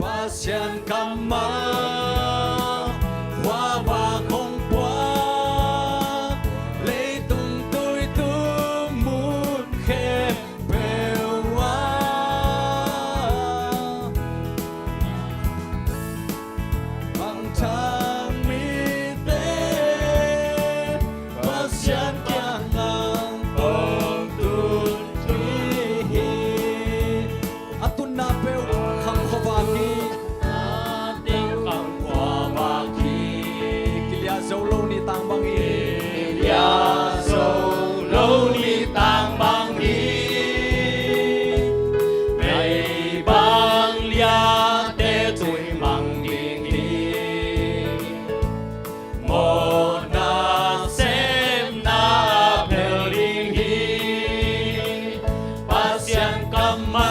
pasien kama hoa và không quá lấy tung tôi tu muốn khe bèo hoa bằng trang mi tế pasien kia ngang bông tuôn hi atun na bèo khang khova ki ting khang khova ki kilia zo lo ni tang bang hi kilia zo lo ni tang bang hi mei bang lia te tui mang ding hi một na xem na bèo ding hi pasien kama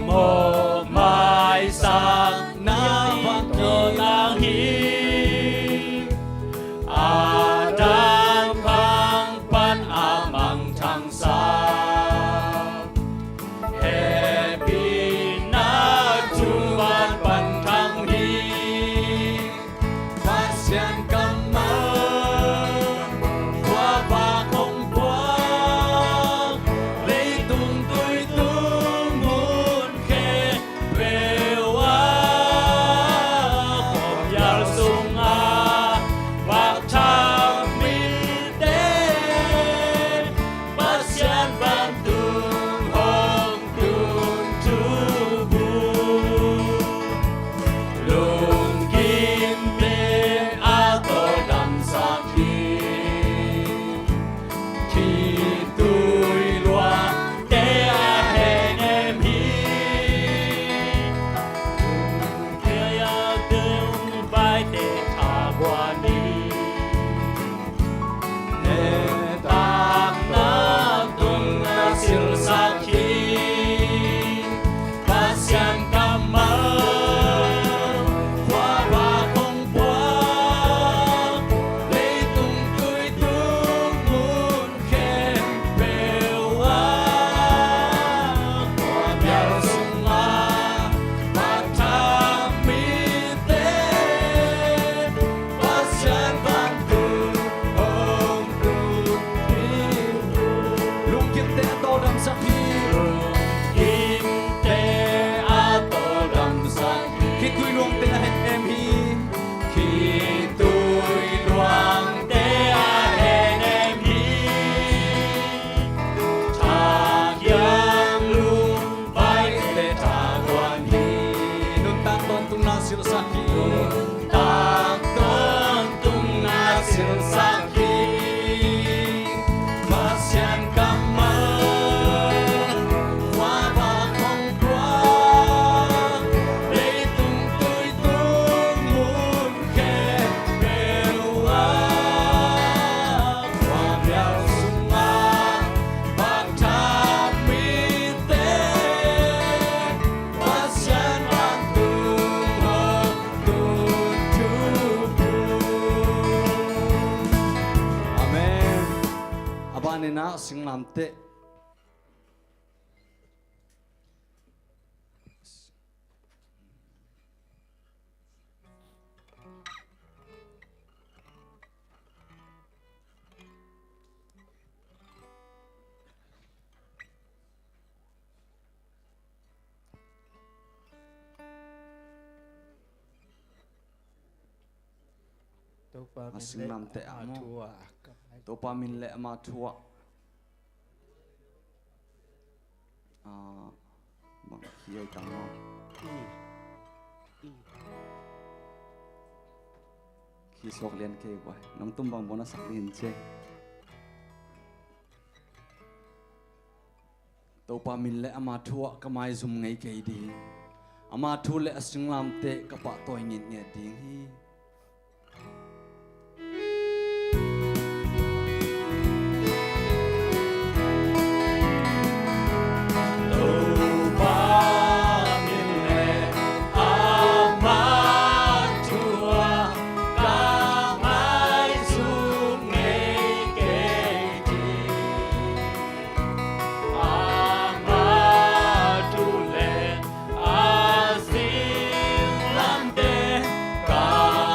một mai sang na vang kilang hi adan khang pan amang thang sa happy na chung ban pan thang hi pasien kama hoa và không quá lấy tung tôi na sing nam te sing nam te amo to pa min le ma thua bằng khi ai tăng nó khi sọc liền kề quay nóng tum bằng bốn nó sạc liền chơi ตัวปามินและอามาทัวกำไมซุ่มไงเกยดีอามาทัวและสิงลามเตะกะปะตัวเงียเงียดิ้งฮีกา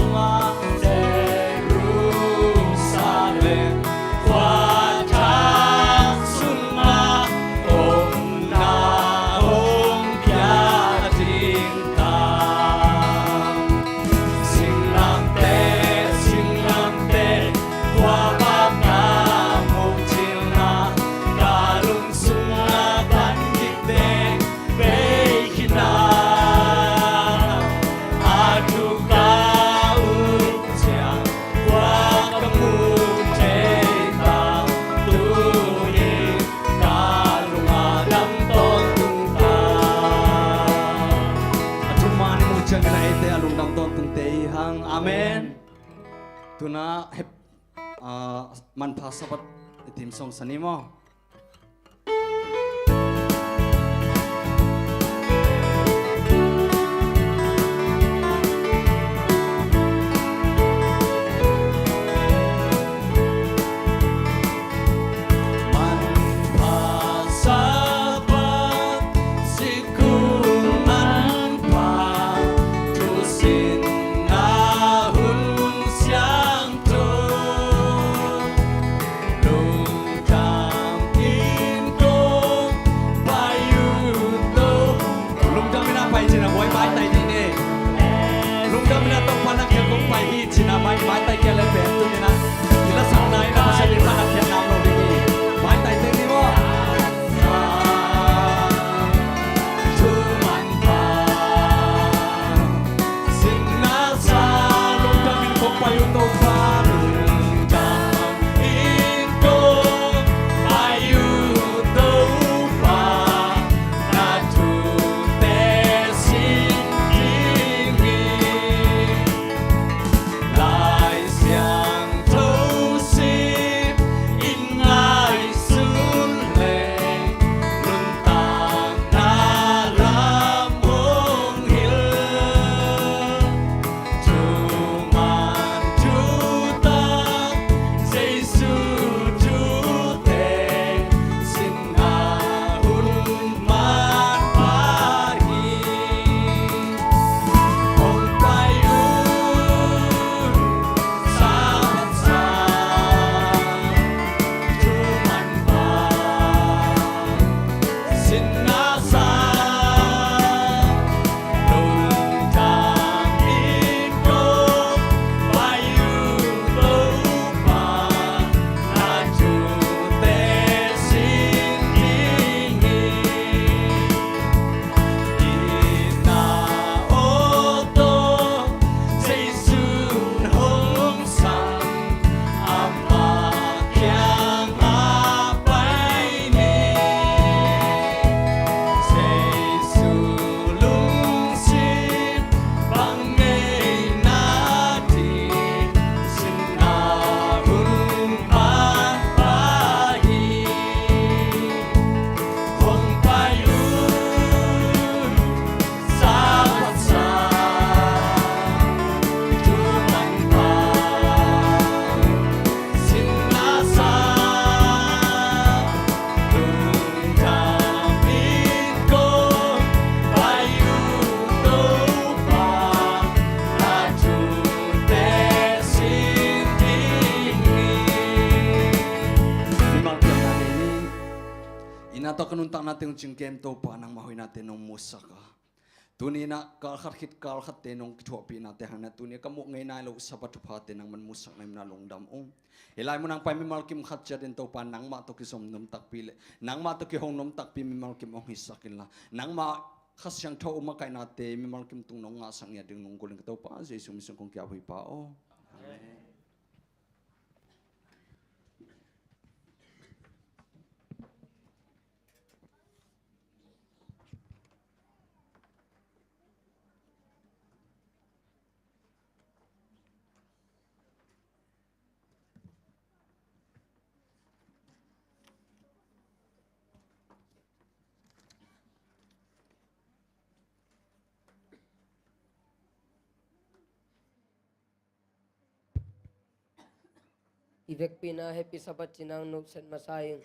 sunga Jerusalem qua tháng sunga ôm na ôm kia thiên tàng xin làm tê qua ba ca một chiều na ca lung sunga ban kịch tê về khi na Amen. Tuna man pasapat itim song sanimo. Inato kanuntak natin yung chingkem to pa nang mahoy natin ng musaka. Tuni na kalkit nung kitwapi natin hang natuni kamu ngay nalo sa patupate ng manmusak na minalong damong. Ilay mo nang pamimalkim khatya din to pa nang matokisom num takpili. Nang matokihong num takpi mimalkim ong hisakin la. Nang kasyang to umakay natin mimalkim tung nong ngasang ya ding nung guling to pa. Jesus misong kong kiyahoy pa o. Amen. Ivek pina happy sabat cinang nuksan masayang.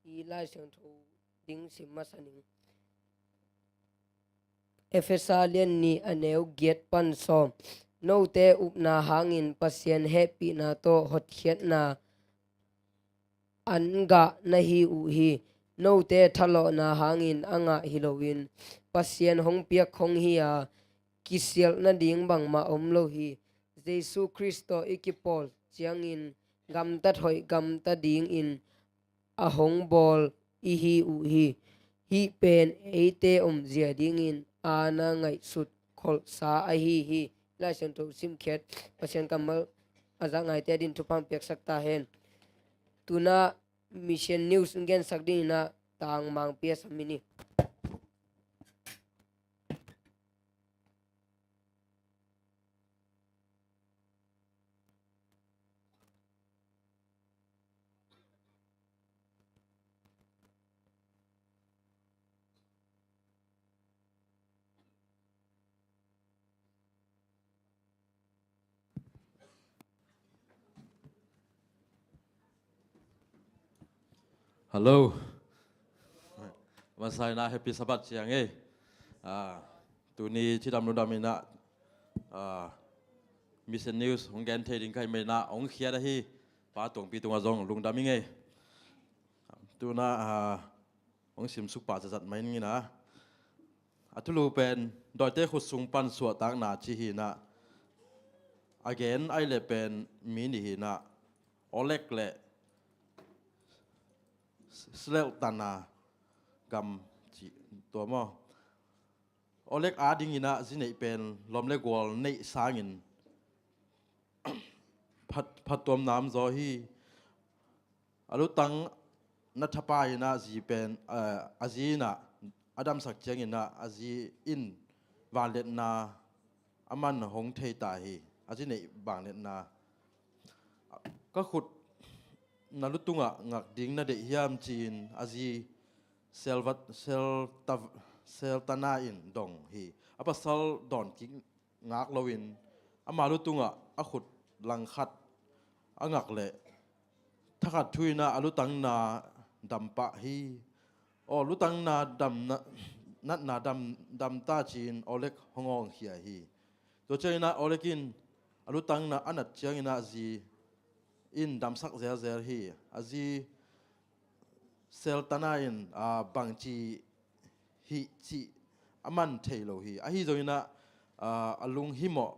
Ila siyang to ding sim masaning. Efesalian ni aneu giat pan som no te upna hangin pasien happy na to hot hiat na anga na hi u hi no te thalo na hangin anga hilowin pasien hong piak hong hi a kisial na ding bang ma om lo hi Jesu Christo ikipol chiangin gam ta thoi gam ta ding in ahong bol i hi u hi pen eite zia ding in ana ngai sut khol sa a hi la chen to sim khet pasien kamal aza ngai te din thupam pek sakta hen tuna mission news ngen sakdin na tang mang pia samini Hello. Masai na happy sabat siang eh. Tu ni ci dam lu dam ina mission news hong gen the ding kai me na ong khia da hi pa tong pi tung azong lung dam nge. Tu na ong sim suk pa zat mai ni na. Atulu pen doi te khut sung pan suwa tak na chi hi na. Again ai le pen mi ni hi na. Olek le Slel tana gam chi to mo Olek ading ina zinei pen lomle gol nei sangin phat tom nam zo hi alu tang na thapa ina zi pen azina adam sak cheng ina azi in van let na aman hong thei ta hi azinei bang let na ka khut nalutunga ngak ding na de hiam chin azi sel tana in dong hi apa sal don king ngak lowin amalutunga a khut lang khat angak le thakat thuina alutang na dampa hi o lutang na dam na dam ta chin olek hongong hia hi to chaina olekin alutang na anat chiangina zi in dam sak zer hi azi sel tanain bangchi hi chi aman thailo hi a hi zoina alung himo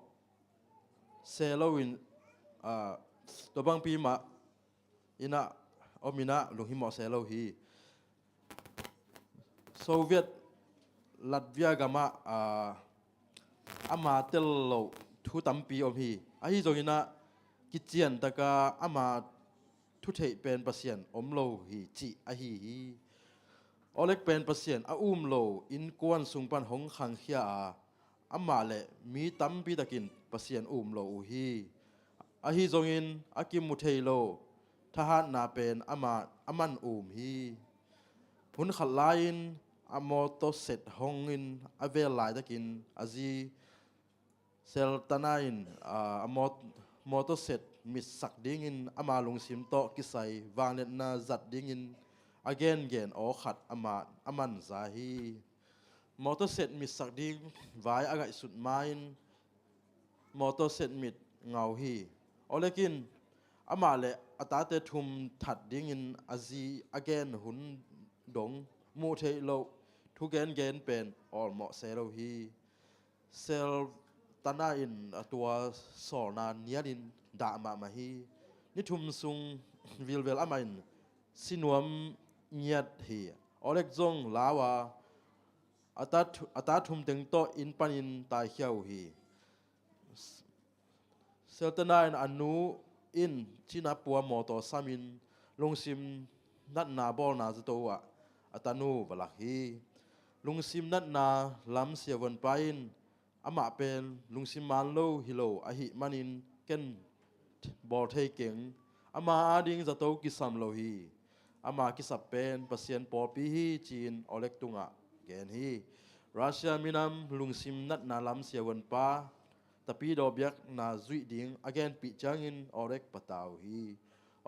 selowin to bang pi ma ina omina lung himo selo hi Soviet Latvia gama ama tello thu tampi om hi a hi zoina kichian taka ama thu thei pen pasien omlo hi chi a hi olek pen pasien a lo in kwan sungpan hong khang khia ama le mi tampi takin pasien lo hi a hi zongin akim mu thei lo thahan na pen ama aman hi hun khalain amoto set hongin avel lai takin azi sel tanain moto set mis sak dingin amalung sim to kisai wanglet na zat dingin again o khat aman zahi moto set mis sak ding vai agai sut main moto set mit ngau hi olekin amale atate thum that dingin azi again hun dong mu thei lo thu gen pen all mo selo hi sel tana in atua sol na niarin da ma hi ni thum sung vilvel amain sinuam niat hi olek zong lawa ata thum teng to in panin ta hiau hi sel tana in anu in china puwa moto samin longsim nat na bol na zatowa atanu balak hi lungsim nat na lam siawan pain ama pen lungsim man lo hilo ahi manin ken bol thei keng ama ading zato kisam lo hi ama kisap pen pasien por pi hi chin olek tunga gen hi Russia minam lungsim nat na lam siawan pa tapi do biak na zui ding again pi changin olek pataw hi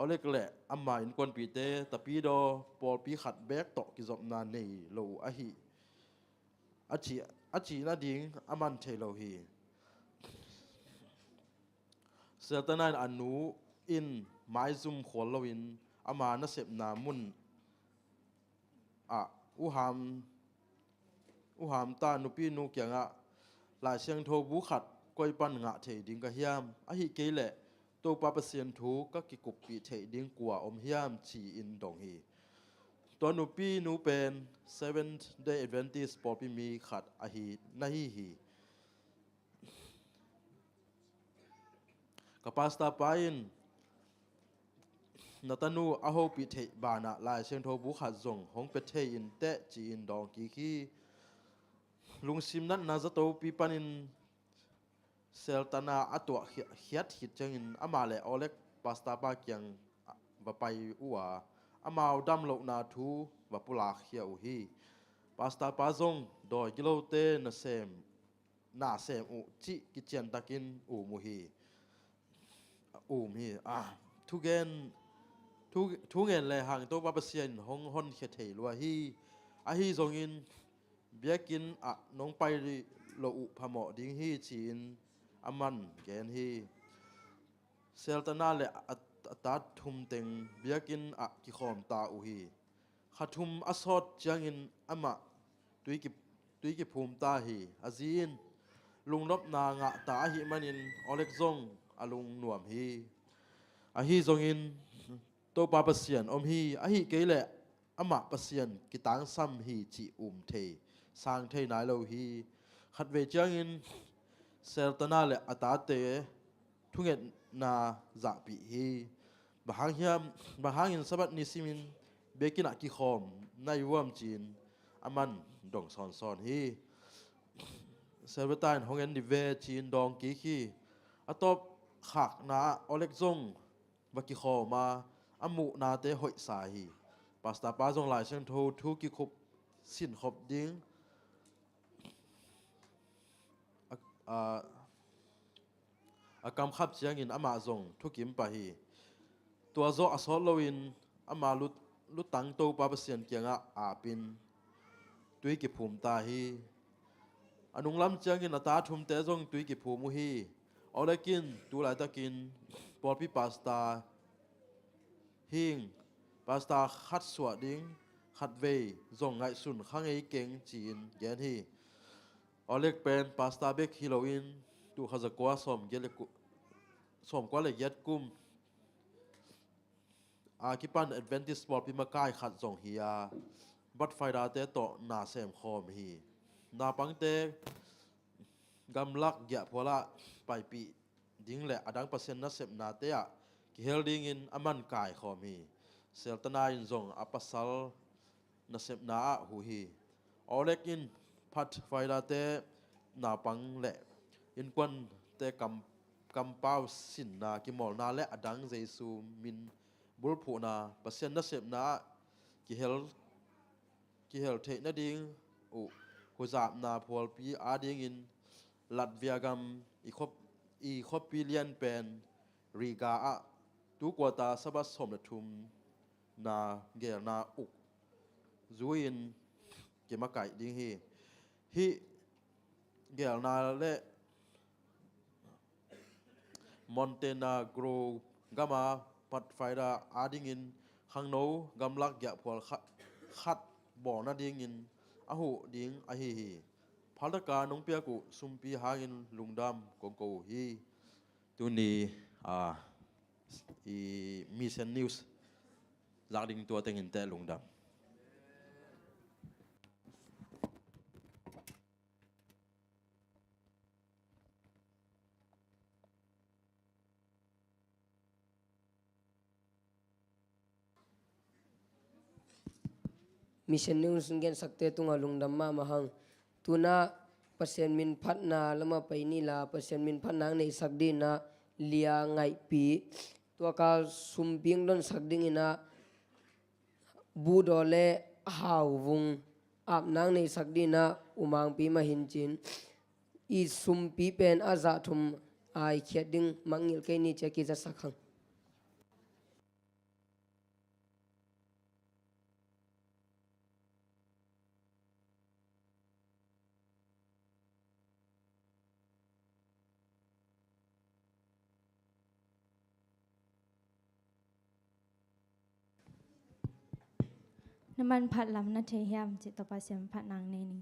olek le ama in kon pi te tapi do por pi khat bek to ki zop na nei lo ahi achi อาจีนาดิงอามันเทโลฮีเซลตนายอันนูอินไม้ซุ่มขวลวินอามานะเสพนามุนอุหามตานุปีนุเกียงะหลายเชียงโทบุขัดก้อยปันงะเทดิงกะเฮียมอหิเกยแหละตัวปาเปเซียนทูก็กิกุปปีเทดิงกัวอมเฮียมชีอินดงฮีตัวนุปีนุเป็น Seventh Day Adventist ปอปีมีขัดอหินาฮีกับปาสตาปาอินนัตนูอาโฮปิเทบานะลายเชียงโทบุขัดจงหงเปเทอินเตจีอินดองกีคีลุงซิมนั้นนาจะโตปีปันินเซลตนาอัตัวเฮียดหิดจังอินอามาเลอเล็กปาสตาปาเกียงบะไปอัวอามาดัมโลนาทูบะปุลาเฮียอุฮีปาสตาปาจงดอยกิโลเตนเซมนาเซมอุจิกิเจียนตะกินอูมุฮีฮีทุกเงินเลยห่างตัวปาเปเซียนห้องฮอนเขตเทลัวฮีฮีจงอินเบียกินน้องไปโลอุพมอดิ้งฮีจีนอามันแกนฮีเซลตนาเลตัดทุมเต็งเบียกินกิขอมตาอุฮีขัดทุมอสอดจังอินอามาตุยกิภูมิตาฮีอาจีนลุงลบนางะตาหิมันินอเล็กซงอาลุงหน่วมฮีฮีจงอินตัวปาเปเซียนอมฮีฮีเกยแหละอามาเปเซียนกิตังซัมฮีจีเทสร้างเทนายโลฮีขัดเวจังอินเซลตนาเลอตาเตทุเงนาจะปีฮีบางอินสบัดนิสิมินเบกินักกิคอมนายวัมจีนอามันดงซอนฮีเซลเวตานฮงเอ็นดิเวจีนดองกีคีตบขักนาอเล็กซงบักกิคอมาอามุนาเตหอยสาฮีปาสตาปาจงหลายเชิงโททุกิคุบสินขบดิ้งกำขับเชียงอินอามาจงทุกิมปะฮีตัวโซอสอลโลวินอามาลุตังโตปาเปเซียนเกียงปินตุยกิภูมิตาฮีอนุงลำเชียงอินตาทุมเตจงตุยกิภูมิฮีเอาเลยกินตัวไหลตะกินปอดพิปาสตาหิงปาสตาขัดสวดดิ้งขัดเวจงไงสุนข้างไอเก่งจีนแกนฮีเอาเล็กเป็นปาสตาเบกฮิโรอินตัวข้าจะกว่าสมเกลกุสมกว่าเลยยัดกุมคิปันแอดเวนติสปอร์ตพิมากายขัดจงฮีบัดไฟดาเตโตนาเซมคอมฮีนาปังเตกำลักยะพวละไปปีดิ้งแหละอดังเปอร์เซ็นต์นัเซมนาเตะกิเฮลดิ้งอินอามันกายคอมฮีเซลตนาอินจงอัปสัลนัเซมนาหูฮีเอาเล็กอินพัดไฟดาเตนาปังแหละอินควันเตกำเป้าสินนากิมอลนาและอดังเจซูมินบุลผูนาเปอร์เซ็นต์นัเซมนากิเฮลเทนดิ้งหัวจับนาพอลปีดิ้งอินลัดเวียกัมอีคบปีเลียนเป็นรีกาตุกวตาสบัสสมเลทุมนาเกลนาอุกจูอินเกมาไก่ดิ้งฮีเกลนาเลมอนเตนาโกรกามาปัดไฟดาดิ้งอินข้างโนกำลักยะพอลขัดบ่อนาดิ้งอินหูดิ้งฮีพัลการน้องเปียกุสุมปีหางินลุงดำกงโกฮีตุนีมิเซนนิวส์จากดิ่งตัวเต็งอินเตลุงดำมิเชนนิวส์เงินสักเตตุงาลุงดำมามาหังตุนาเปอร์เซ็นต์มินพัฒนาแล้วมาไปนี่ละเปอร์เซ็นต์มินพัฒนาในสักดินะเลียไงปีตัวกาสุมพิงดอนสักดิ่งนะบูดอเลหาววงอาบนางในสักดินะอุมังปีมาหินจินอีสุมปีเป็นอาซาทุมไอเขียดิ่งมังยิลเกนี่จะกิจสักขัง น้ำมันผัดลำนาเทียมจิตตปาเสียมผัดนางเนนี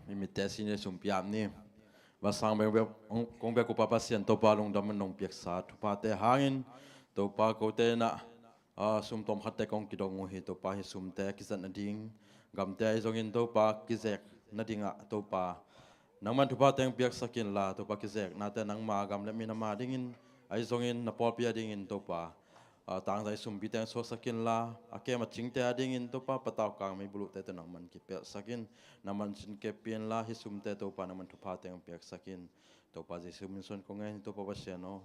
mi mi te sine sum piam ni wa sang be kong be ko pa pasien to pa long dam nong piak sa tu pa te hangin to pa ko te na sum tom khat te kong ki dong hi to pa hi sum te ki san na ding gam te ai zong in to pa ki zek na dinga to pa nang man tu pa teng piak sakin la to pa ki zek na te nang ma gam le mi na ma ding in ai zong in na pol pia ding in to pa tang dai sum bi teng so sakin la ake ma ching te ding in to pa pataw kang mi bulu te nang man ki pe sakin na man sin ke pien la hi sum te to pa nang man tu pa teng piak sakin to pa jesu min son ko ngai to pa ba se no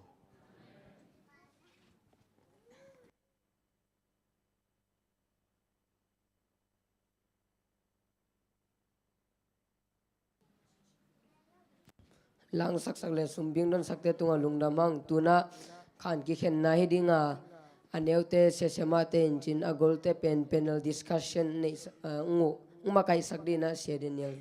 lang sak sak le sumbing don sakte tunga lungdamang tuna khan ki khen na hi dinga aneute se semate engine agolte panel discussion nei ngu uma kai sakdina sedenial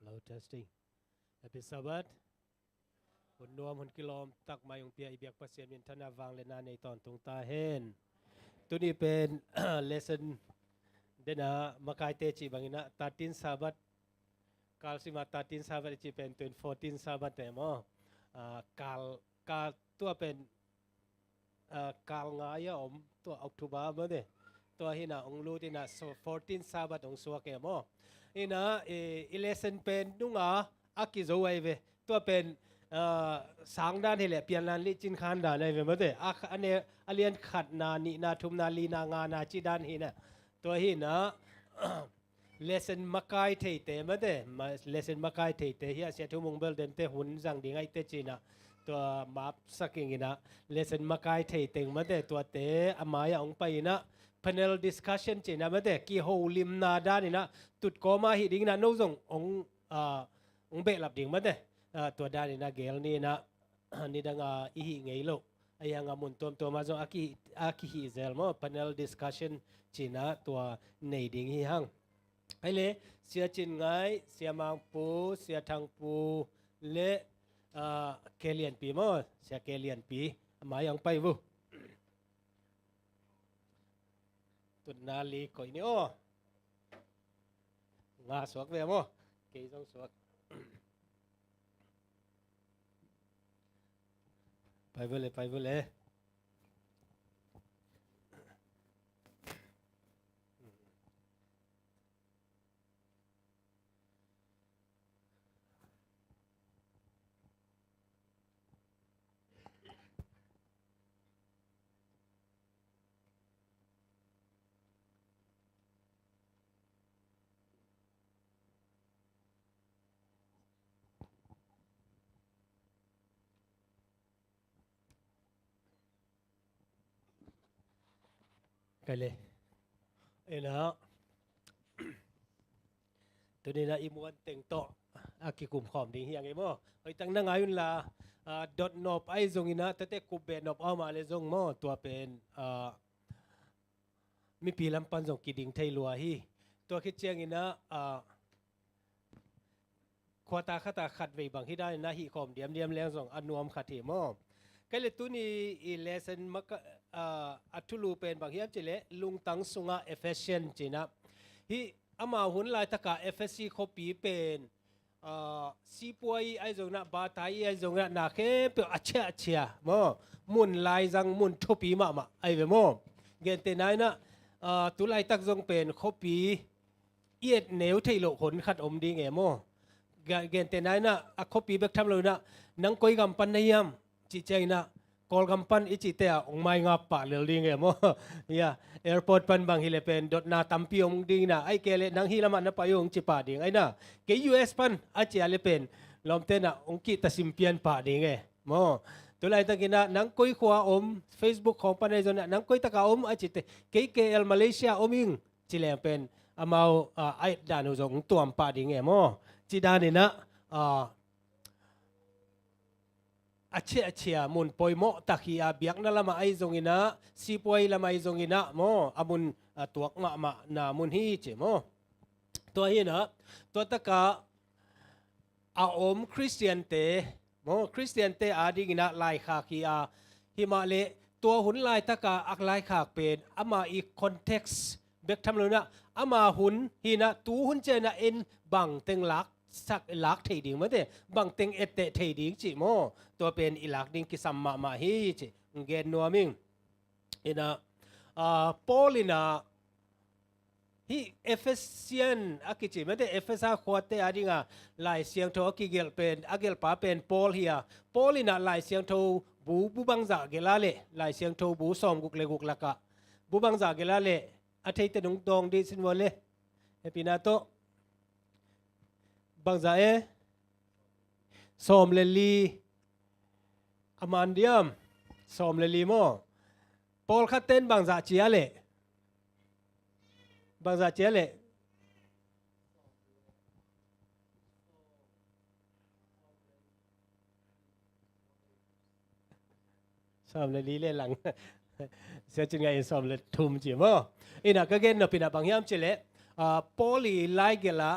Hello testing. Happy Sabbath. หุ่นนวมหุ่นกิโลมตักมาyungเปียอีเบียกประเสียมินธนาวางเลนาในตอนตรงตาเห็นตัวนี้เป็น lesson เดนะมาคายเตจิบางนะ13 Sabbath กาลสิมา13 Sabbath จีเป็น14 Sabbath แต่มอกาลตัวเป็นกาลงายอมตัวออกตุบาเมื่อเดตัวหินะองรู้ที่นะ14 Sabbath องสัวแกมอหินะlesson เป็นนุงอากิโซไวเวตัวเป็นสางด้านที่แหละเปลี่ยนลานลิจินคานด่านในเวมเดอันเนี้ยอเลียนขัดนานินาทุมนาลีนางานาจีด้านหินะตัวหินะ lesson มาไกเทเตมเดlesson มาไกเทเตเฮียเสียทุมงเบลเดนเตหุ่นจังดีไงเตจีนะตัวมาสักอย่างนะ lesson มาไกเทเตงมาเดตัวเตอมายองไปนะ panel discussion จีนะมาเดกี่โฮลิมนาด้านนี่นะตุดโกมาหิดิงนะโนซงองเบลับดิ่งมาเดตัวด้านนี้นะเกลนี่นะนี่ดังอีหิไงโลไอ้ยังมุนตัวมาจงอากิฮิเซลมอ panel discussion จีนะตัวในดิ่งหิฮังไอ้เล่เสียจินไงเสียมังปูเสียทางปูเล่เกลียนปีมอเสียเกลียนปีมายังไปวุตุนนาลีก่อยนี่โอ้งาสวกเวมอเกยจงสวกไปเวลยกันเลยนะตัวนี้นะอิมวันเต็งโตอากิกุมขอมดิ้งเฮียงไงมั้งไอ้ตั้งนั่งอายุนละดอทนอบไอ้ซงอินะแต่กุบเบนนอบเอามาเลยซงมั้งตัวเป็นมีปีลำปันซงกิดิ่งไทยลัวฮีตัวคิดเจียงอินะขวาตาขัดขัดไว้บางที่ได้นะฮีขอมเดียมแรงซงอนวมขัดเหมั้งกันเลยตัวนี้อีเลสันมักอัตุลูเป็นบางอย่างจีเลลุงตังสุงาเอฟเฟชเชนจีนะฮีอามาหุ่นลายตะกาเอฟเอสซีคปีเป็นซีปวยไอจงนะบาตายไอจงนะนาเคเปียอัจฉริยะมั้งมุนลายจังมุนทุปีมาไอเวมั้งเงินเตนายนะตุลายตักจงเป็นคปีเอียดเหนียวที่โลกขนขัดอมดีไงมั้งเงินเตนายนะคปีเบกทำเลยนะนังก้อยกำปันนายมจีเจนะ kol gampan ichi te ong mai nga pa le ling e mo ya airport pan bang hile pen dot na tampi ong ding na ai kele nang hilama na payong chi pa ding ai na ke US pan achi ale pen lom te na ong ki ta simpian pa ding e mo tulai ta kina nang koi khwa Facebook khong pan ai zona nang koi ta ka achi te KKL Malaysia oming chi le pen amao ai danu zong tuam pa ding e mo chi dani na achia mun poimo takia biak na lama ai zongina sipoi lama ai zongina mo amun tuak nga ma na mun hi che mo to hi na to taka Christian te mo Christian te ading na lai kha ki himale to hun lai taka ak lai khak pen ama i context bek tham lo na ama hun hi na tu hun che na en bang teng lakสักหลักเทดิ่งมั้งแต่บางเต็งเอเตเทดิ่งจิโมตัวเป็นอีหลักดิ่งกิสัมมาฮีจิเกนนัวมิงอินะปอลินะฮีเอเฟเซียนอากิจิมั้งแต่เอเฟซ่าขวดเตอดิ่งลายเสียงโทอากิเกลเป็นอาเกลป้าเป็นปอลเฮียปอลินะลายเสียงโทบูบังจากเกลาเล่ลายเสียงโทบูซอมกุกเลกุกลักะบูบังจากเกลาเล่อาทิตย์ตะนุงตองดิสินวเล่เอปินาโตบางใจสอมเลลีอามันเดียมสอมเลลีโมปอลคัตเต้นบางใจเจียเล่บางใจเจียเล่สอมเลลีเล่หลังเสียจริงไงสอมเลทุ่มจีโมอินะก็เกณฑ์นปินะบางยามเจเล่ปอลีไลเกละ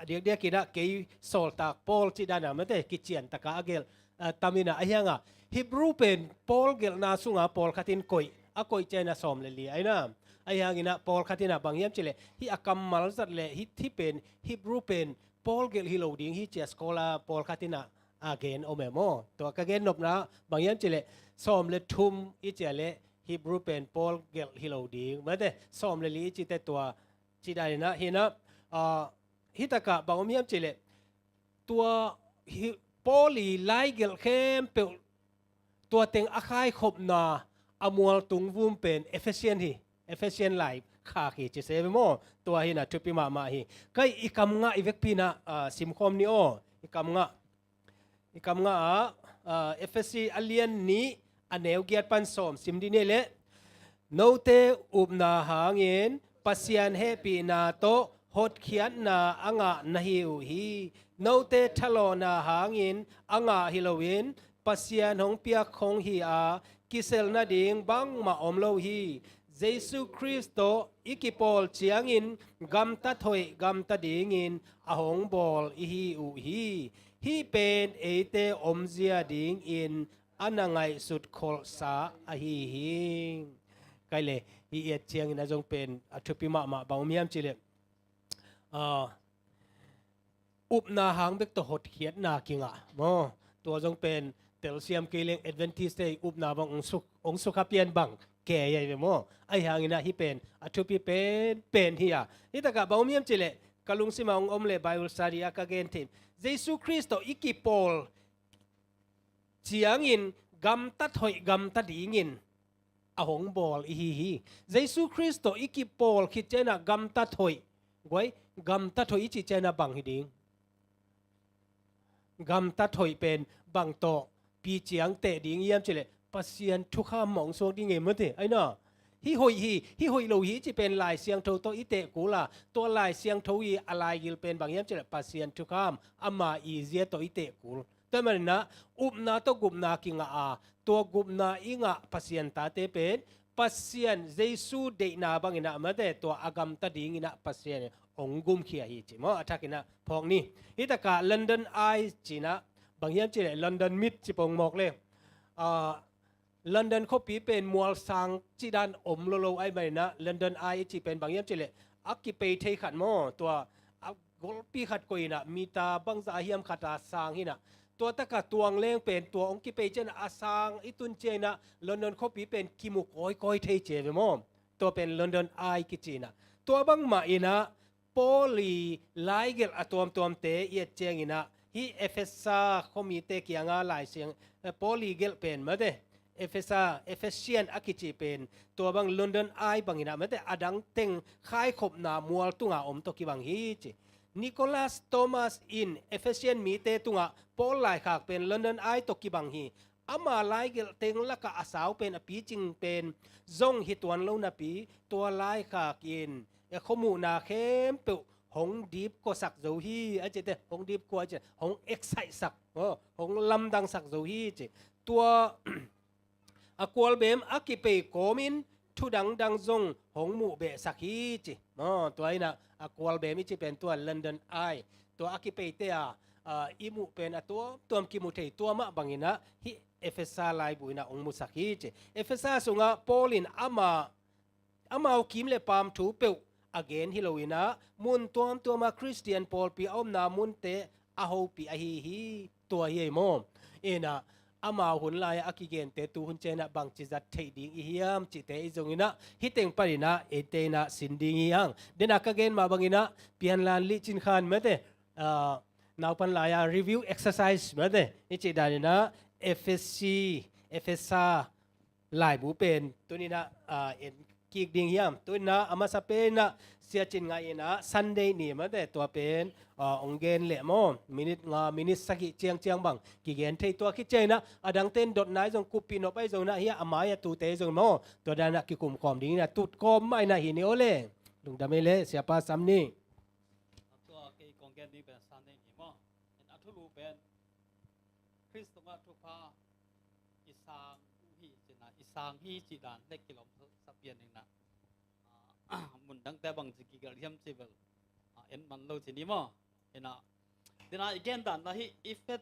เดี๋ยวกินอะเกี่ยโซลตากปอลที่ด้านนั้นไม่ได้กิจเจียนตะกาเกลตามินะไอ้ยังอ่ะฮิบรูเป็นปอลเกลนาสุงอ่ะปอลขัดินก่อยอ่ะก่อยเจน่ะสอมเลยไอ้น่ะไอ้ยังกินอะปอลขัดินอ่ะบางอย่างเจเลยฮิอากัมมัลสัตเลยฮิที่เป็นฮิบรูเป็นปอลเกลฮิโลดิ้งฮิเจสโคลาปอลขัดินอ่ะอาเกนโอเมโมตัวกเกนนบนะบางอย่างเจเลยสอมเลยทุ่มอิเจเลยฮิบรูเป็นปอลเกลฮิโลดิ้งไม่ได้สอมเลยจิตแต่ตัวจิตได้นะเห็นนะฮิตากะบางมีอันเจเลตัวปอลีไลเกลเข้มเปตัวเต็งอาคายขบนาอมวลตุงวุมเป็นเอฟเฟเชียนฮีเอฟเฟเชียนไลขาขีจะเซฟโมตัวฮีนะทุปิมาฮีก็อีกำงะอีเวกพีนะซิมคอมนี่โออีกำงะเอฟเฟซีอเลียนนี้อันเนวเกียรปันสมซิมดิเนเลโนเตอุบนาหางเงินปัสยันเฮปีนาโตฮดเขียนนาอ่างนาฮิวฮีโนเตทะโลนาหางินอ่างฮิโลวินปัสยานของเปียของฮีอากิเซลนาดิงบังมาอมโลฮีเยซูคริสโตอิกิปอลเจียงินกัมตะถอยกัมตะดิงินอาหงบอลอิฮีอูฮีเป็นเอเตอมเซียดิงอินอันนังไงสุดโคลสาอฮีไกเลฮีเอเจียงินจงเป็นอัตุปิมาบางมีอัมจิเลอุปนาหางเบกตัวหดเขียนนากิงอ่ะโมตัวจงเป็นเตลเซียมเกลิงเอดเวนทิสต์อุปนาบังองสุขเปียนบังแก่ใหญ่โมไอหางอินะฮิเป็นอัตุปิเป็นเฮียนี่ตะกะบางมีมจิเลกะลุงซิมาองอมเลไบเบิลสตัดี้กะเกนทิมเยซูคริสต์อิกิปอลเจียงอินกัมตัดหอยกัมตัดดิงินอหงบอลอีฮีเยซูคริสต์อิกิปอลคิดเจนะกัมตัดหอยไว้กัมตัดถอยจิเจนะบังฮิดิงกัมตัดถอยเป็นบังโตปีเจียงเตดิงเยี่ยมเจเลปัสยันทุกข้ามมองสวงดิงเงมั้งเถอะไอ้น่ะฮิหอยโลหิจิเป็นลายเสียงโทโตอิเตกูล่ะตัวลายเสียงโทยีอะไรกิลเป็นบางเยี่ยมเจเลปัสยันทุกข้ามอามาอีเซียโตอิเตกูแต่มันนะอุบนาโตกุบนากิงอาตัวกุบนาอิงะปัสยันตาเตเป็นปัสยันเยซูเดนาบังอินะมั้งเถอะตัวอากัมตัดดิงอินะปัสยันองกุมเขียฮีจิมออัฐกินะพองนี้ฮิตากาลอนดอนไอจีนะบางอย่างจีเลยลอนดอนมิดจิปงบอกเลยลอนดอนเขาปีเป็นมัวสังจีดันอมโลไอไปนะลอนดอนไอจีเป็นบางอย่างจีเลยอักกิเปย์เทขัดมอตัวกอลปีขัดกุยนะมีตาบังซาเฮียมขัดอาสังฮินะตัวตะกะตวงเล่งเป็นตัวองกิเปย์เจนะอาสังอิตุนเจนะลอนดอนเขาปีเป็นกิมุกก้อยเทเจไปมอตัวเป็นลอนดอนไอกิจีนะตัวบังมาอินะปอลีไลเกลอะตัวมเตเอียเจงอินะฮีเอเฟซ่าเขามีเตกียงาหลายเสียง โปลีเกลเป็นมาเดเอเฟซาเอเฟเซียนอากิจิเป็นตัวบางลอนดอนไอบางอินะมาเดอดังเต็งคายขบนามัวตุงอาอมตกิบางฮีจินิโคลัสโทมัสอินเอเฟเซียนมีเตตุงาโปลไลขากเป็นลอนดอนไอตกิบางฮีอามาไลเกลเต็งละกะอาสาวเป็นอปีจิงเป็นซงฮิตวันลูนาปีตัวไลขากอินเอขมูนาเข้มเปหงดีบก็สักโจฮีอาจจะเตหงดีบก็อาจจะหงเอ็กไซสักหงลำดังสักโจฮีจิตัว aqua bem akipe komin thu dang zong hong mu be sakhi chi to aina aqua bem chi pen tua London Eye tua akipe te imu pen atua tuam ki mu thei tua ma bangina hi efesa lai buina ong mu sakhi chi efesa sunga polin ama kim le pam thu pe again hilowina mun tuam ma Christian Paul pi om na mun te a ho pi a hi tua hi mo inaอามาหุ่นลายอากิเกนเตตูหุ่นเจนะบางจิจัดเทดิงอีเฮียมจิเตอิจงอินะฮิตเต็งปารินะเอเตนะสินดิงอีหังเดนักเกนมาบางอินะเปียนลานลิจินขานเมื่อเตนาวปันลายรีวิวเอ็กซ์ไซส์เมื่อเตอิจิดานินะเอฟเอสซีเอฟเอสอาลายบูเป็นตัวนี้นะเอ็นกิกดิงเฮียมตัวนี้นะอามาสเปนะเสียจินไงนะซันเดย์นี่เมื่อเตตัวเป็นองเกนเละมอมินิสักิเจียงบังกิเกนเทตัวคิดเจนะอดังเต้นดดนายจงกุปินอไปจงนะเฮียอามายตูเตจงมอตัวดานะกิกุมคอมดีนะตุดคอมไม่นะหินโอเลลุงดาเมเลเสียป้าซัมนี่ตัวเกย์กองแกนนี่เป็นสันนิษฐานมั้งเห็นอัทุลูเป็นคริสต์มาสทุกพาอิสางฮีจินะอิสางฮีจิดานเล็กกิโลสับเปียนเองนะมุนตั้งแต่บางสิกิกเรียมซิเวลเอ็นมันโลจินี่มั้งเห็นนะเดี๋ยวนะอีกแกนดันนะฮีอีเฟต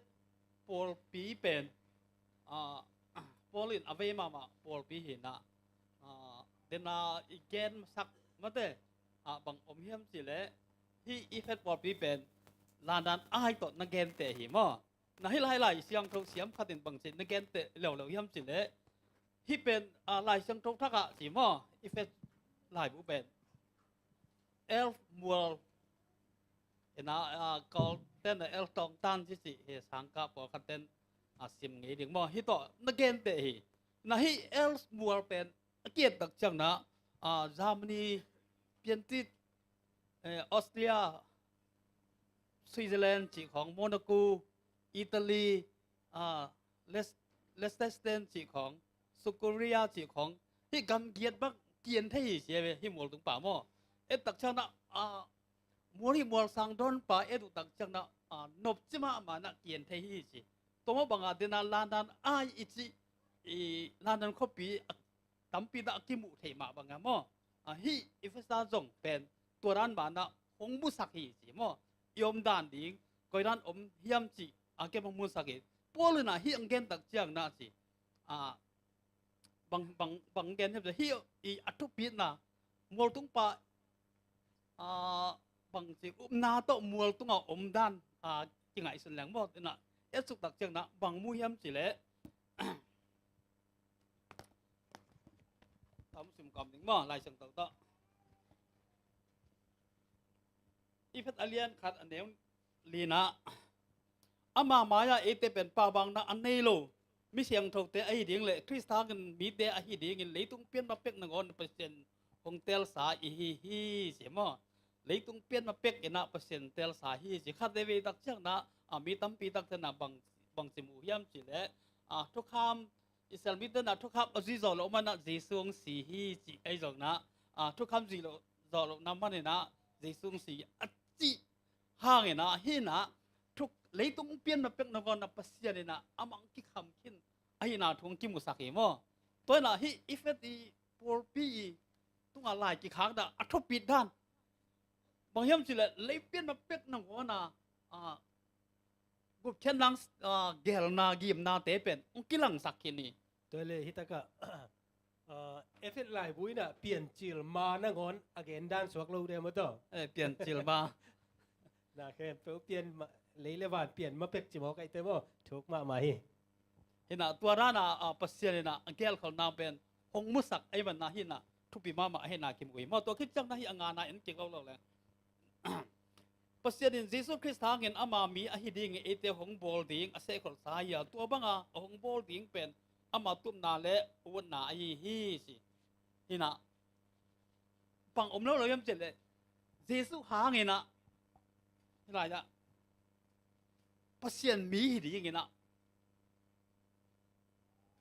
โพลปีเป็นโพลินอเวมาโพลปีเห็นนะเดี๋ยวนะอีกแกนสักมาเตบางอมเฮียมสิเละที่อีเฟตโพลปีเป็นลานดันอ้ายต่อนักเกนเตะหิมะนะให้ไล่เสียงทุกเสียงขัดเป็นบางสิ่งนักเกนเตะเหล่าเฮียมสิเละที่เป็นไล่เสียงทุกทักษะหิมะอีเฟตไล่บุเป็นเอลมัวเห็นนะก็เต้นเอลตองตันที่สิเหตุสังกัดพอคันเต้นสิมงี้ถึงมอฮิตอนักเกนเตะหินะฮิเอลมัวเป็นเกียรติตักจังนะจามนีเปียนติดออสเตรียสวิตเซอร์แลนด์จีของโมนาโกอิตาลีเลสเตสเตนจีของสุโกเรียจีของที่กำเกียรติบักเกียรติให้เสียไปที่หมดถึงป่าหม้อตักจังนะมัวที่มัวสังดอนป่าตุตักจังนะนบจิมามานะเกียรติให้สิตัวมาบังอาเดนาลานดันอิจิลานดันคบีตั้มปีดะกิมุเทมาบังอาหม้อฮีอิฟซาจงเป็นตัวร้านบ้านนะหงมุสักฮีสิหม้อยอมด่านดิ่งก็ด้านอมเฮียมจีเก็บมุสักฮีพวกเลยนะฮีอังเกนตักจังนะสิบางเกนเห็นจะฮีอัตุปีนะมัวตุ้งป่าบางสินาโตมัวตุ้งอมด่านจิงไงส่วนแหลงบ่นะสุกตักจังนะบางมุเฮียมจีเละทำสิ่งกรรมถึงบ่ลายสังเตาอีเพชรอเลียนขัดอันเดียวลีนะอามาหมายาเอเตเป็นป่าบางนะอันนี้โลมิเสียงถูกเตะไอ้ดิ่งเลยคริสต์กันมีเตะไอ้ดิ่งเลยตุ้งเปลี่ยนมาเป็กหนึ่งอนเปอร์เซ็นต์ของเตลสาอีฮีเสียมั้งเลยตุ้งเปลี่ยนมาเป็กอีน่ะเปอร์เซ็นต์เตลสาฮีสิขัดเดวีตักเชือกนะมีตั้มปีตักเถนะบางสิมูเฮียมสิเละทุกคำอิสราเอลมิเตอร์นะทุกคำอจิโซโลมันนะเจสุงสีฮีสิไอ้จงนะทุกคำจิโลน้ำมันเนี่ยนะเจสุงสีจีห่างนะหินะทุกเลยต้องเปลี่ยนมาเป็นนักการนับภาษาเนี่ยนะอามังกิคำขินไอ้นะทวงกิมุสักเหมอตัวน่ะฮิอีเฟตีโพลปีต้องอะไรกิขางด่าอัฐปิดด้านบางเฮียมสิเลยเปลี่ยนมาเป็นนักการนะบุกเช่นลังเกลนากิมนาเตเป็นองกิลังสักขินนี่ตัวเลยฮิตากะเอฟเอสไลบุยน่ะเปลี่ยนจิลมานะงอนอเกนด้านสวกโลเดมต่อเปลี่ยนจิลมานะแค่เปลี่ยนเลยเลวานเปลี่ยนมาเป็กจิมอกไอเตมถูกมาไหมเห็นนะตัวร้านปัสเซียนนะเกลเขานำเป็นหงมุสักไอ้มันนะหินะทุกปีมาเห็นนะกิมกุยมาตัวคิดจังนะฮิอังงานนะเอ็นเก่งเราเลย pasien in Jesus Christ hangin ama mi ahiding ete hong bol ding ase khol saya tua banga hong bol ding pen ama tum na le un na ai hi si hina pang om lo lo yam chele Jesus hangin na hila ya pasien mi hiding na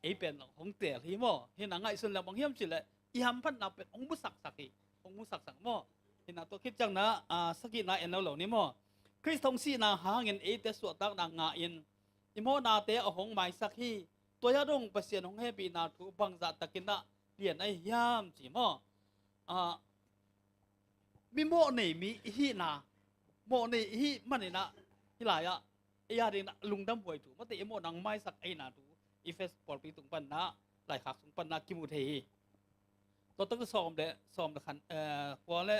ai pen hong tel hi mo hina ngai sun la bang yam chele i ham phan na pen hong bu sak sak hi hong bu sak sak mo hina to kip chang na saki na en lo ni mo Christ thong si na hangin e te su tak na nga in imo na te a hong mai sak hi to ya dong pasien hong he bi na thu bang za takina lian ai yam chi mo mi mo nei mi hi na mo nei hi man na hilai ya ya ding lung dam boi thu mate imo nang mai sak ai na thu ifes por pi tung pan na lai khak sung pan na ki mu the hi to tak som la khan kwa le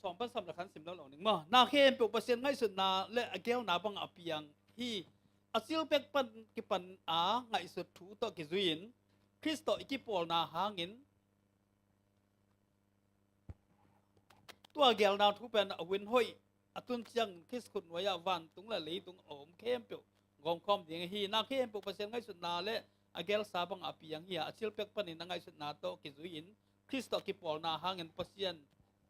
som pa som la khan sim lo ning mo na khem pu pasien ngai sun na le agel na bang apiang hi asil pek pan ki pan a ngai su thu to ki zuin Kristo iki pol na hangin tua gel na thu pen a win hoi atun chang kis kun waya van tung la le tung om khem pu gom khom ding hi na khem pu pasien ngai sun na le agel sabang apiang hi asil pek pan ni ngai sun na to ki zuin Kristo ki pol na hangin pasien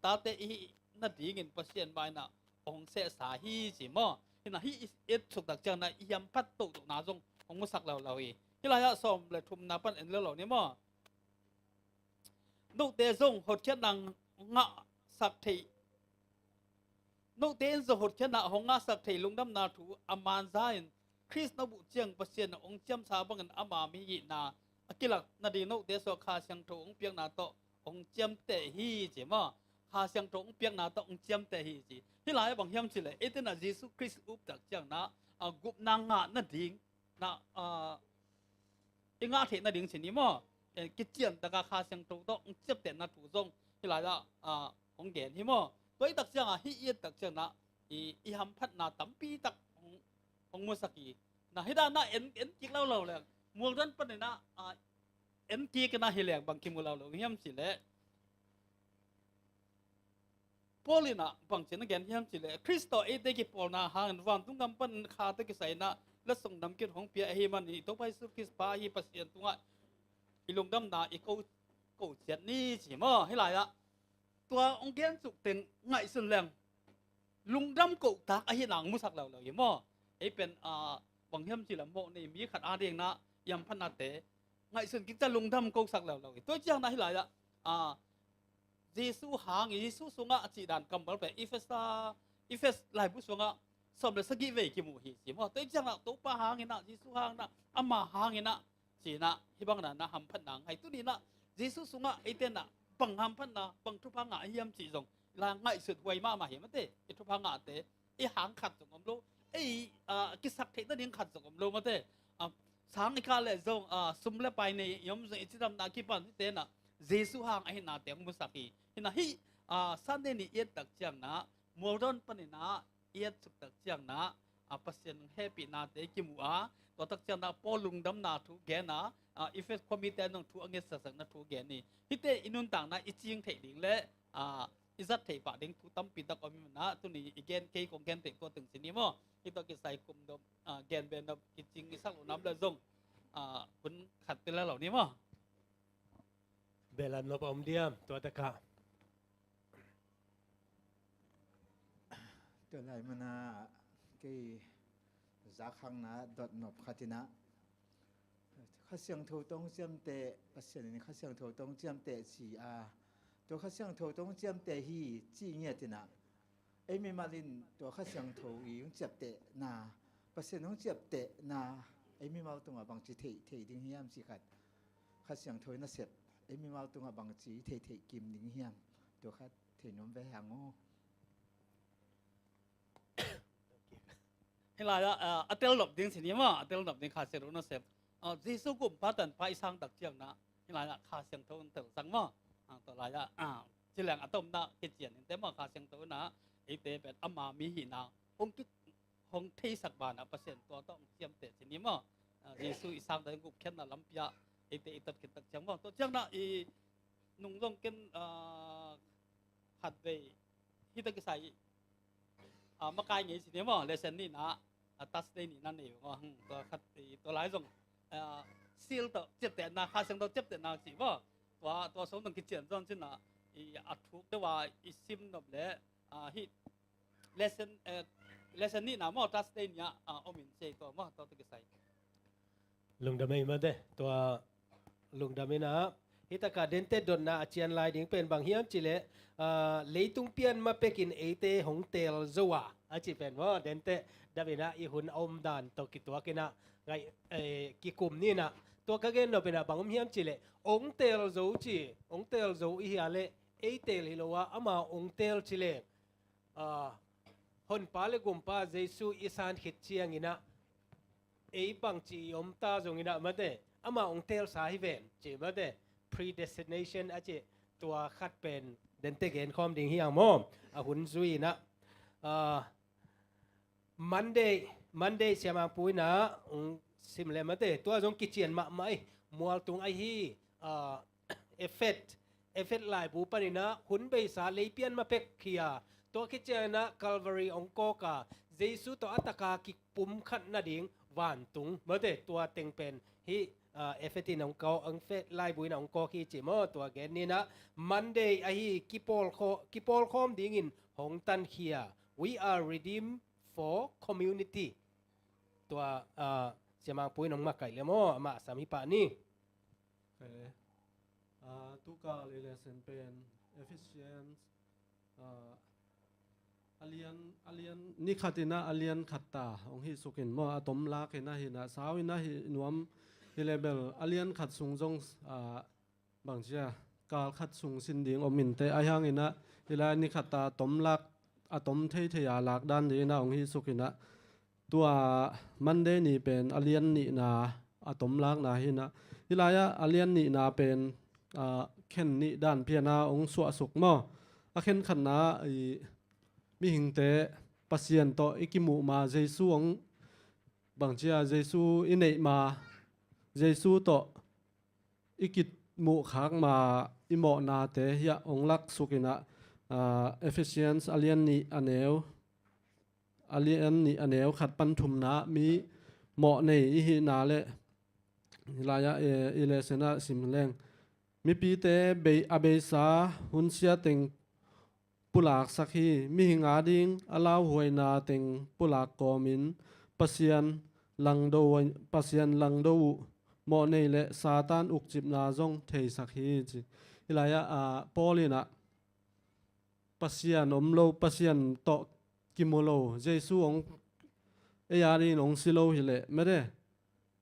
tate hi na dingin pasien bai na ong se sa hi chi mo hina hi it chuk tak chang na yam pat to na jong ong sak law law hi hila ya som le thum na pan en lo ni mo no te jong hot chen nang nga sak thei no te en zo hot chen na hong nga sak thei lungdam na thu aman zain Chris na bu chiang pasien na ong cham sa bang an ama mi hi na akilak na di no te so kha sang tho ong piang na to ong cham te hi chi mo kha sang tho ong piang na to ong cham te hi chi hilai bang hiam chi le ete na Jesus Christ up tak chang na gup na nga na ding na inga the na ding chi ni mo ki chian ta ka kha sang tho to ong chap te na thu jong hilai da ong gen hi mo toi tak chang hi yet tak chang na i ham phat na tam pi tak ong mo saki na hida na en kik law law le mual dan pan na en ki ka na hilek bang ki mu law law hiam chi le Polina bang chen again hiam chi le Kristo e te ki pol na hang wan tung gam pan kha te ki sai na la song dam ki hong pia hi man ni to pai su kis pa hi pasien tunga ilung dam na i ko chen ni chi mo hilai ya tua ong gen suk ten ngai sun leng lung dam ko tak a hi nang mu sak law law hi mo e pen bang hiam chi la mo ni mi khat a ding na yam phan na te ngai sun ki ta lung dam ko sak law law to chang na hilai ya Jesu hang Jesu sunga chi dan kambal pe ifes lai bu sunga som le sagi ve ki mu hi si mo te chang na to pa hang ina Jesu hang na ama hang ina chi na hi bang na ham phan nang hai tu ni na Jesu sunga iten na pang ham phan na pang tu pa nga hiam chi jong la ngai sut wai ma hi ma te i tu pa nga te i hang khat jong om lo ki sak the na ding khat jong om lo ma te sang ni ka le jong sum le pai nei yom jong i chi dam na ki pan te na Jesu hang ai na te mu saki hina hi Sunday ni yet tak chang na modern panina yet chuk tak chang na pasien happy na te ki mu to tak chang na polung dam na thu ge na effect committee nong thu ange sa na thu ge ni hite inun tang na iching thei ding le izat thei pa ding thu tam pi tak om na tu ni again ke kong gen te ko tung sini mo hito ki sai kum dom gen ben dom iching isak nam la jong kun khat te la lo ni mo Belan no pa diam to ta ka ตัวไหนมันนะกี่จากข้างนะดดหนบขัดนะข้าเสียงโทต้องเจียมเตะปัสเซียนนี่ข้าเสียงโทต้องเจียมเตะสีตัวข้าเสียงโทต้องเจียมเตะฮีจีเงียตินะไอ้มีมาลินตัวข้าเสียงโทอีต้องเจ็บเตะนาปัสเซียนต้องเจ็บเตะนาไอ้มีมาตรงบางจีเทดิ้งเฮียมสิขัดข้าเสียงโทน่าเสียบไอ้มีมาตรงบางจีเทกิมดิ้งเฮียมตัวข้าเทนมไปหางอให้ลายอัตเตลหลบดิ้งสินี่มั้งอัตเตลหลบดิ้งขาเสียรู้นะเสพจีสุกุมพัฒน์ไปสร้างตักเจียงนะให้ลายขาเสียงโทนเติร์สังมั้งต่อลายที่แหล่งอะตอมนะกิจเจียนแต่มาขาเสียงโทนนะไอเตเป็นอามามีหินะองคิดองที่สักบานะเปอร์เซ็นต์ตัวต้องเจียมเตสินี่มั้งจีสุอีสร้างแต่กุบแค่นั้นลำยาไอเตอิตัดกิจตักเจียงมั้งตัวเจียงนะอีนุ่งลงกินขัดไป ฮิตะกิไซมากายงี้สิเนี่ยมั้งเลเซนนี่นะตัสเตนี่นั่นเองว่าตัวคัดตัวหลายส่งซีลตัวเจ็บแต่นาคาเสียงตัวเจ็บแต่นาสิว่าตัวสมต้องกิจเจียนจนสินะอัดทุกแต่ว่าซิมนบเลยฮิเลเซนนี่นะมั้งตัสเตนี่อมินเซตัวมั้งตัวตะกิไซ ลุงดำไม่มาเด้ตัวลุงดำไม่นะฮิตากาเดนเตดอนนาอาเจียนลายดิ้งเป็นบางเฮียมจิเลเลยตุงเปียนมาเป็กินเอเตหงเตลซัวอาจิเป็นว่าเดนเตดำไม่นะอีหุ่นอมดานตัวกิตัวกินะไงกิกุมนี่นะตัวก็เกนเราเป็นบางเฮียมจิเลองเตลซูจีองเตลซูอีอะไรเอเตลฮิโลวะอามาองเตลจิเลฮอนปาเลกุมปาเจซูอิสานขิดเชียงอินะบังจีอมตาจงอินะมาเดอามาองเตลสาฮิเวนจีมาเดpredestination อาจจะตัวคัดเป็นเดนเตเกนคอมดิ่งเฮียงมอมหุ่นซุยนะMonday เสียมาปุยนะซิมเลมาเตตัวจงกิจเจียนมาไม่มัวตุงไอฮีเอฟเฟตลายปูปนินะหุ่นไปสาเลยเปียนมาเป็กเขียตัวกิจเจียนะ Calvary องโกกาเจสุตัวอัตกากิปุ่มขัดนาดิ่งวานตุงมาเตตัวเต็งเป็นฮีเอฟเฟตินองเกาอังเฟตไลบุยนองโกคีจิมอตัวเกนนี่นะ Monday ไอฮีกิปอลคอมดิ่งินหงตันเขีย We are redeemed for community ตัวเสียมาปุยนองมาไก่เลมอมาสามีปานี่ตุกาเลยเลเซนเป็น efficient alien นี่ขัดนะ alien ขัดตาองฮิสุกินมออะตอมลากนะหินะสาวินะหินวมฮิเลเบล alien ขัดสุงจงบางเจ้ากาลขัดสุงสินดิ่งอมินเตอายังอินะฮิลานี่ขัดตาตอมลากอะตอมเทียลากดันดีนะองฮิสุกินะตัวมันเดนี่เป็น alien นี่นะอะตอมลากนะหินะฮิลายะ alien นี่นะเป็นเข็นนี่ด้านเพียนาองสวสุกมออะเข็นขันนามีหิงเตปัสยันโตอิกิมุมาเจซูองบางเจ้าเจซูอินเนมาเจซูโตอิกิมุขักมาอิโมนาเตเฮียองลักสุกินะefficiency อเลียนนี่อันเนวขัดปันทุมนามีเหมาะในอิหินาเลลายะอิเลเซนะสิมเลงมีปีเตเบอเบซาหุนเสียติงปุลากสักฮีมีหิงอาดิงอลาวหวยนาติงปุลากกอมินปัสยันลังโดโมเนเลซาตานอุกจิบนาจงเทสักฮีจิอิลายะปอลินะปัสยันอมโลปัสยันโตกิโมโลเจซูองเอยารีนองซิโลฮิเลไม่ได้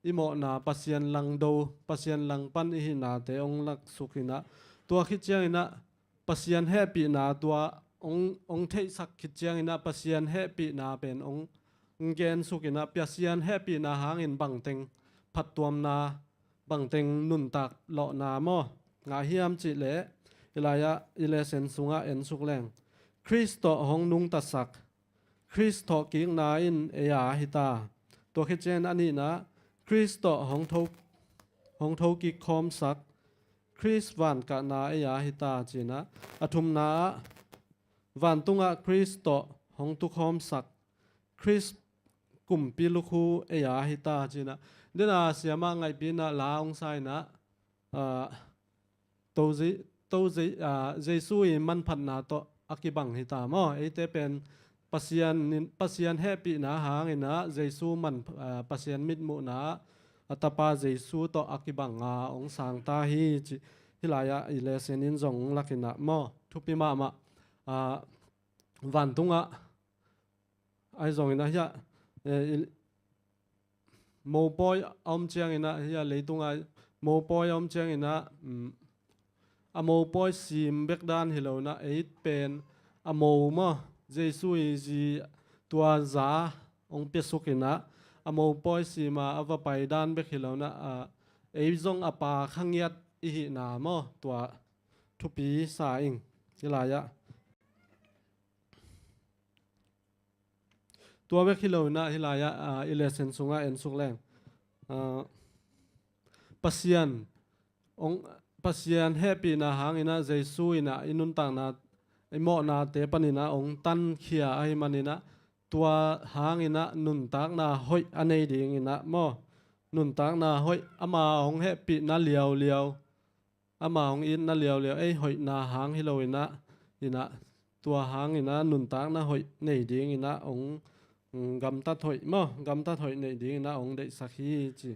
อิโมนาปัสยันลังโดปัสยันลังปันอิหินาเตองลักสุกินะตัวคิดเจงนะปัสยันแฮปีนาตัวองเทสักคิดเจงนะปัสยันแฮปีนาเป็นองเกนสุกินะปัสยันแฮปีนาหางอินบังเต็งผัดตัวนาบังเต็งนุนตักเลาะนามองาเฮียมจิเลอิลายะอิเลเซนสุงะเอ็นสุกแรงคริสโตหงนุงตัสักคริสโตกิงนาอินเอยาฮิตาตัวคิดเจนอันนี้นะคริสโตหงทากิคอมสักคริสวันกะนาเอยาฮิตาจีนะอทุมนาวันตุงะคริสโตหงตุคอมสักคริสกุมปิลุคูเอยาฮิตาจีนะเดน่าเสียมาไงปีนะลาองไซนะโตเจซุยมันพันนาโตอากิบังฮิตามอเอเตเป็นปัสยันแฮปีนะหางนะเจซุมันปัสยันมิดมุนะอัตปาเจซูโตอากิบังองสังตาฮีฮิลายะอิเลเซนินจงลักินะมอทุปิมาวันตุงะไอจงนะฮะโมปอยอมเจียงนะฮะเลยตุงะโมปอยอมเจียงนะโมปอยซิมเบกดานฮิโลนะเอทเป็นโมมอเจซูอีจีตัวซาองเปสุกินะโมปอยซีมาอวไปด้านเบกฮิโลนะเอจงอปาขังยัดอิหินามอตัวทุปีสาอิงฮิลายะตัวเบกฮิโลนะฮิลายะอิเลเซนสุงะเอ็นสุกแรงปัสยันแฮปปี้นะหางอินะเจซูอินะอินุนตังนะ ไอหมอนาเตปนินะองตันเขียไอมันนี่นะตัวหางอินะนุนตักนาหอยอันนี้ดีอินะหมอนุนตักนาหอยอามาองเฮปินาเลียวอามาองอินนาเลียวไอหอยนาหางฮิโลอินะตัวหางอินะนุนตักนาหอยนี่ดีอินะองกำตัดหอยหมอกำตัดหอยนี่ดีอินะองได้สักทีจี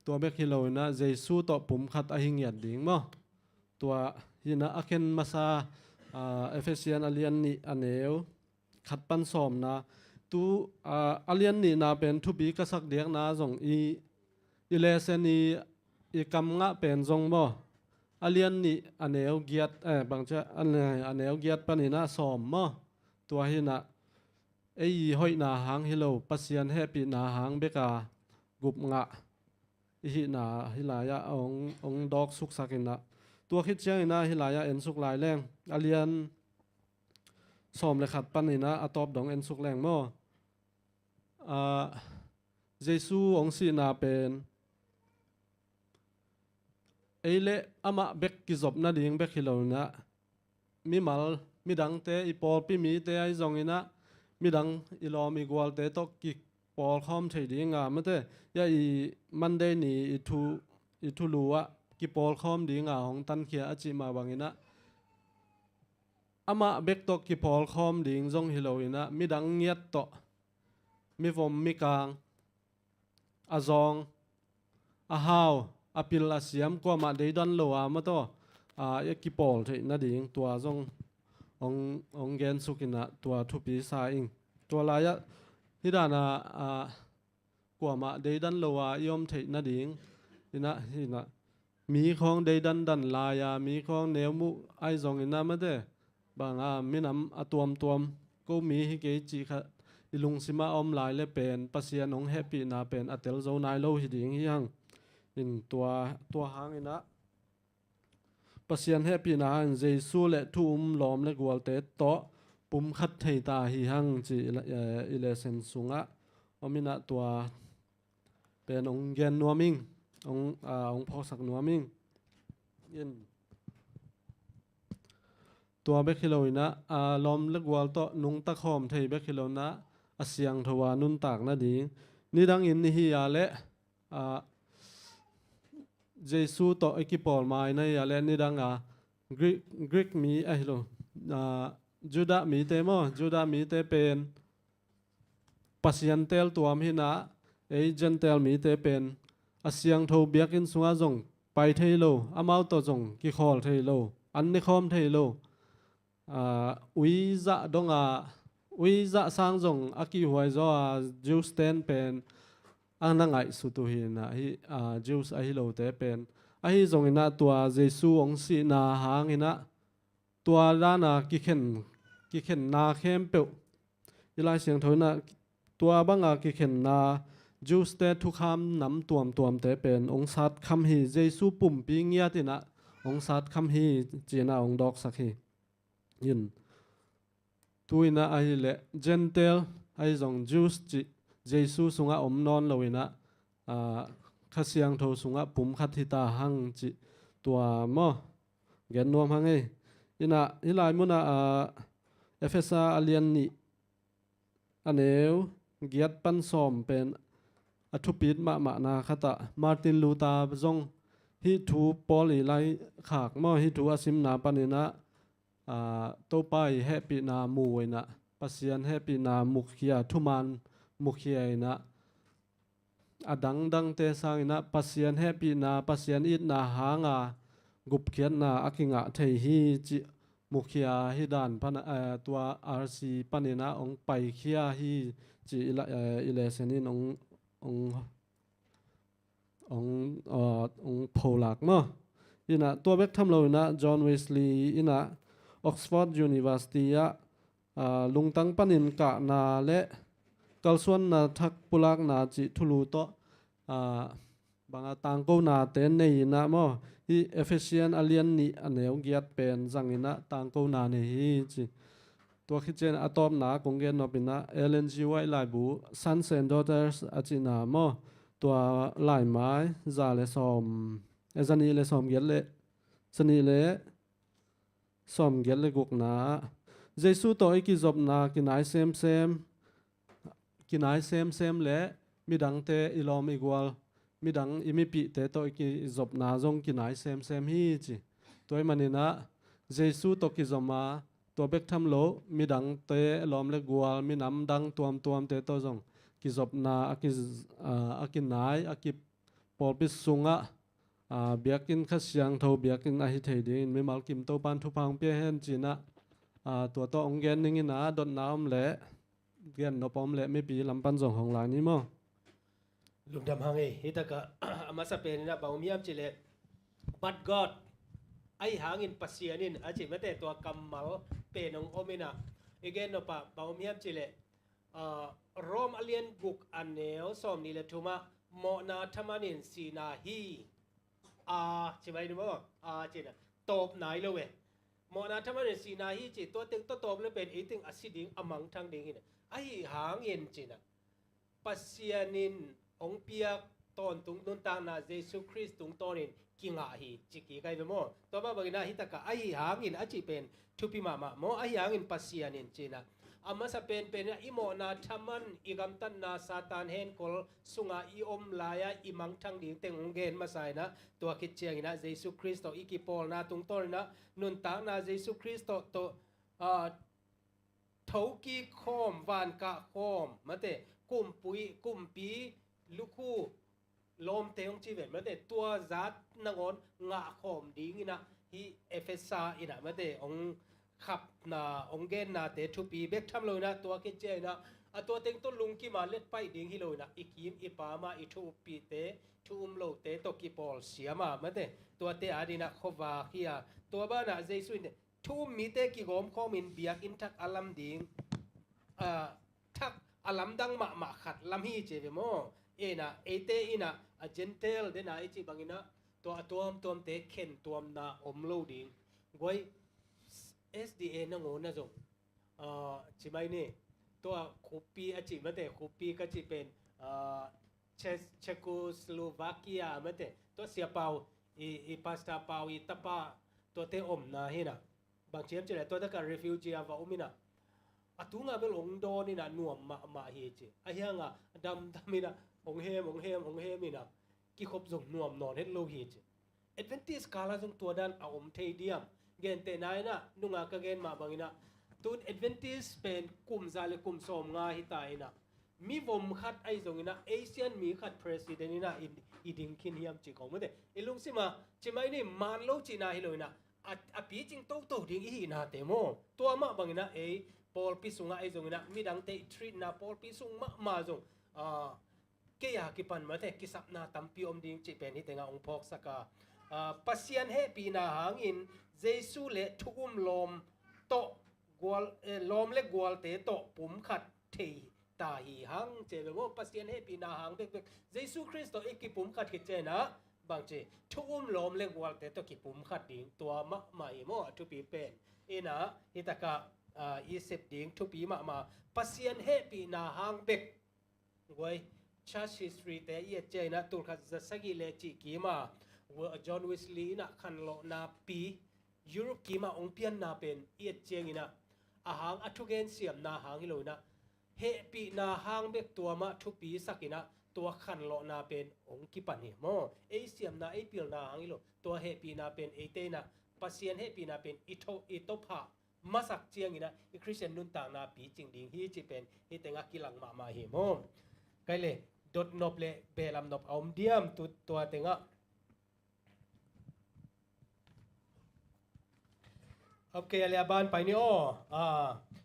ตัวเบกฮิโลอินะเยซูต่อปุ่มขัดอหิงยัดดีหมอตัวฮินะอาเคนมาซาเอเฟเซียนอเลียนนี่อันเอวขัดปันสอมนะตูอเลียนนี่นาเป็นทุบีกษักเดียกนาจงอีเลเซนีอีกำงะเป็นจงบ่อเลียนนี่อันเอวเกียดบางจะอันเอวเกียดปนินะสอมบ่ตัวหินะไอ้หอยนาหางฮิโลปัสยันเฮปีนาหางเบกากุบงะอีหินาฮิลายะองดอกสุกสักินะตัวคิดเชียงนะฮิลายะเอ็นสุกหลายแรงอเลียนสอมเลยขัดปันนี่นะอตอบดองเอ็นสุกแรงมั่เยซูองค์สีนาเป็นเอเล่อามาเบกกิจบนาดิ่งเบกฮิโลนะมีมัลมีดังเตอีปอลปีมีเตไอจงอินะมีดังอีลอมีกวลเตตกิปอลคอมเฉยดิ่งอ่ะมันเตยาอีมันเดนี่อีทูลัวกิปอลคอมดิ่งอ่ะของตันเขียอจิมาบังอินะอามาเบกตกกิปอลคอมดิ่งจงฮิโลอินะมีดังเงียดโตมีฟอมมีกางอาจองอาฮาวอาปิลอาเซียมก็มาได้ดันโลอามาโตเอกิปอลที่นั่นดิ่งตัวจงองเกนสุกินะตัวทุปีสาอิงตัวลายะฮิดานะกว่ามาได้ดันโลอายอมที่นั่นดิ่งฮินะมีของได้ดันลายามีของเนวมุไอจงอินะมาเด้บางมีน้ำตัวมก็มีฮิเกจิค่ะอิลุงสิมาอมลายเลเป็นปัสยานองแฮปปี้นาเป็นอัตเตลโซนายโลหิดิ่งยังอินตัวหางอินะปัสยานแฮปปี้นาอินเจสูเลทุ่มล้อมเลกวลเตโตปุ่มขัดไทตาหิหังจีอิเลเซนสุงะอมินะตัวเป็นองเกนนัวมิงองพอสักนัวมิงยินตัวเบคิโลนะลอมเล็กวอลโตนุงตะคอมไทยเบคิโลนะเสียงทวานุนตากนะดีนี่ดังอินนี่ฮิยาเลเจสูโตเอกิปอลมาในยาเลนี่ดังกรีกมีโลจูดามีเตโมจูดามีเตเป็นปัสยันเตลตัวมินะเอเจนเตลมีเตเป็นเสียงทวเบียกินสุงาจงไปไทยโลอามาโตจงกิคอลไทยโลอันนิคอมไทยโลอุยจะดงอุยจะสร้างจงอากิหวยจอจูสเตนเป็นอันนั่งไอสุตุหินะฮิจูสไอฮิโลเตเป็นไอฮิจงอินะตัวเยซูองสีนาหางอินะตัวด้านากิเข็นนาเข้มเปิลอีลายเสียงถอยนะตัวบังกิเข็นนาจูสเตทุกคำนำตัวมเตเป็นองสัตคำฮีเยซูปุ่มปีเงียตินะองสัตคำฮีจีน่าองดอกสักฮียินตัวน่ะไอเล่เจนเทลไอจงจูสจีเยซูสุงะอมนอนเลยนะข้าเสียงโทสุงะปุ่มขัดทิตาหังจีตัวมอเกนนวมหังไงอินะฮิลายมุนะเอเฟซาอเลียนนี่อันเอวเกียรติปันสอมเป็นอธุปิดมานาคตะมาร์ตินลูตาจงฮิทูปอลีไลขากมอฮิทูอาซิมนาปานินะตัวไปแฮปีนามูไว้นะปัสยันแฮปีนามุขเขียทุมันมุขเขียนะดังเตสังนะปัสยันแฮปีนาปัสยันอิดนาหางกุบเขียนนาอคิงะเทฮีจิมุขเขียฮิดานพันตัวอาร์ซีปานินะองไปเขียฮีจิอิเลเซนินองโพลักมั้งอินะตัวเบกทำเรานะจอห์นเวสลีย์อินะออกซฟอร์ดยูนิเวอร์ซิตี้ลุงตั้งปนินกะนาและกัลส่วนนาทักปุลักนาจิทุลูโตบางตังกูนาเตนในนะมั้งที่เอเฟเซียนอเลียนนี่อันเดียวเกียรเป็นจังอินะตังกูนาเนี่ยจิตัวคิดเจนอะตอมนากงเกนนอปินะเอเลนจีไวไลบูซันเซนดอเตอร์สอาจินามั้งตัวหลายไม้ซาเลซอมเอซันีเลซอมเกียรเลสนีเล ซ่อมเกียรเลยกุกนาเยซูตัวไอ้กิจบนากินไอเซมกินไอเซมและมีดังเตอิลอมอีกวลมีดังอิมิปิเตตัวไอ้กิจบนาจงกินไอเซมฮีจีตัวมันนี่นะเยซูตัวกิจบมาตัวเบกทำโลมีดังเตลอมเล็กวัวมีน้ำดังตัวเตตัวจงกิจบนาอากินนายอากิปอลปิสุงะเบียกินขัดเสียงเท่าเบียกินอาหิเทดินไม่มากิมตัวปันทุพังเปียเห็นจีนะตัวองเกนนิ่งนะดดน้ำเละเกียนนปอมเละไม่ปีลำปันจงของหลานนี่มั้ง ลุงดำหังฮิตากะอามาสเปนนะบ่าวมียมจิเลบัดกอดไอหางอินปัสเซียนินอาจิไม่แต่ตัวกำมัลเป็นองโอมินะอีกเนปะบ่าวมียมจิเลรอมอเลียนบุกอันเนวสอมนี่เลทุมาโมนาธรรมานินสีนาฮีใช่ไหมดูมั้งจินะตบไหนเลยเว้โมนาธรรมานินสีนาฮีจิตัวตึงตัวตบเลยเป็นอีตึงอสิดิงอมังทางดิ่งนี่ไอหางอินจินะปัสเซียนินองเปียกตอนตุงนุนตางนาเยซูคริสต์ตุงตอนินกิงาฮีจิกีไกเบโมตัวมาบังนาฮิตากะไอหางอินอจิเป็นทุปิมาโมไอหางอินปัสเซียนินจินะอามาสเป็นอิโมนาธรรมันอิกัมตันนาซาตานเฮนกอลสุงาอิอมลายาอิมังทังดิ่งเต็งองเกนมาใส่นะตัวคิดเชียงนะเยซูคริสต์อิกิปอลนาตุงตอนนะนุนตางนาเยซูคริสต์ตัวทกีโคมวานกะโคมมาเตกุมปุยกุมปีลูกคู่ลมเตงชีวิตมาเตตัวจัดนงอนงะโคมดิ่งนะฮีเอเฟซาอินะมาเตองขับนาองเกนนาเตทุปีเบกทำเลยนะตัวคิดเจนะตัวเต็งต้นลุงกี่มาเล็ดไปดิ่งฮิโลนะอีกิมอีปามาอีทุปีเตทุมโลเตตกิปอลเสียมามาเตตัวเตอาดินะขวาขี้ยตัวบ้านะเจสุนทุมมีเตกิกอมข้อมินเบียกอินทักอัลลัมดิ่งทักอัลลัมดังมาขัดลัมฮีเจเวโมเอนะเอเตอินะเจนเทลเดนะไอจิบังอินะตัวเตเข็นตัวนาอมโลดิ่งกวยSDA นั่งโง่นะจงใช่ไหมนี่ตัวคูปีอาจิมาแต่คูปีก็จะเป็นเชโกสโลวาเกียมาแต่ตัวเสียเปาอีพาสต้าเปาอีตาปาตัวเตอมนะเห็นนะบางเชียมจะเลยตัวตะการ refugee ว่าอมินะตุงอ่ะเป็นองโดนี่นะหน่วมมาเฮจิไอ้ยังอ่ะดำมินะองเฮมมินะกี่ครบจงหน่วมนอนเฮ็ดโลเฮจิ Adventist กาลาจงตัวดันเอาอมเทเดียมเกนเตนายนะนุ่งกะเกนมาบังอินะตุนเอดเวนติสเป็นกุมซาเลกุมสมงาฮิตายนะมีวมขัดไอซงอินะเอเชียนมีขัดประธานนี่นะอีดิงคินฮิมจิของมันเดไอลุงสิมาจิไม่นี่มันโลจินาฮิโลนะปีจิงโตดิงอีหินาเตโมตัวมาบังอินะปอลปิสุงไอซงอินะมีดังเตทรีนะปอลปิสุงมาจงเกียกิปันมาเตกิสับนาตัมปิอมดิงจิเป็นฮิตงาองพอกสกาปัสยันเฮปีนาหางอินเจสุเลทุมลมโตกวลลมเล็กกวลเตโตปุ่มขัดทีตาหีหังเจเวโมปัสยันเฮปีนาหางเด็กเจสุคริสต์อีกปุ่มขัดกิจเจนะบางเจทุมลมเล็กกวลเตโตกิปุ่มขัดดิ่งตัวมะมาอิโมทุปีเป็นอินะฮิตากะอีเซปดิ่งทุปีมาปัสยันเฮปีนาหางเด็กไว้ Church history เตยเจนะตุลขัดจะสกิเลจิกีมาจอห์นวิสลีย์นะขันโลนาปียุโรปกีมาองเปียนนาเป็นเอียดเจียงอินะอาหางอัทุเกนเสียมนาหางฮิโลนะเฮปีนาหางเบกตัวมาทุปีสักินะตัวขันโลนาเป็นองกิปันหิโมเอเสียมนาเอเปียนาหางฮิโลตัวเฮปีนาเป็นเอเตนะปัสเซียนเฮปีนาเป็นอิโตพะมาสักเจียงอินะอีคริสเตียนนุนต่างนาปีจิงดิงฮีจิเป็นฮิเตงะกิลังมาหิโมไกเลดดนบเลเบลำนบอมเดียมตัวเตงะOke, aliaban pa ni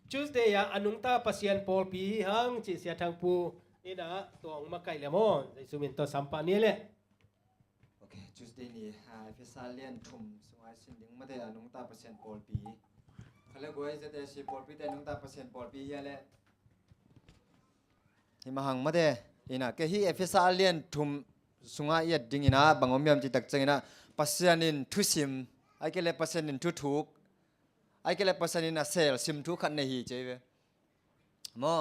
Tuesday ya anungta pasien Paul pi hang chi sia thang pu ina tong makai le mo sumin to sampa ni le. Okay, Tuesday ni Fesalian thum sungai sinding mate anungta pasien Paul pi. Khala goi jate si Paul pi te anungta pasien Paul pi ya le. Himahang mate ina ke hi Fesalian thum sungai yat ding ina bangom yam chi tak changina pasianin thusim ai ke le pasianin thu thukไอ้เกล็ดภาษานี่นะเซลซิมทุกขันในฮีเจเวมอ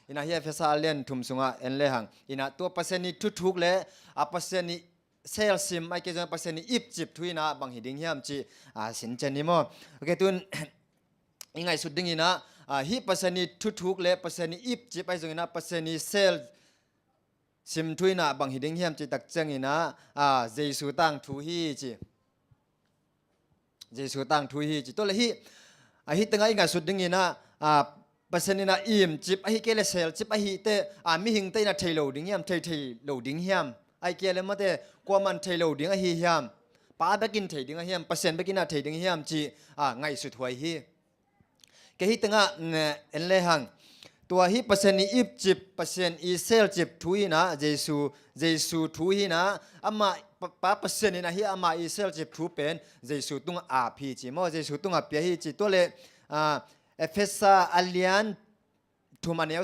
อินะเฮียภาษาเลียนทุ่มสุงะเอ็นเลหังอินะตัวภาษานี่ทุกๆเลยอาภาษานี่ เซลซิมไอเกจอนเปอร์เซ็นต์อียิปต์ทุยนะบางหิดิ้งเฮียมจีสินเจนิโมโอเคตุนยังไงสุดดิ้งนะฮีเปอร์เซ็นต์ทุกๆเลยเปอร์เซ็นต์อียิปต์ไอจงนะเปอร์เซ็นต์เซลซิมทุยนะบางหิดิ้งเฮียมจีตักเจงนะเจสุตังทุฮีจีเจสุตังทุฮีจีตัวเลยฮีตั้งยังไงสุดดิ้งนะเปอร์เซ็นต์นะอิมจิบไอฮิเกลเซลจิบไอฮิเตมิหิงเตนะเทโลดิ้งเฮียมเทโลดิ้งเฮียมไอเกลมาเตกว่ามันเทโลดิ้งไอฮิเฮียมป้าเบกินเทดิ้งไอเฮียมเปอร์เซ็นต์เบกินอะเทดิ้งเฮียมจีไงสุดหวยฮีแกฮิตั้งเอ็นเลหังตัวฮีเปอร์เซ็นต์อีจิบเปอร์เซ็นต์อีเซลจิบทุยนะเจสูทุยนะอามาป้าเปอร์เซ็นต์นะฮีอามาอีเซลจิบทุเป็นเจสูตุงอาพีจีโมเจสูตุงอาพีฮีจีตัวเลเอเฟซ่าอัลเลียนทุมอันเนล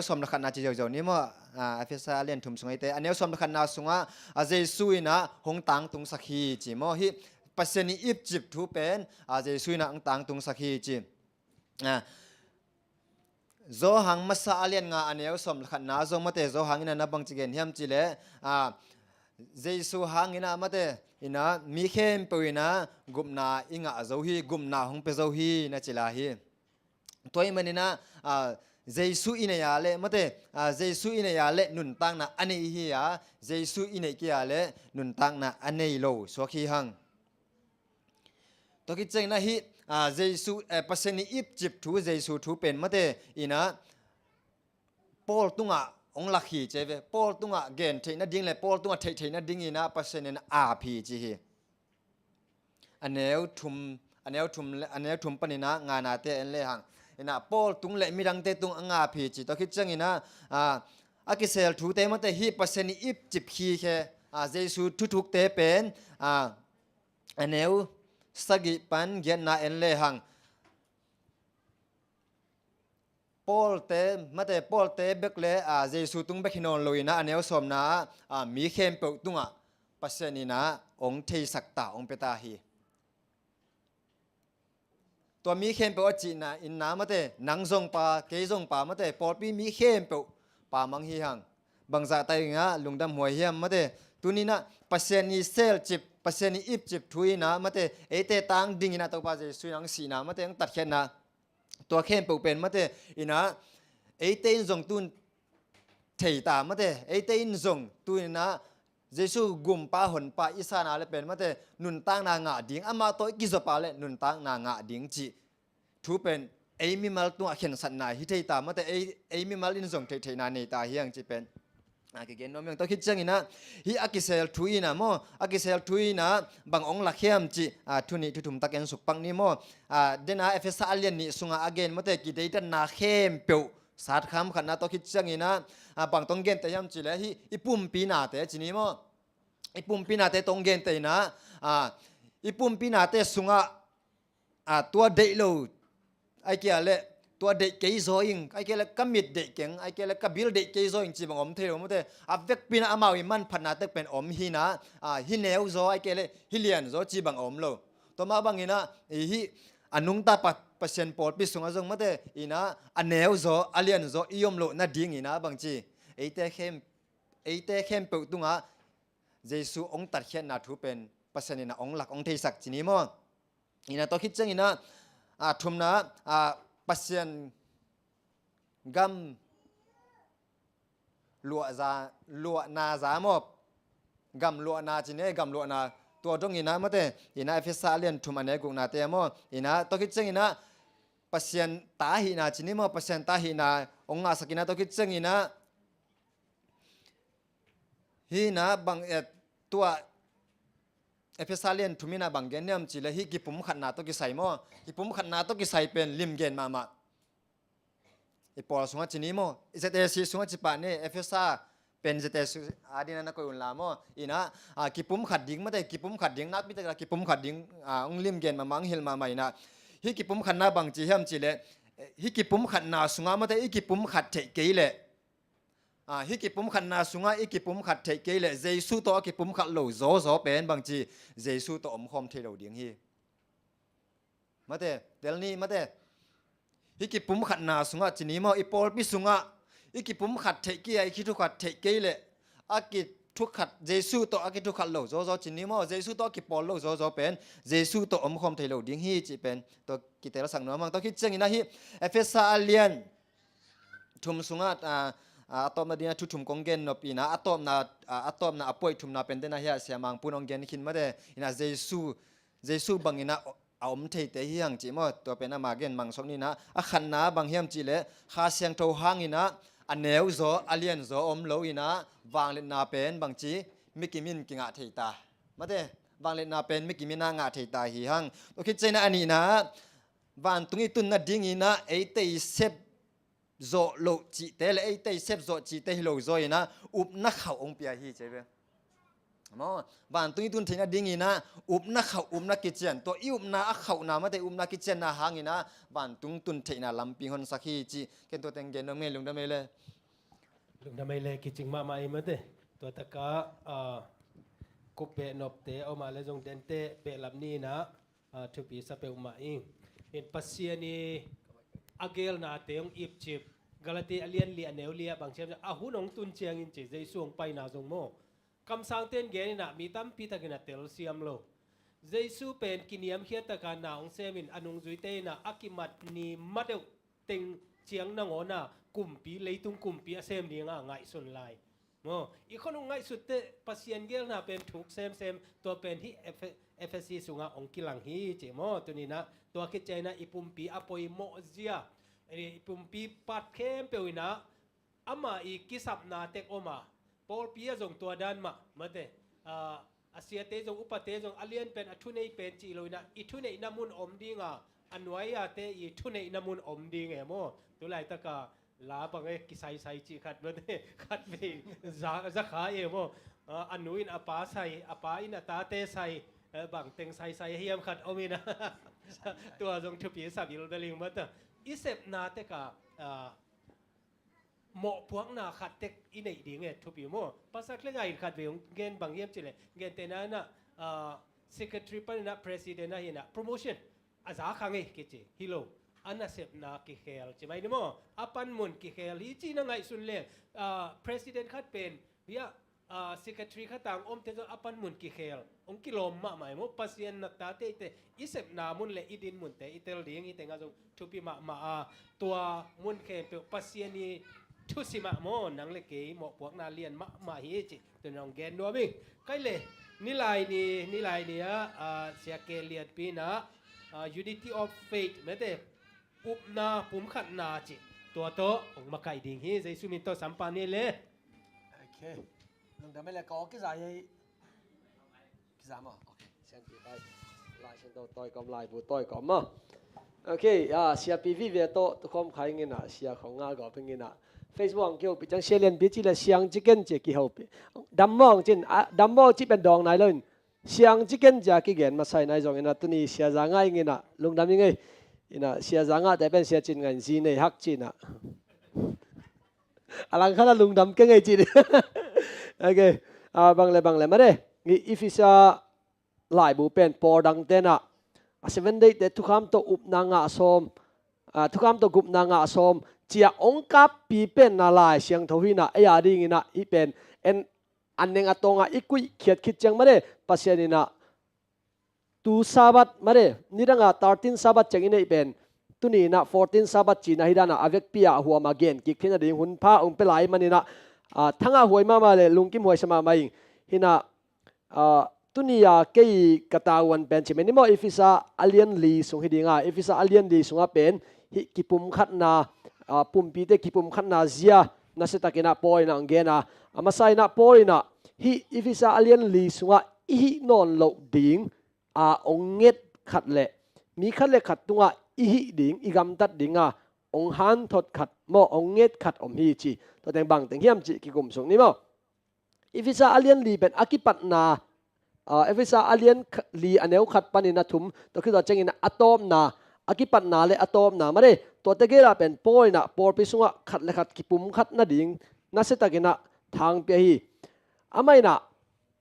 สมนักขันนาจีเจ้านี่มั้งเอเฟซ่าอัลเลียนทุมสงไอเตอันเนลสมนักขันนาสงะเจสุยนะหงตังตุงสักฮีจีมั้งฮีเปอร์เซ็นต์อียิปต์ทุเป็นเจสุยนะหงตังตุงสักฮีจีโซหังมาซาอัลเลียนงาอันเนลสมนักขันนาโซมาเตโซหังอินะนับบังจิเกนเฮียมจีเลเจสุหังอินะมาเตอินะมีเข้มปุยนะกุมนาอิงะโซฮีกุมนาหงเปโซฮีนะจิลาฮีตัวมันนี่นะเจสุอินยาเลมาเตเจสุอินยาเลนุนตังนะอันนี้ฮียาเจสุอินกิยาเลนุนตังนะอันนี้โลสวขีหังตัวคิดจังนะฮีเจสุเปอร์เซ็นต์อียิปต์ทูเจสุทูเป็นมาเตอินะปอลตุงะองลักฮีเจเวปอลตุงะเกนเทนะดิ้งเลยปอลตุงะเทนะดิ้งอินะเปอร์เซ็นต์นะอาพีจีฮีอันเนวทุมปนินะงานาเตเอ็นเลหังอินะปอลตุงเละมีดังเตตุงอ่างพีจิตอคิดจังอินะอากิเซลทูเตมันเตฮีเปอร์เซ็นต์อีจิปฮีเคเจสูทุกเตเป็นอันเนวสกิปันเกียนนาเอ็นเลหังปอลเตมันเตปอลเตเบกเลเจสูตุงเบกินอนลอยนะอันเนวสมนะมีเข้มเปตุงเปอร์เซ็นต์นี่นะองเทสักตาองเปตาฮีตัวมีเข้มเปอจีนะอินน้ำมาเตนังซงปาเกยซงปามาเตปอปีมีเข้มเปอปามังฮีหังบางจากไตงะลุงดำหัวเฮียมมาเตตัวนี้นะเปอร์เซ็นต์อีเซลจิบเปอร์เซ็นต์อีจิบทุยนะมาเตเอเตตังดิ่งนะตัวปาเจสุยังสีนะมาเตตัดแค่นะตัวเข้มเปอเป็นมาเตอินะเอเตนซงตุนเทตามาเตเอเตนซงตุยนะเจสุกุมปาหนปาอิสานาเลเป็นมาเตนุนตังนางะดิ่งอามาตัวกิจปาเลนุนตังนางะดิ่งจีทูเป็นเอมิมัลตัวเขียนสันนาฮิเทตามาแต่เอมิมัลอินส่งเทนาเนตาเฮียงจีเป็นเกณฑ์น้องยังต้องคิดจังอินะฮิอากิเซลทุยนะโมอากิเซลทุยนะบางองค์ละเข้มจีทุนี่ทุมตะเกนสุกปังนี่โมเดน่าเอฟเอสอาเลียนนี่สุงอาเกนมาแต่กิเดตันนาเข้มเปียวสาดคำขันนะต้องคิดจังอินะบางต้องเกนแต่ยามจีเลยฮิอีปุ่มปีนาแต่จีนี่โมอีปุ่มปีนาแต่ต้องเกนแต่นะอีปุ่มปีนาแต่สุงอาตัวเดโลไอเกลเลตัวเด็กเกยโซอิงไอเกลก็มิดเด็กเก่งไอเกลก็บิลเด็กเกยโซอิงจีบังอมเทลมุเตอับเวกปีน่ามาวิมันพันนาเตเป็นอมฮีนะฮิเนวโซไอเกลฮิเลียนโซจีบังอมโลตัวมาบังอินะฮิอันนุงตาปัดเปอร์เซ็นต์ปอดปิสุงอาจงมุเตอินะอันเนวโซอัลเลียนโซอิยมโลนาดิ่งอินะบังจีเอเตเข้มเปิดตุงะเจสุองตัดเขียนนาทูเป็นเปอร์เซ็นต์นะองหลักองเทศักจีนี้มั้งอินะตัวคิดจังอินะทุมนะปัสยันกัมลัวนาซามอบกัมลัวนาจีเนกัมลัวนาตัวตรงอินะมาเตอินะเอฟเอสาเลียนทุมอันเนกุงนาเตมออินะตัวคิดจังอินะปัสยันตาหินาจีเนมอปัสยันตาหินาองอาสกินะตัวคิดจังอินะหินะบางตัวเอฟเอสาเลียนทุมินาบังเกนเนียมจีเลฮิกิปุ่มขันนาตกิไซมอกิปุ่มขันนาตกิไซเป็นลิมเกนมาไอปอลสุงจินีโมอิเซเตซีสุงจิปานี่เอฟเอสาเป็นเซเตซีอาดินานักอุลลามออินะกิปุ่มขัดดิ้งมาแต่กิปุ่มขัดดิ้งนัดมิตรกิปุ่มขัดดิ้งองลิมเกนมามังฮิลมาใหม่นะฮิกิปุ่มขันนาบังจีเฮมจีเลฮิกิปุ่มขันนาสุงามาแต่อิกิปุ่มขัดเทเกยเลฮิกิปุ่มขันนาสุงาอิกิปุ่มขัดเทเกยเลเจสุโตกิปุ่มขัดโลโซเป็นบางจีเจสุโตอมคอมเทโลดิ้งฮีมาแต่เดลนี้มาแต่ฮิกิปุ่มขัดนาสุงาจีนี้มาอีปอลปิสุงาอิกิปุ่มขัดเทเกียอิคิทุขัดเทเกยเลอากิ ทุกขัดเยซูโตอากิทุกขัดโลโซโซจินนี่มอเยซูโตกิปอลโลโซโซเป็นเยซูโตอมคอมไทยโลดิ้งฮีจิเป็นตัวกิเตระสังนัวมังตัวคิดจังอินะฮีเอเฟซัสเลียนทุมสุงัดอะตอมนาดีนะทุมกงเกนนปีนะอะตอมนาอป่วยทุมนาเป็นเดนะเฮียเสียมังปุนองเกนคินมาเดอินะเยซูบังอินะเอาอมเทเตฮียงจิมอตัวเป็นอามาเกนมังสมนี่นะอะขันนาบางเฮียมจิเลคาเสียงโตหางอินะอันเนวโซอเลียนโซอมโลอินะวางเลนาเป็นบางจีมิกิมินกิงะเทตามาเดวางเลนาเป็นมิกิมินางะเทตาฮีหังตัวคิดใจนะอันนี้นะวานตุงอีตุนนะดิ้งอินะเอเตยเซบโซโลจิเตเลเอเตยเซบโซจิเตฮิโลโซอินะอุบนักเขาองเปียฮีเจเบมอวานตุงอีตุนเทนะดิ้งอินะอุบนักเขาอุบนักกิจเจนตัวอิอุบนาอักเขานามาเตอุบนักกิจเจนนะหังอินะวานตุงตุนเทนะลำปีฮอนสักฮีจิเกนตัวเต็งเกนเมลุงดะเมเลลุงทำไมเลยกิจงมาไม่มาเตตัวตะกะกุเปนบเตเอามาเลยจงเดนเตเปลับนี้นะทุปีสเปอุมาอิงเห็นปัสเซียนีอาเกลนาเตงอียิปต์กาลาตีอเลียนเลียเนวเลียบางเช่นอาหุนองตุนเชียงอินจิเจส่วงไปนาจงโมคำสั่งเต้นเกนี่นะมีตั้มปีตะกินาเตลเซียมโลเจสูเป็นกินียมเขียตะการนาองเซมินอนุงจุยเตนะอากิมัดนีมัดเดเต็งเชียงนางโอนะกุมปีเลยตุงกุมปีเซมนี่ง่ายสุดเลยโอ้อีกคนง่ายสุดเตปัสเซียนเกลนะเป็นถูกเซมตัวเป็นที่FSC สุงาองกิลังฮีเจโมตัวนี้นะตัวคิดใจนะอีปุ่มปีอปอยโมเซียอีปุ่มปีปัดเข้มเปียวนะอามาอีกิสับนาเตกอมาปอลปีจงตัวดันมาเตอาเซียเตจงอุปเตจงอเลียนเป็นอทุเนยเป็นจีโรนะอีทุเนยนามุนอมดีงาอันไว้เตอีทุเนยนามุนอมดีไงโมตัวไรตะกาลาบังเอกิไซจีขัดมาเตขัดไปจะขาเอโมอันนู้นอปาไซอปาอินตาเตไซบางเต็งไซเฮียมขัดเอามีนะตัวจงทุบีสับยิลเดลิงมาเตอิเซปนาเตกาหมอพวกนาขัดเต็กอินไอดีเงทุบีโมภาษาเครื่องไงขัดเวงเงินบางเยี่ยมจิเลเงินเตน่านะsecretary ปนนะ president นะเห็นนะ promotion อาจารย์ขังเอกิจิฮิโลอันนั้นเซปนากิเคลใช่ไหมนี่โมอปันมุนกิเคลฮิจีนั่งไงสุนเล่ president ขัดเป็นเบียsecretary ขัดต่างอมเตจอปันมุนกิเคลองกิโลมาใหม่โมปัสเซียนนักตาเตอิเซปนามุนเลอิดินมุนเตอิเตลเลียงอิเตงอาจงทุบีมาตัวมุนเคเปปัสเซียนีทุสิมาโมนังเลเกยหมอพวกนาเลียนมาฮิจิตัวน้องแกนนัวมิงใกล้เลยนี่ลายนี่เสียเกเลียดปีนะ unity of faith เมื่อเตอุปนาปุ่มขัดนาจิตัวโตองมาไก่ดิ่งฮีใจสุมิโตสัมปานีเลยโอเคลุงทำไมเลยก็กิจายกิจามโอเคเสียงปีไปลายเส้นต่อยกับลายผู้ต่อยกับมาโอเคเสียปีวิเวโตทุกคนใครเงินเสียของงาก็เป็นเงินFacebook เกี่ยวกับจังเชียเลียนพิจิตรเสียงจิกเกนเจกี่เขาดัมมองจินดัมมองจิเป็นดองไหนเลยเสียงจิกเกนจะกี่เกนมาใส่ในจงอินะตัวนี้เสียจางง่ายเงินลุงดำยังไงอินะเสียจางง่ายแต่เป็นเสียจินเงินจีในฮักจินอะไรขนาดลุงดำเก่งไงจีนโอเคบางเลยมาเด้นี่อีฟิซาหลายบุเป็นปอดังเตนะเซเว่นเดย์ทุกคำตัวอุปนางอาสมทุกคำตัวกุปนางอาสมเจียองกับปีเป็นนาลายเสียงทวีนะไอ้ยาดีงินะอีเป็นอันหนึ่งอัตงอีกุยเขียดคิดจังมาเด้ปัสยานินะตูซาบัดมาเด้นี่ดัง13ซาบัดจังอินะอีเป็นตุนีนะ14ซาบัดจีนะฮิดานะอเวกปียหัวมาเกนกิกขึ้นนะดิ่งหุ่นผ้าองเปลายมันนี่นะทั้งหวยมาเลยลุงกิมหวยสมามาอิงฮินะตุนียาเกยกตาวันเป็นใช่ไหมนี่มออีฟิซาอเลียนลีส่งฮิดิงาอีฟิซาอเลียนลีส่งอาเป็นฮิกิปุมขัดนาปุ่มปีเตกิปุ่มขันนาเซียนัสตะกินาปอยนังเกนะอามาไซนาปอยนะฮิอิฟิซาอเลียนลีสุงะอิฮินอนโลดิงองเงดขัดเละมีขัดเละขัดตัวอิฮิดิงอิกำตัดดิงองฮันทดขัดมอองเงดขัดอมฮีจีตัวแตงบังแตงเฮียมจีกิกุมส่งนี่มออิฟิซาอเลียนลีเป็นอากิปัตนาอิฟิซาอเลียนลีอันเนวขัดปานินาทุมตัวคือตัวเจงินอะตอมนาอากิปัตนาเลอะตอมนามาเรตัวเตเกราเป็นปอยนะปอร์ปิสุงะขัดเลขัดกิปุมขัดนาดิ่งนัสตะกินะทางเปียฮีอาไม่นะ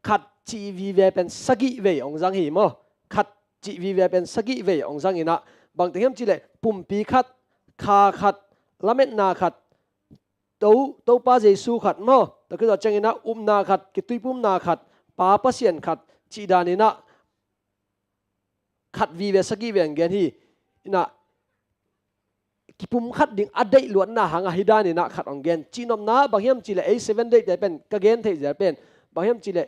ขัดจีวีเวเป็นสกิเวองจังฮีมั้งขัดจีวีเวเป็นสกิเวองจังฮีนะบางทีเห็นจีเลปุ่มปีขัดคาขัดละเม็ดนาขัดต โตป้าเยซูขัดมั้งแต่ก็จะจังนะนาขัดกิตุยปุ่มนาขัดป้าปัสเซียนขัดจีดานินะขัดวีเวสกีเวงเกนฮีนะกิปุ่มขัดดิ่งอดีตล้วนนะหางฮิดานินะขัดองเกนจีนอมนาบางอย่างจีเล7 day จะเป็นกะเกนเทจะเป็นบางอย่างจีเล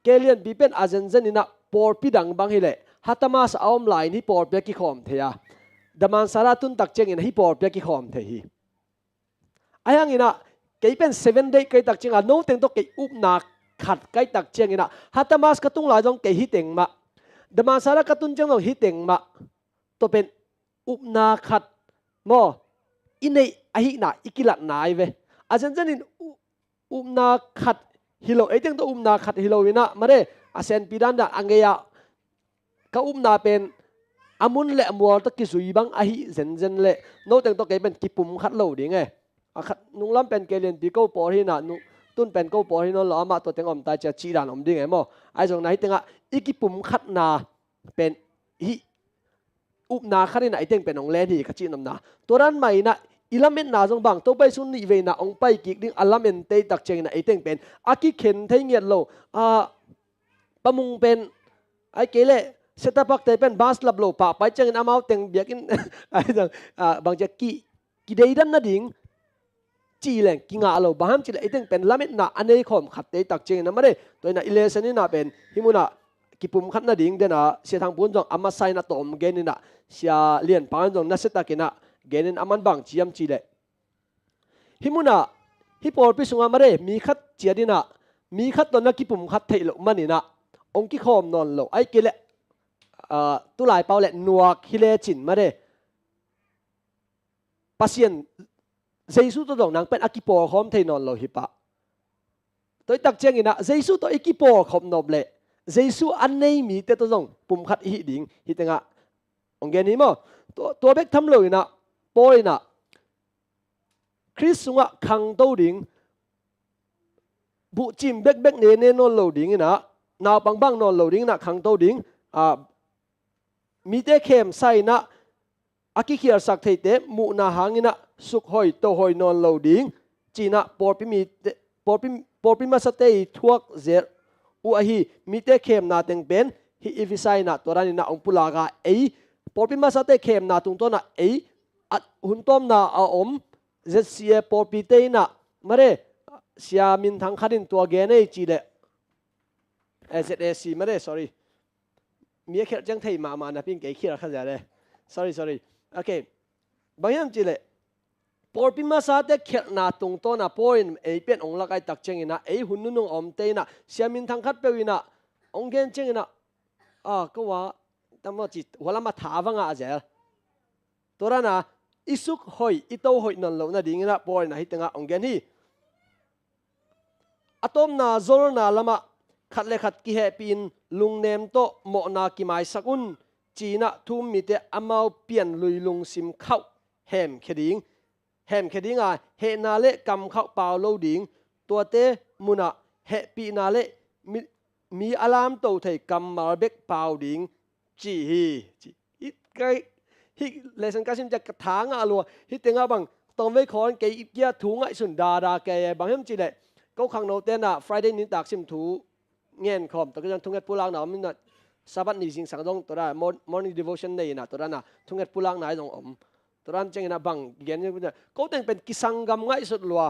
เกลียนบีเป็นอาเจนเจนินะปอร์ปีดังบางฮิเลฮัตมาสเอามไลน์ที่ปอร์เปียกิคอมเทียดามันสาราตุนตักเจงินที่ปอร์เปียกิคอมเทียไอ้ยังอินะเกี่ยเป็น7 day เกี่ยตักเจงอ่ะโน้ตเต็งตัวเกี่ยอุบนักขัดเกี่ยตักเจงินะฮัตมาสกระตุ้งหลายจงเกี่ยฮิตเต็งมาดามันสารากระตุ้นจังเราฮิตเต็งมาตัวเป็นอุบนาขัดมออินในไอ้น่ะอิกิลัดนายเวอาจารย์จันนินอุบนาขัดฮิโลไอ้เต็งตัวอุบนาขัดฮิโลวินะมาเด้อาเซนปีดันดาอังเกียก็อุบนาเป็นอามุนเละมัวตะกิสุยบังไอ้เซนเซนเละโน้ตเต็งตัวเกี่ยเป็นกิปุ่มขัดโลดีไงขัดนุ่งล้ำเป็นเกลียนปีโก้ปอที่น่ะนุ่งตุนเป็นโก้ปอที่นั่นล้อมาตัวเต็งอมตายจะชีดานอมดีไงมั้งไอ้ตรงไหนเต็งอ่ะอีกิปุ่มขัดนาเป็นฮิอุบนาขัดนี่นะไอ้เต็งเป็นองเลนที่ขจีนำนาตัวนั้นใหม่นะอิลาเมนนาจงบังตัวไปสุนนิเวนะองไปกิกดิ้งอัลลาเมนเตตักเจงนะไอ้เต็งเป็นอากิเข็นเทียนเงียดโลปะมุงเป็นไอ้เกลเเซตปักเตเป็นบาสลับโลปะไปเจงอามาเต็งเบียกินไอ้จังบางจะกีเดดันนาดิ่งจีแหลงกิงาโลบางทีไอ้เต็งเป็นลาเมนนาอันนี้คอมขัดเตตักเจงนะไม่ได้ตัวน่ะอิเลสนี่น่ะเป็นฮิมุนะกิปุ่มขัดนาดิ่งเดน่ะเสียทางปุ่นจงอามาไซน่ะตอมเกนิน่ะเสียเลียนปานจงนัสตะกิน่ะเกนินอามันบางจียมจีเลฮิมุนะฮิปอร์พิสุงามาเรมีขัดเจียดิน่ะมีขัดตอนนักกิปุ่มขัดเทโลมันนี่น่ะองค์กิคอมนอนโลไอ้เกลตุลายเปาเล่นัวคิเลจินมาเรปัสเซียนเจสุตัวดองนางเป็นอากิปอคอมเทนอนโลฮิปะตัวตักเจงินะเจสุตัวอากิปอคอมนอบเล่เจสุอันนี้มีแต่ตัวดองปุ่มขัดฮิดิงฮิตงะองเกนี่มั้งตัวเบกทำเลยนะปอยนะคริสต์งะขังตัวดิ่งบุจิมเบกเนเนนอนโลดิ่งนะนาบังบังนอนโลดิ่งนะขังตัวดิ่งมีแต่เข้มใส่นะอากิเขียสักเทเตมุนาหางินะสุขหอยโตหอยนอนโลดิ่งจีนะปอร์ปิมาสเตย์ทวกเซรอุอาฮีมีแต่เข้มนาเต็งเป็นฮิอิฟิไซนะตัวนั้นนะองปุลากาเอปอร์ปิมาสเตย์เข้มนาตุงตัวนะเอหุ่นต้มนาอาอมเจสเซียปอร์ปิเตนะมาเรเสียมินทางขัดินตัวเกเนจีเลSSC มาเร sorryมีแค่จังไทยมานะพิงเกี่ยวกับอะไร sorry โอเคบางอย่างจีเลปอร์ปิมาสาเตเขียนาตรงตัวนะพอยน์เอเป็นองค์ละไกตักเจงินะเอหุ่นนุ่งอมเตนะเสียมินทางขัดเปวินะองเกนเจงินะก็ว่าตั้งแต่จิตหัวละมาถาวังอาเจลตัวนั้นนะอิสุกหอยอิโตหอยนั่นเรานะดิ่งนะพอยน์นะฮิตงะองเกนฮีอะตอมนาโซลนาละมาขัดเลขัดกิเฮปินลุงเนมโตโมนากิไมสักุนจีน่ะทุ่มมีแต่อามาเปลี่ยนลุยลุงซิมเข้าแฮมเคดิงเฮนาเลกำเข้าเปล่าโลดิงตัวเตมุนะเฮปีนาเลมีอารามโตไทยกำมาเบกเปล่าดิงจีฮิไกฮิเลสันกัสิมจะกระถางอาลัวฮิเตงาบังตองไว้ขอนเกยเกียถุงไอสุนดาเกยบางเฮมจีเลก็ขังโนเตน่ะ Friday นี้ตักซิมถูเงี้ยคอมแต่ก็ยังทุ่งเงินปูลังน่ะมันน่ะสาบัดนี้สิ่งสังตรงตัวนั้น morning devotion นี่น่ะตัวนั้นน่ะทุ่งเงินปูลังไหนตรงตัวนั้นจังน่ะบังเงี้ยนี่ก็ต้องเป็นกิสังกรรมง่ายสุดลัว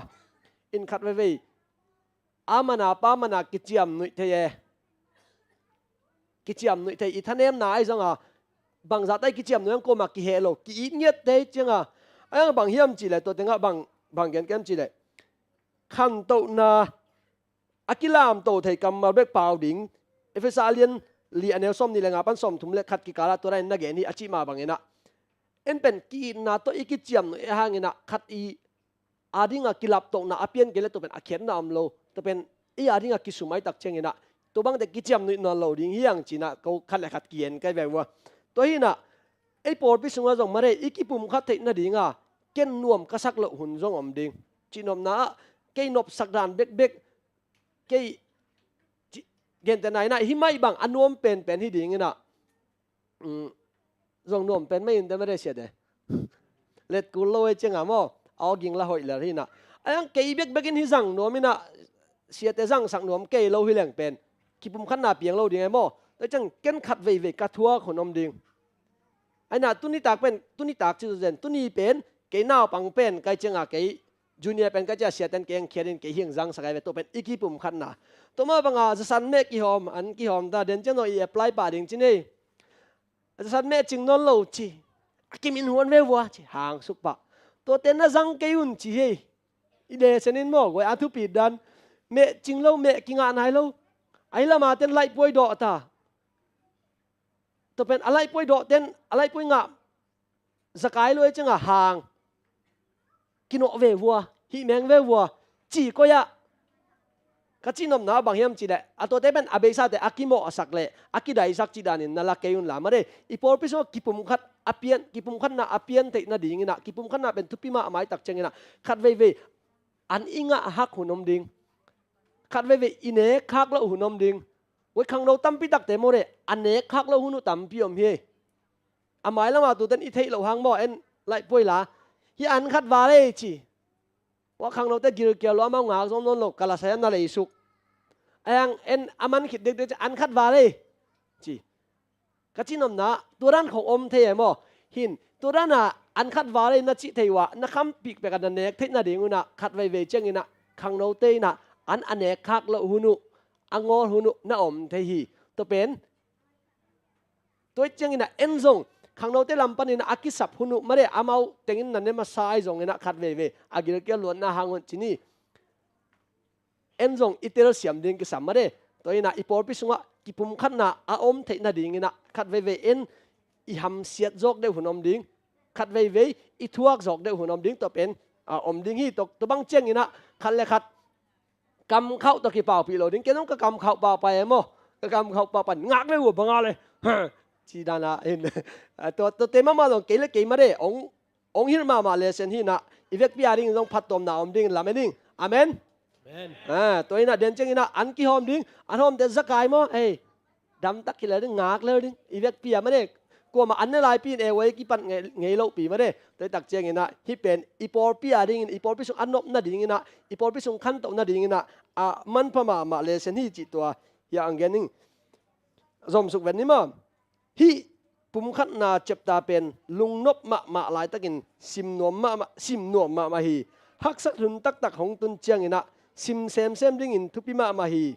อินคัดไว้อามานาป้ามานากิจยามนุยเทยกิจยามนุยเทยอีท่านเอ็มน่ะไอ้จังอ่ะบังจัดได้กิจยามนุยก็มากิเฮโลกิอินเงี้ยเทยจังอ่ะไอ้ยังบังเฮียมจีเลยตัวเต็งอ่ะบังเงี้ยเกมจีเลยขันโตนาอากิลามโตไทยกำมาเบกเปล่าดิ่งเอฟเอสาเลียนเลียนเนลส้มนี่แหละงาปันส้มทุ่มเล็กขัดกิการะตัวไรนักเกนี่อาชิมาบางเงินะเอ็นเป็นกีนาตัวอีกิจยมเอหางเงินะขัดอีอาดิงากิลับโตนาอาเปียนเกลตัวเป็นอาเขียนนามโลตัวเป็นอีอาดิงากิสุไมตักเชงเงินะตัวบางแต่กิจยมนุนนโลดิ่งเฮียงจีน่ะเขาขัดเลยขัดเกียนใกล้แบบว่าตัวนี้น่ะไอ้ปอดพิสุงาจงมาได้อีกิปุ่มขัดเทน่ะดิ่งอ่ะเก่นนวมกษักละหุ่นจงอมดิ่งจีนอมนะเกยนบสักดานเบกเกยเกณฑ์แต่ไหนนะที่ไม่บังอันนวมเป็นที่ดีงี้นะจงนวมเป็นไม่ยินแต่ไม่ได้เสียเดเล็ดกูโลยจังอ่ะมั่วเอากิงละหอยเลยที่น่ะ ayang kei bek bekin hi zang no mina sia te zang sak nom kei lo hi leng pen ki pum khan na piang lo ding ai mo te chang ken khat ve ka thua khonom ding ai na tuni tak pen tuni tak chi zen tuni pen ke naw pang pen kai chenga ke junior pen ka cha sia ten keng khiarin ke hiang zang sakai ve to pen iki pum khan na to ma banga za san me ki hom an ki hom da den chen no i apply pa ding chi nei za san me ching non lo chi kim in huan ve wa chi hang suk pa to ten na zang ke un chi he i de senin mo goi a thu pi dan me ching lo me ki nga nai lo ai la ma ten lai poi do ta to pen alai poi do ten alai poi nga zakai loi changa hang kino ve vua hi meng ve vua chỉ có ya ka chinom na bang hiam chi de ato te ben abesa te akimo asak le akidai sak chi danin nala keun la mare ipor piso kipum khat apian kipum khat na apian te na ding ina kipum khat na ben tupima amai tak chengina khat ve an inga hak hunom ding khat ve ine khak lo hunom ding wei khang lo tampi tak te more ane khak lo hunu tampi om hi amai lama tu ten i thei lo hang mo en lai poi la hi an khat wa le chi wa khang lo te gil kia lo ma nga zong non lo kala sa na le suk ang en aman khit dek dek an khat wa le chi ka chinom na turan khong om the mo hin turana an khat wa le na chi thei wa na kham pik pe ka na nek thei na ding una khat ve cheng ina khang lo te na an ane khak lo hunu angol hunu na om the hi to pen toy cheng ina en zong khang no te lam pan in akisap hunu mare amau tengin na ne ma sai zong ina khat ve agil ke lon na hangon chini en zong itel siam ding ki samare to ina ipor pi sunga kipum khat na a om the na ding ina khat ve en i ham siat jok de hunom ding khat ve i thuak jok de hunom ding to pen om ding hi to bang cheng ina khat le khat kam khau to ki pau pi lo ding ke nong ka kam khau pa pa mo ka kam khau pa pan ngak le wo banga le chi dana in to tema ma long kele ke mare ong hir ma le sen hi na ivek pi aring long phat tom na om ding lamening amen amen to ina den cheng ina an ki hom ding an hom te zakai mo ei dam tak ki le ding ngak le ding ivek pi mare ko ma an lai pi e wei ki pan ngei lo pi mare to tak cheng ina hi pen ipor pi aring ipor pi sung anop na ding ina ipor pi sung khan to na ding ina a man pa ma le sen hi chi to ya angening zom suk ven ni ma hi pum khat na chepta pen lungnop ma lai takin sim nom ma hi hak sak hun tak hong tun chiang ina sim sem ding in thupi ma hi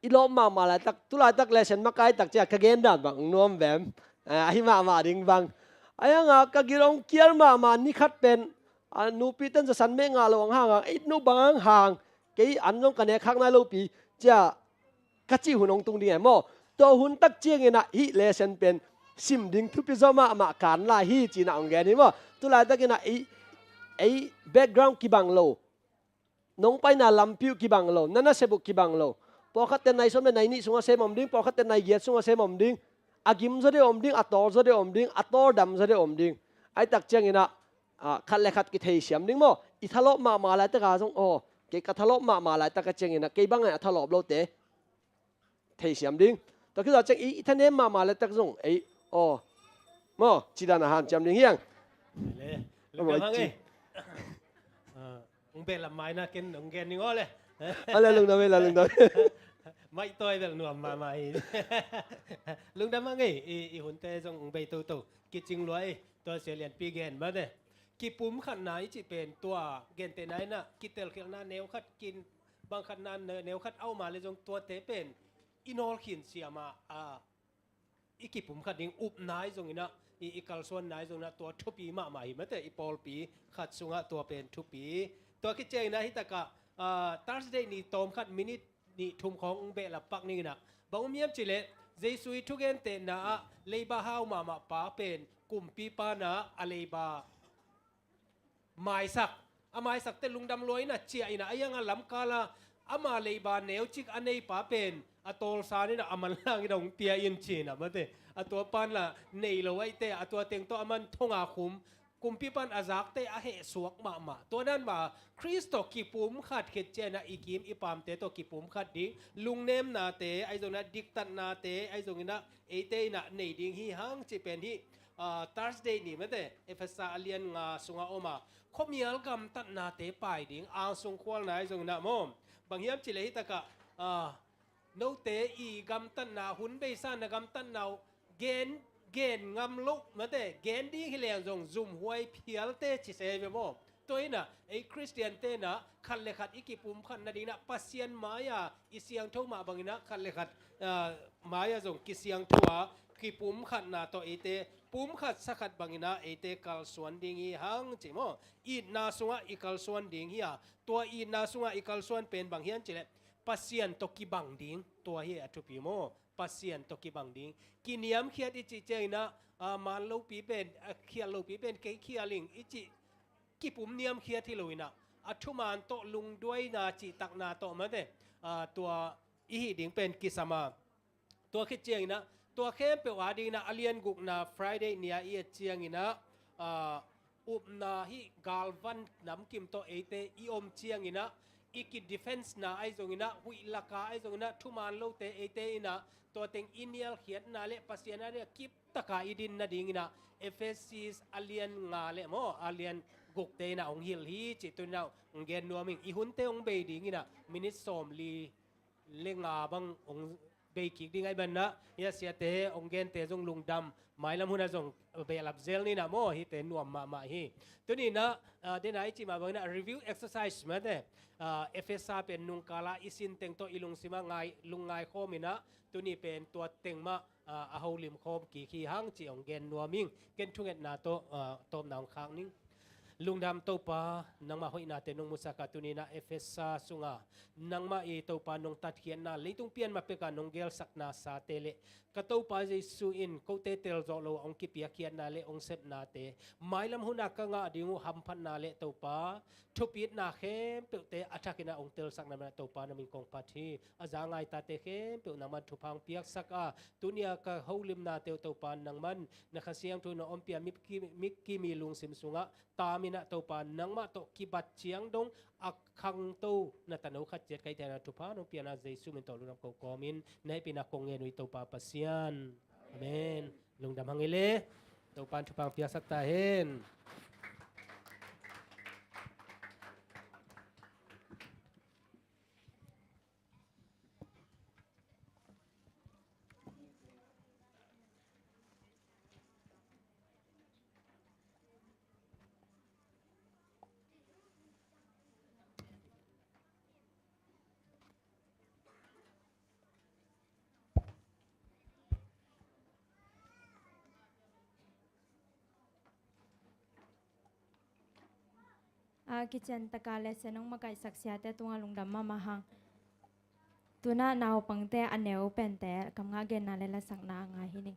ilom ma lai tak tu lai tak lesson ma kai tak cha ka gen dan bang nom vem hi ma ding bang ayanga ka girong kiar ma ni khat pen nu pi ten san me nga lo hang it nu bang hang ke an long ka ne khak na lo pi cha ka chi hunong tung ding mo to hun tak chiang ina hi lesson pen sim ding thu pi zoma ma kan la hi chi na ong ge ni mo tu la tak ina ei background ki bang lo nong pai na lam piu ki bang lo nana sebuk ki bang lo po khat ten nai som nai ni sunga sem om ding po khat ten nai yet sunga sem om ding agim zo de om ding ator zo de om ding ator dam zo de om ding ai tak chiang ina khat le khat ki thei siam ding mo i thalo ma la ta ga jong o ke ka thalo ma la ta ka chiang ina ke bang ai thalo lo te thei siam ding to khi chắc ý thân em mà lại tác dụng ấy mo chỉ đàn hàng chấm đến hiang lung đam hang ông bé làm mai na ken ông gen ni ngol le là lung đam mai tôi về nuông mà lung đam hang i hun te jong ông bé tu ki ching loi to se lian pi gen ba de ki pum khan nai chi pen tua gen te nai na ki tel khel na neu khat kin bang khan nan neu khat au ma le jong tua te pen inol khin siama ikipum khating up nai zong ina ikal son nai zong na to thupi ma hi mate ipol pi khat sunga to pen thupi to ki chei na hi taka Thursday ni tom khat minute ni thum khong be la pak ni na bang miam chile jeisui thugen te na leiba hau ma pa pen kumpi pa na aleiba mai sak amai sak te lungdam loi na chia ina ayanga lam kala ama leiba neu chik anei pa pen atol sani na aman lang idong tia in china mate atwa pan la nei lo ai te atwa teng to aman thonga kumpi pan azak te a he suak ma to nan ma Kristo kipum khat khet chena ikim ipam te to kipum khat ding lungnem na te ai zona diktan na te ai zongina ete na nei ding hi hang chi pen hi Thursday นี่ไม่ได้เอฟเอสอาเลียนงาสุงาอมาคบมีอัลกัมตัดนาเตไปดิ่งอ่างสุงควงไหนจงนะมอมบางอย่างจิเลยตะกะโนเตอีกัมตันนาหุ่นเบซ่านกัมตันนาเกณฑ์งำลุกไม่ได้เกณฑ์ดีที่เลี้ยงจงซุ่มหวยเพียลเตจิเซเวมอตัวนี้นะไอ้คริสเตียนเตนะคันเลขัดอีกิปุ่มคันนาดีนะปัสเซียนมายาอิเสียงทุ่มาบางนะคันเลขัดมายาจงกิเสียงทัวกิปุ่มขัดนาตัวเอเตปุ่มขัดสักขัดบางนะเอเตกัลส่วนดิ่งอีหังจิโมอีนาสุงะอีกัลส่วนดิ่งฮียตัวอีนาสุงะอีกัลส่วนเป็นบางเฮียนจิเลปัสเซียนตกิบังดิ่งตัวเฮียทุปิโมปัสเซียนตกิบังดิ่งกินิยมเขียดอิจิเจนะมันลูปีเป็นเขียลูปีเป็นเกยเขียลิงอิจิกิปุ่มเนียมเขียที่ลุยนะอัทุมานโตลุงด้วยนาจิตักนาโตมาเดตัวอีหิดิ่งเป็นกิสมาตัวคิดเจียงนะตัวเข้มเปว่าดีนะอเลียนกุกนะ Friday เนี่ยอีเจียงนะอุปนาฮิกาลวันน้ำกิมโตเอเตอีอมเจียงนะอีกิด defense นะไอซงนะหุยลักาไอซงนะทุมานโลเตเอเตนะตัวเต็งอินเนียลเขียนนาเลปัสยานาเนี่ยกิบตะกาอีดินนะดิ่งนะเอฟเอซีสอเลียนงาเลโมอเลียนกุกเตนะองฮิลฮีจิตุนะองเกนนัวมิงอีหุ่นเตองเบดิ่งนะมินิสอมลีเลงาบังองเบกิกดิ่งไอบันนะยาเสียเตองเกนเตจงลุงดำหมายลำหุ่นนะจงเบลับเซลนี่นะโมฮิเตนัวมาฮีตัวนี้นะเดนไอจิมาบังนะ review exercise มาเดเอฟเอสเป็นนุงกาลาอิสินเต็งโตอิลุงซิมาไงลุงไงโคมินะตัวนี้เป็นตัวเต็งมาอาหูลิมโคมกี่ขี้หังจีองเกนนัวมิงเกนทุงเอ็ดนาโตตบนาวค้างนิ่งลุงดำโตปานังมาหอยนาเตนงมุสากาตุนีนาเอฟเอสาสุงานังมาเอโตปานงตัดเขียนนาลิตุงเปียนมาเปกานงเกลสักนาซาเตเลกโตปาเจสุอินโคเตเตลโซโลองกิเปียเขียนนาเลองเซปนาเตไม้ลำหุนักงาดิงูหัมพันนาเลโตปาทุปีดนาเข้มเปเตอัฐกินาองเตลสักนาโตปานามิงกงปาทีอาจางไงตาเตเข้มเปนังมันทุพังเปียกสักอาตุนียกะฮูลิมนาเตโตปานังมันนักเสียงทุนอมเปียมิกกิมีลุงซิมสุงะตามินะโตปานังมาโตกิบัดเชียงดงอักขังโตนาตานุขัดเจ็ดไกเตนะทุพานองเปียนาเจสุมินโตลุนับกกอมินในปีนักกงเงินวิโตปาปัสยันอาเมนลุงดำหังเอเลโตปานทุพังเปียสักตาเฮนกิจตะกาเลเสนงมาไก่สักเสียแต่ตัวลุงดำมาหังตัวหน้านาวปังแต่อันเนวเป็นแต่กำงาเกนนาเลละสักนางาฮินิ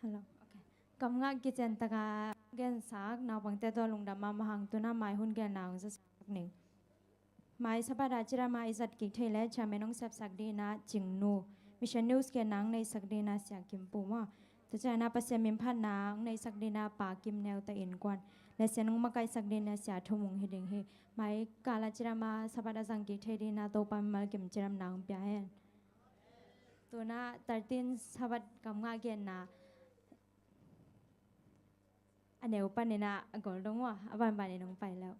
Hello. Okay. Kamnga kitchen taka gen sak na pangte to lungdam ma mahang tuna mai hun gen naung sa sak ning. Mai sabada chira mai zat ki thele chamenong sap sak di na jingnu. Mission news ke nang nei sak di na sia kim pu ma. Tu cha na pasya mim phan nang nei sak di na pa kim neu ta in kwan. Le senong makai sak di na sia thumung hiding hi. Mai kala chira ma sabada sang ki the di na to pam mal kim chiram nang pya hen. Tu na 13 sabat kamnga gen naอันเดียวปันนี่นะก่อนตรงว่าบ้านนี่น้องไปแล้ว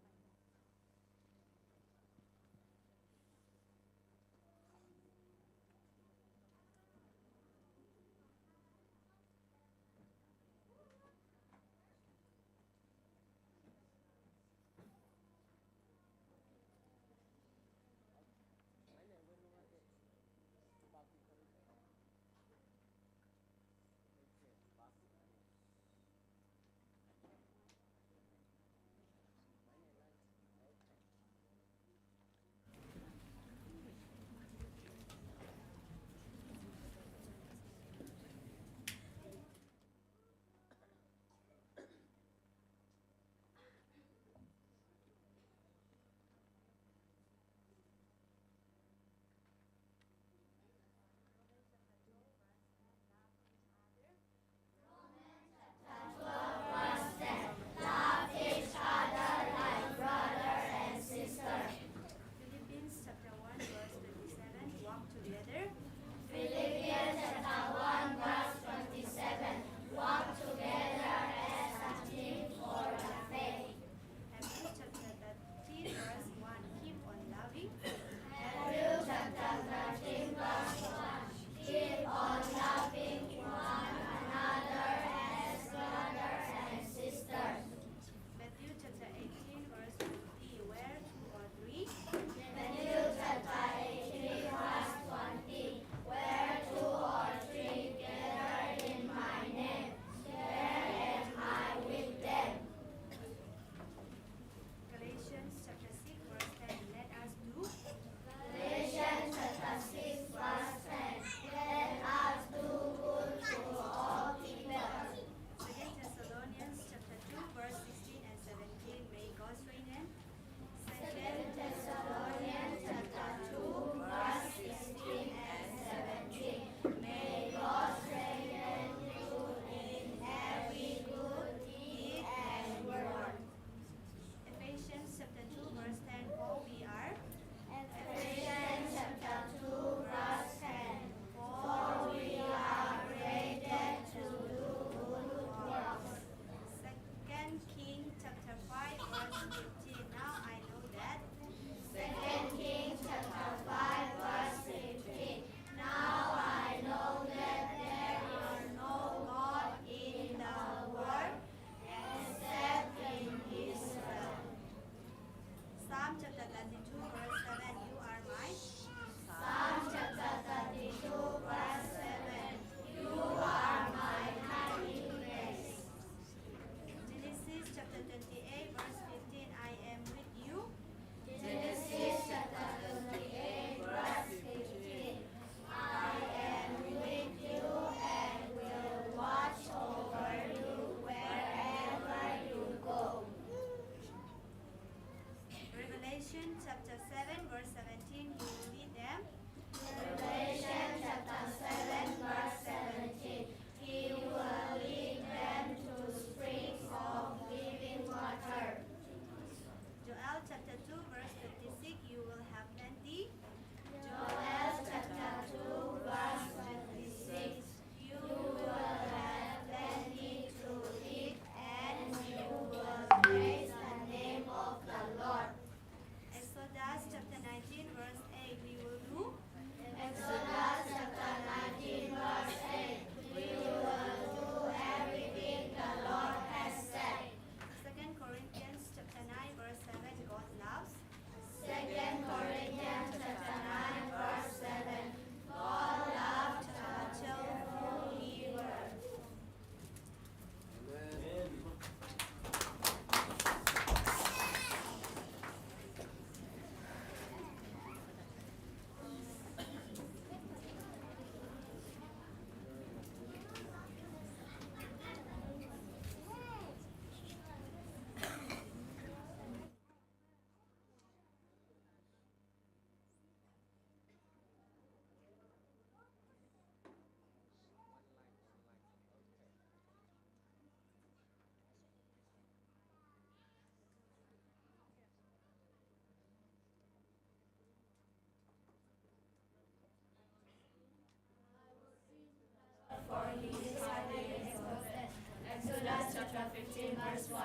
1.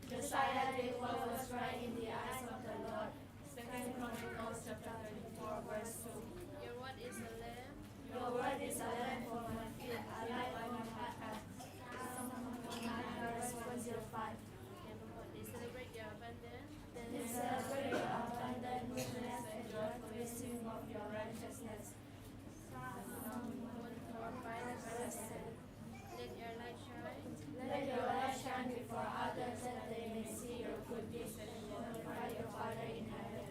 Josiah did what was right in the eyes of the Lord. 2 Chronicles chapter 34 verse 2. Your word is a lamp. Your word is a lamp for my feet, a light on my path. Psalm 109 verse 105. They celebrate your abundance. They celebrate your abundant goodness and joyfully sing of your righteousness. Psalm 145 verse 7. Let your light shine. Let your light shine before others that they may see your good deeds and glorify your Father in heaven.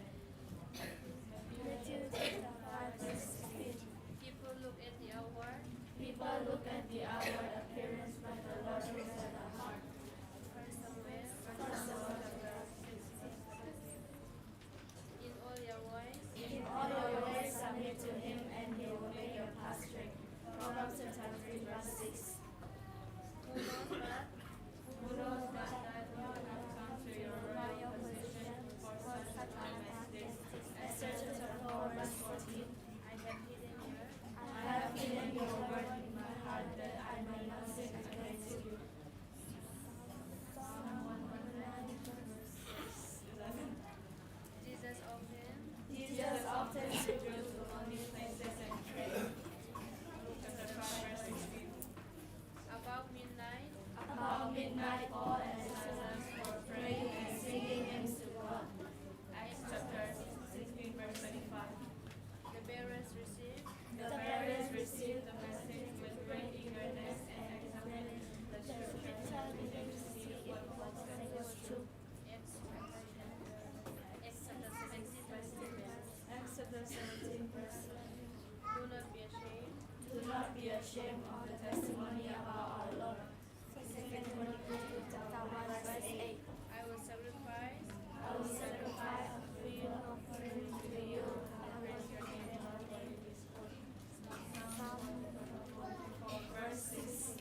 Matthew chapter 5 verse 16. People look at the outward. People look at the outward appearance, but the Lord looks at the heart. First Samuel chapter 16. In all your ways submit to him, and he will make your path straight. Proverbs chapter 3 verse 6. Who knows that God has come to your royal position for such a time as this? Esther chapter 4 verse 14. I have hidden your word in my heart that I may not sin against you. Psalm 109 verse 11. Jesus often withdrew to lonely places and prayed. Luke chapter 5 verse 16. About midnight, Paul and Silas were praying and singing hymns to God. Acts chapter 16 verse 25. The bearers received the message with great eagerness and examined the scripture to see what was said was true. Acts chapter 17 verse 11. Do not be ashamed of the testimony about our Lord. 2 Chronicles chapter 1 verse 8. I will sacrifice a free offering to you and praise your name, Lord. Psalm 144 verse 6.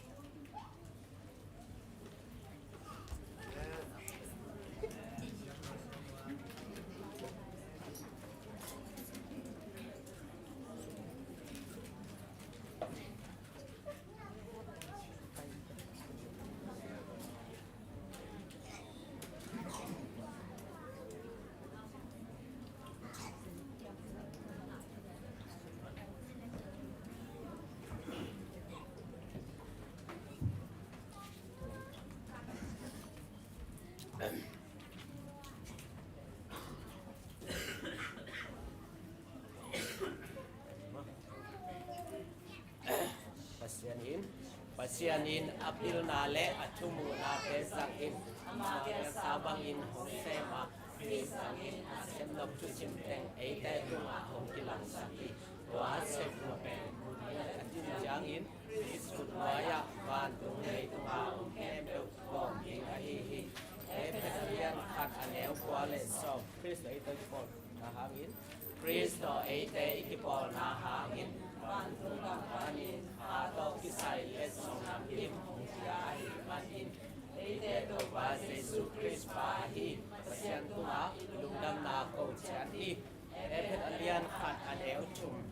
Pasianin apil na le atumu na pesangin amaga sabangin hosema pesangin asem lok tu simpeng eite tuma hong kilang saki wa sep no pen atin jangin isut maya ban tung nei tuma kem do kom king hi e pesalian khat anel kwale so Kristo eite pol na hangin Kristo eite ikipol na hangin ban tung kanin atau kisah lesson nampim mungkiai matin ite do ba Yesus Kristus pahi pasian tuma lungdam na ko chani epet alian khat anel chum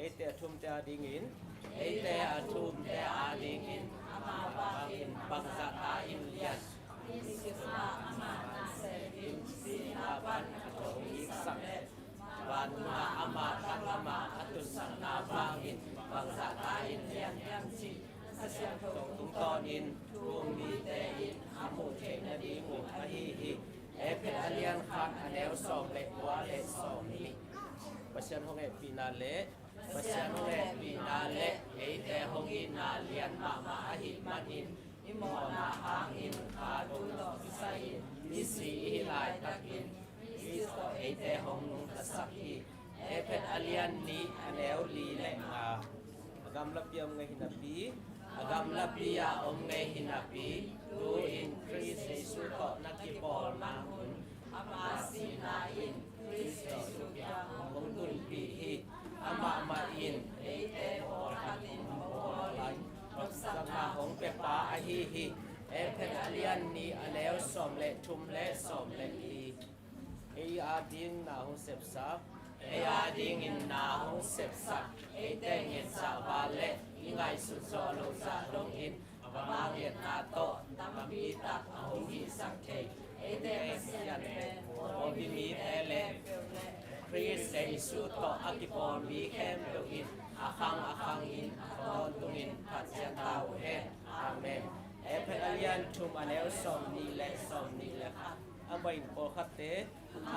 ite atum te adingin ite atum te adingin ama bangin bangsa ta in lian isisma ama na sedim sinaban atau iksak banuna ama kalama atun sana bangin bangsa kain yang si sasiang tung tonin tumi tein amu tek na di mu ahihi epet alian khat anel som le wale som ni pasian hong e pinale pasian hong e pinale eite hong inalian mama ahi manin imona hangin kadun do sain isi hilai takin Kristo eite hong nung tasaki epet alian ni anel li le nga agam lapiam ngai hinapi agam lapia om ngai hinapi tu in Christ Jesus to nakipol mangun amasi na in Kristo supya hong tun pi hi ama ma in eite hol hatin hol lai sama hong pe pa ahi hi epet alian ni anel som le tum le som le li ei ading na hong sep sap ei ading in na hong sep sap ei teng in sa vale ingai su so lo sa dong in ama get na to tampi tak ahong hi sak the ete pasian pen o bi mi ele Chris Jesu to akipon bi kem do in akhang in ton tungin pasian tau he amen Epet alian tum anel som ni le khat amain pol khatte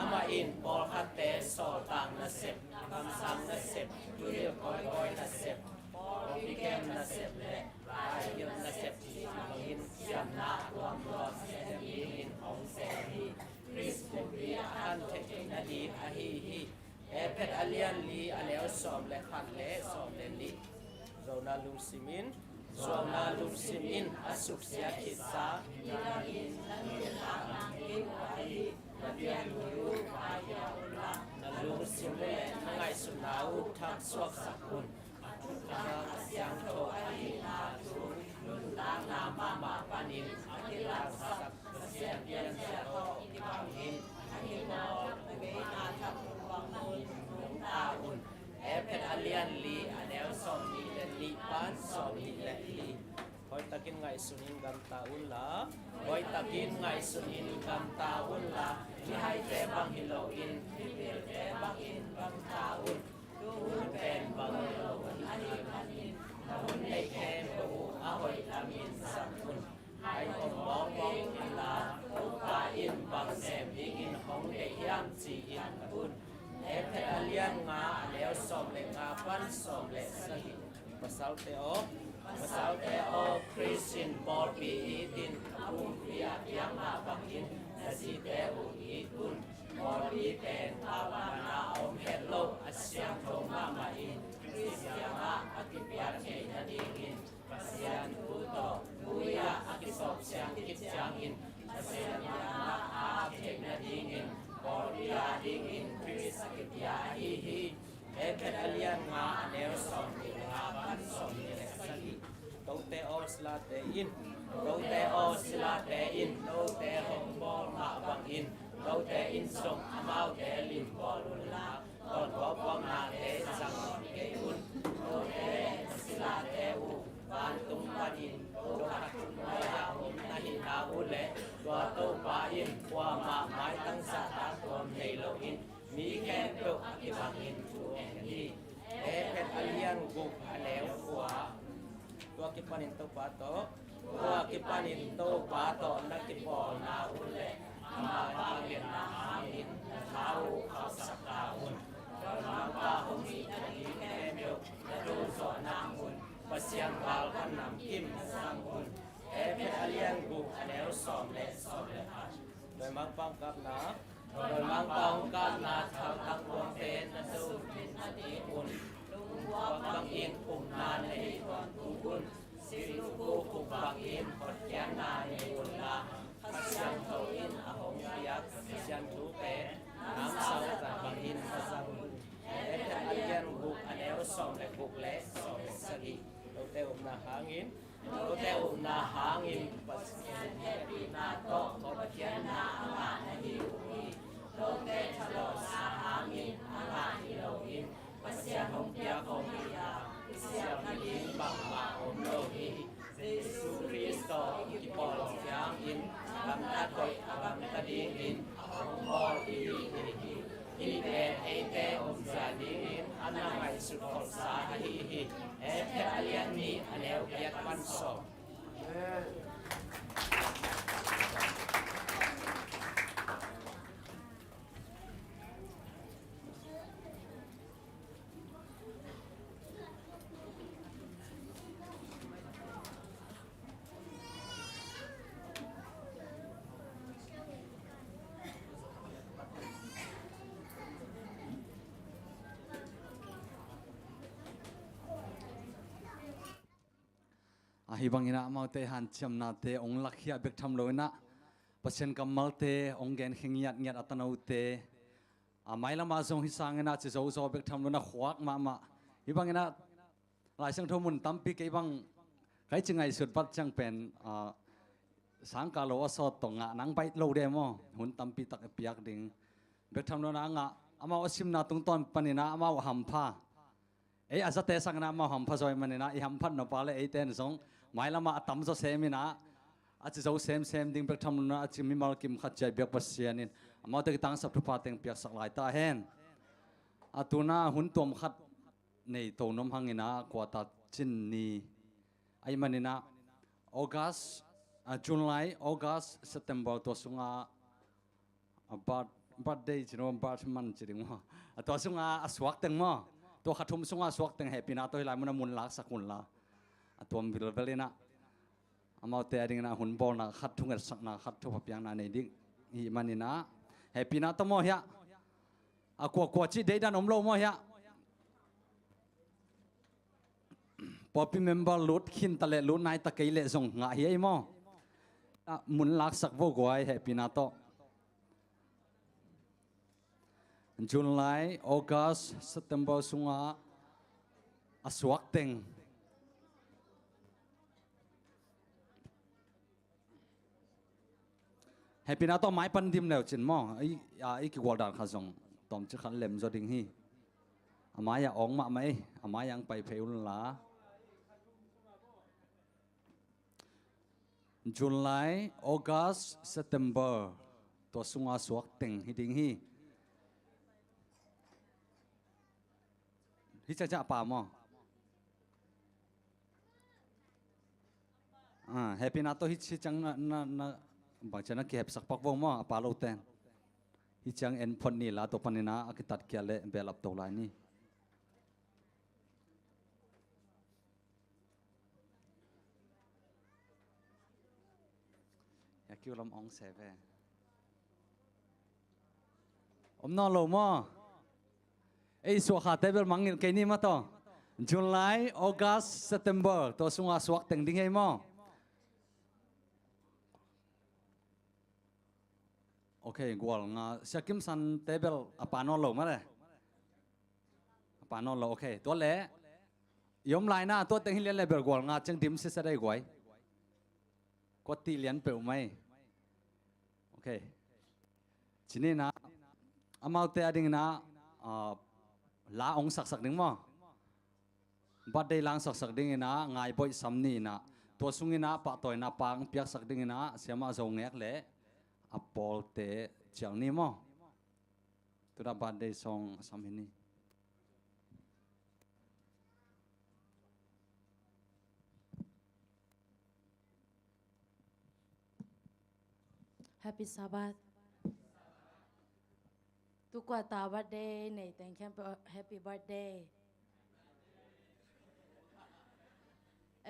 amain pol khatte so tang na sep kam sang na sep tuil koi na sep pol bikem na sep le bai yum na sep in siam na tuam lo sem in ong se hi Chris bi an te na di a hi Epet alian li anel som le khat le som le li zona lum simin Suamna lum simin asuk sia kitsa Nirahin langit tanang iwahi Nabian guru maya ulah Nalum simle nangai sunau tak suak sakun Atuka asyang to ahi natung Luntang nama mapanin Akilang sak kesian bian siato ibangin Akimor nagayna tapulwang nun nung taun Epet alian li anel som ni dan li pan som ni dan li Hoy takin ngai sunin gam taun la Hoy takin ngai sunin gam taun la Ni hai te bang hiloin Pipil te bang in gam taun Duhun pen bang hiloin Anin Nahun lei ken bu ahoy tamin sakun Hai om bong bong in la Upa in bang sem in hong de yam si in kun Epet alian nga leo som le nga pan som le sahi pasal teo Christian bor pi itin apung pia yang na bangin nasi teo itun bor pi pen awana om hello asyang thong mama in Christian nga akipia ke na dingin pasian puto buya akisop siang kitjang in pasian nga a ke na dingin Korea dingin Chris sakitya hihi Epet alian nga anel som ni nga pan som ni sali Tote o slate in Tote o slate in Tote hong bol ma bang in Tote in som amau te lim bolun la Ton bopong na te sang ke un Tote slate u Bantung panin Dokatun maya um nahi na ule Tua to pa in Kwa ma mai tang sa ta tuam nei lo in Mi ken to akibang in tuam ni Epet alian guk alew kwa Tua kipanin to pa to Tua kipanin to pa to Nakipo na ule Ama bagin na hangin Tau kau sakahun Dalam tahun ini kemyo Naduso namun Pasiang bal kan nam kim sangkun Epet alian guk alew som le hat Doi mang pangkap na Thao tang buang ten na su min ati un Lung buang bang in kum na nei tuan tukun Silu ku kum bang in hot kian na nei un la Pasiang thau in ahong biak Pasiang tu pe Nam sao ta bang in pasangkun Epet alian guk alew som le guk le som le sagi Tote na hangin Pasian happy na to Pasian na ama na hiuhi Tote chalo na hangin Ama hilohin Pasian hong pia hong pia Pasian halin bang ma om lohi Jesu Kristo Kipol siang in Bang takoy abang tading in Ahong bol hihi Pen ete om jadingin Anamay sukol sa hihi Epet alian ni anel biak panso Ahibang ina mau te han cham na te ong lakhia bek tham lo na pasien kamal te ong gen khingiat ngiat atanau te amai lama zong hi sang na che zo zo bek tham lo na khwak ma hibang ina lai sang thomun tampi ke bang kai chingai sut pat chang pen sang ka lo aso tonga nang bai lo de mo hun tampi tak piak ding bek tham lo na nga ama osim na tung ton panina ama ham pha azate sang na ma ham pha zoi manina I ham phat no pale 8 ten song หมายละมาตั้มจะเซมินะอาจจะเซมดิ้งเปียกทำนะอาจจะมีมาลกิมขัดใจเบียกปัสเซียนินมาตะกี้ตั้งสับทุพาเต็งเปียกสักหลายตาเห็นอาตัวน่าหุ่นตัวมขัดในตัวนมหังอินะกว่าตัดจินนีไอ้มันนี่นะออกัสจุลไลออกัสเซปเทมเบอร์ตัวสุงาบัดเดย์จีโน่บัดมันจีดิงว่าตัวสุงาสวักเต็งมั้งตัวขัดทุ่มสุงาสวักเต็งเฮปีนาตัวไหลมันมุนลักสักคนละตัวมิลเวลนะอามาเตะดิ่งนะหุ่นบอลนะขัดทุ่งเอ็ดสักนะขัดทุ่งพับยางนะในดิ่งอีมันนี่นะเฮปีนาตัวมั้งเฮียกว่าจีเดย์ดันอมโลมั้งเฮียพอพี่เมมเบอร์ลุดขินตะเละลุดนายตะเกียเละส่งงาเฮียมั้งมุนลักสักโวกไว้เฮปีนาโตจุลไลออกัสเซปเทมเบอร์สุงาสวักเต็งให้พี่น้าต้องไม้ปันดิมแล้วจินมั่งไอ้กี่วันด่านข้าส่งตอมจะขันเล็มจะดิ่งฮีอามาอย่าออกมาไหมอามายังไปเพลนละจุลไลออกัสเซปเทมเบอร์ตัวสุงาสวักเต็งฮิดิ่งฮีฮิจะป่ามั่งให้พี่น้าต้องฮิจังนะบางชนะเก็บสักพักวงมั่งป่าโลเตนฮิจังเอ็นพอนี่ละตัวปนินะอากิตัดเกลือเบลับตัวลายนี่อยากคิวลำองเสเวนอโลมั่งไอ้สวขาเทเบิลมังเงินแค่นี้มาต่อจุลายออกัสเซปเทมเบอร์ตัวสุงาสวักเต็งดิ้งไงมั่งโอเคกวลงาเชคิมสันเทเบิลปานอลโลมาเลยปานอลโลโอเคตัวเล่ยมลายหน้าตัวเต็งฮิเลียนเลเบลกวลงาจังดิมซิสได้กวยกดตีเลียนเปล่าไหมโอเคทีนี้นะอามาเตะดิ่งนะลาองสักหนึ่งมั้งบัดได้ล้างสักดิ่งนะง่ายบ่อยซ้ำนี่นะตัวสุงินะปะต่อยนะปังเปียกสักดิ่งนะเสียมาจงเงกเละอัปโปลเตะเจียงนี่มั้งตัวนั้นบัดได้ส่งซ้ำนี่ Happy Sabbath ทุกว่าตาบัดเดย์ในแต่งแคมป์ Happy Birthday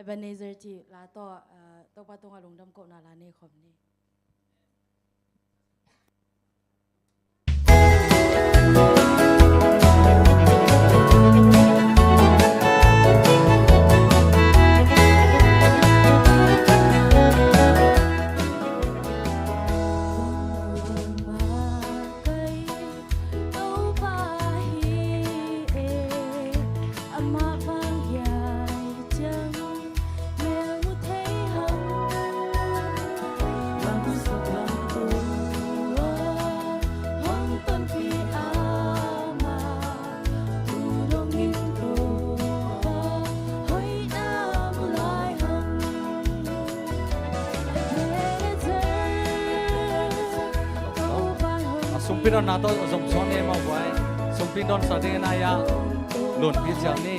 Ebenezer จีลาต่อตัวป้าตรงอารมณ์ดำกบนาลาเนคอมนี่Sumpin don nato zom son e ma wai sumpin don sa ding na ya lun pi chang ni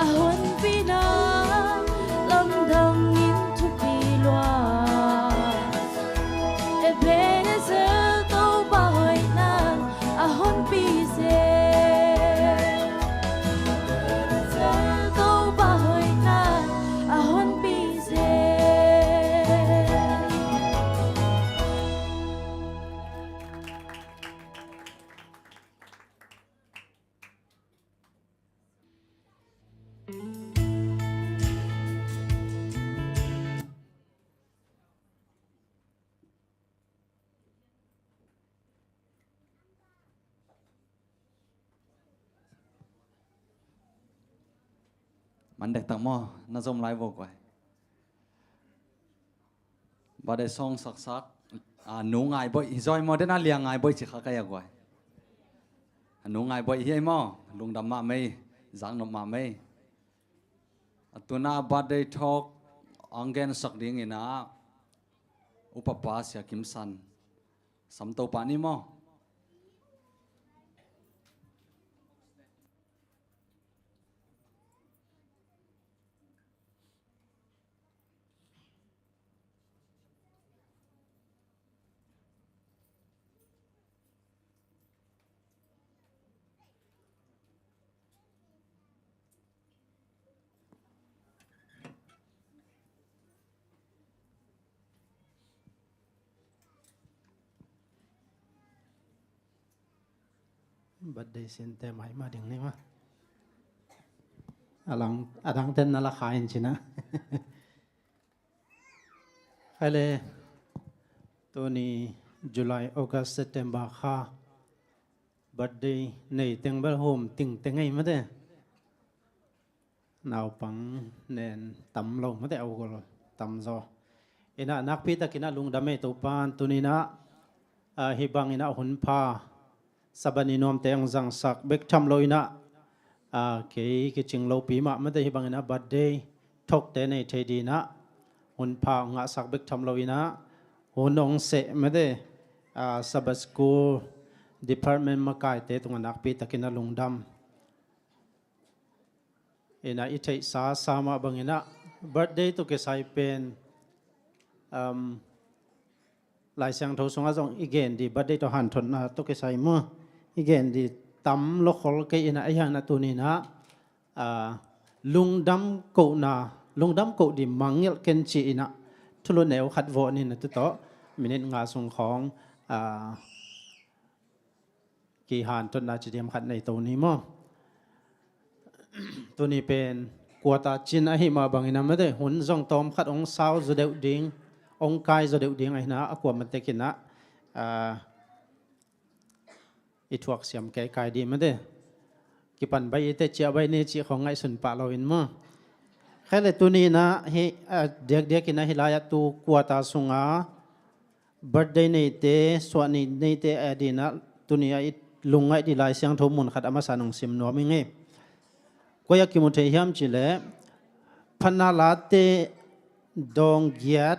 ahon pina lam dang in thu pi lua e bene se to ba hoi na ahon pi se to ba hoi na ahon pi seมันเด็กตังหม้อน่าจมไล่บอกไว้บ่ได้ส่งสักหนูง่ายบ่อยจอยมอได้น่าเลี้ยงง่ายบ่อยสิข้าก็อยากไว้หนูง่ายบ่อยเฮียหม้อลุงดำมาไม่จังนมมาไม่ตัวน่าบัดได้ทอกอังเกนสักดิ่งนะอุปปัสยากิมสันสำตัวปานี่หม้อบัดเดซินแต่หมายมาถึงนี่มั้ยอลังเต้นนั่นละขายจริงนะใครเลยตัวนี้จุลายออกัสเซปเทมเบอร์ค่ะบัดเดย์ในเต็งเบลโฮมติงเต็งไงมาเด้นาวปังเน้นตำลงมาเด้เอาก็ตำซออินะนักพิทักษ์อินะลุงดำเมตุปานตัวนี้นะฮิบังอินะหุ่นพาสับนินอมเตียงจังสักเบกทำลอยนะเกี่จิงโลปีมาไม่ได้บังนะบัดเดย์ทกเตในเทดีนะหุ่นพางะสักเบกทำลอยนะหุ่นองเสไม่ได้สับสกูดีพาร์ตเมนต์มาไกเตตรงนักปีตะกินลุงดำนะอิเทสามาบังนะบัดเดย์ตุกเสายเป็นหลายเสียงโทรส่งอาจงอีเกนดีบัดได้ต่อหันทนนะตุกใส่มืออีเกนดีตั้มล็อกขอลเกยนะไอ้ยังนะตัวนี้นะลุงดำกูนะลุงดำกูดีมังเงลเกนจีนะทุลุนแนวขัดวอนี่นะตัวต่อมินิงาส่งของกีหันทนนะจะเตรียมขัดในตัวนี้มั้งตัวนี้เป็นกัวตาจินไอ้มาบางอินะไม่ได้หุ่นส่งตอมขัดองสาวจะเดือดดิ้งองค์กายจะเดือดดิ้งไอ้นะอากวมันเตกินนะอีทวกเสียมแก่กายดีมั้ยเด้กิปันใบเตเจียใบเนจิของไอ้สุนปะเราอินมั้งแค่เลยตัวนี้นะเฮเด็กกินนะฮิลายตูกัวตาสุงาบัดเดย์ในเตส่วนนี้ในเตอดีนะตัวนี้ไอ้ลุงไอ้ดีลายเสียงทมุนขัดอามาสานงซิมนัวมิงเงก็อยากกิมุเทียมจิเลพันนาลาเตดองเกียร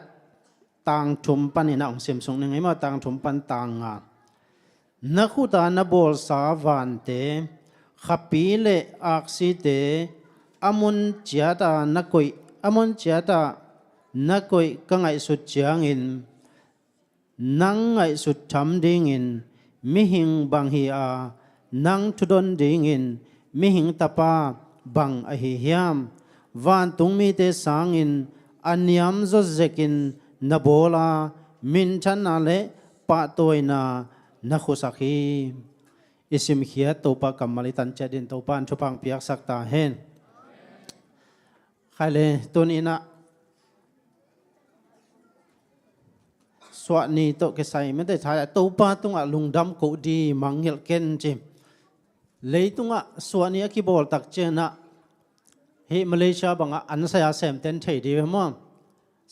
ต่างทุมปันนี่นะองซิมสงนึงไงมาต่างทุมปันต่างอ่ะนักขุดานบอลสาวันเตขับปีเลอักษิเตอมุนเจียตานักกุยอมุนเจียตานักกุยกังไอสุดเจียงอินนังไอสุดทำดิ่งอินมิหิงบังฮีอานังทุดนดิ่งอินมิหิงตาปาบังอหิยามวันตุงมีเตสังอินอันยามจดเจกินนโบลามินชันนาเลปะตัวนานักขุสักฮีอิสิมเขียตัวปะกัมมาลิตันเจดินตัวปานชุปังเปียกสักตาเฮนใครเลยตัวนี้นะสวนีโตเกษายไม่ได้ทายตัวปานตรงลุงดำกูดีมังเฮลเกนจิมเลยตรงส่วนนี้กี่บอลตักเจนะเฮมาเลเซียบังอันสยาเซมเต็นเทดีมั้ง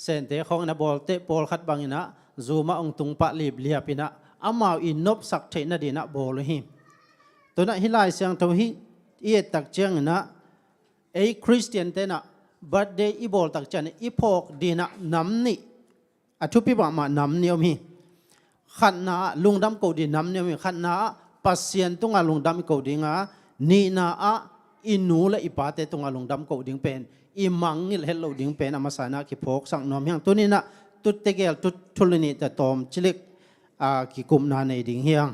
เซนเตของนะบอลเตะบอลขัดบังนะซูมาองตุงปะลีบเลียปินะอามาอินนบสักเทนะดีนะบอลหิมตัวนั้นฮิลายเสียงตัวฮิเอตักเจงนะไอ้คริสเตียนเตนะบัดเดย์อีบอลตักเจนอีพอกดีนะน้ำนี่อชุพิบะมาน้ำเนียวมีขันนะลุงดำกูดีน้ำเนียวมีขันนะปัสเซียนตุงลุงดำกูดีงะนีนาอะ อินูและอิปาเตตรงอลงดำกูดิ้งเป็นอิมังนิลเฮลโลดิ้งเป็นอามาสานะกิพกสังนอมยังตัวนี้นะตุเตเกลตุทุลนิแต่ตอมจิลิกกิกุมนาในดิ้งเฮียง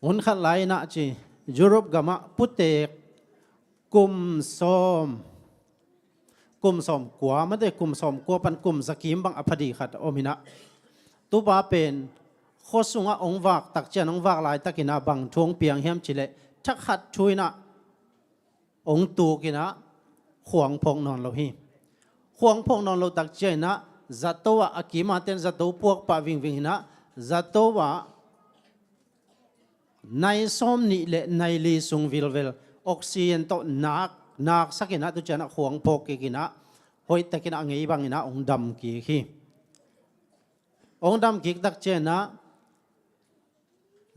หุ่นขัดไหลนะจียุโรปกามะพุเตกกุมซอมกัวไม่ได้กุมซอมกัวปันกุมสกิมบังอภดีขัดอมินะตัวบาเป็นโคสุงะองวากตักเจนองวากลายตักินาบังทวงเปียงเฮียมจิเลชักขัดช่วยนะองตูกินะขวางพงนอนเราฮีขวางพงนอนเราตักเจนะจัตโตวะอากิมาเตนจัตโตพวกปะวิ่งนะจัตโตวะในซ้อมนี่และในลีสุงวิลเวลออกซิเจนโตนักสักกินะตุเจนะขวางพกกินะหอยตักินะไงบังนะองดำกีฮีองดำกีตักเจนะ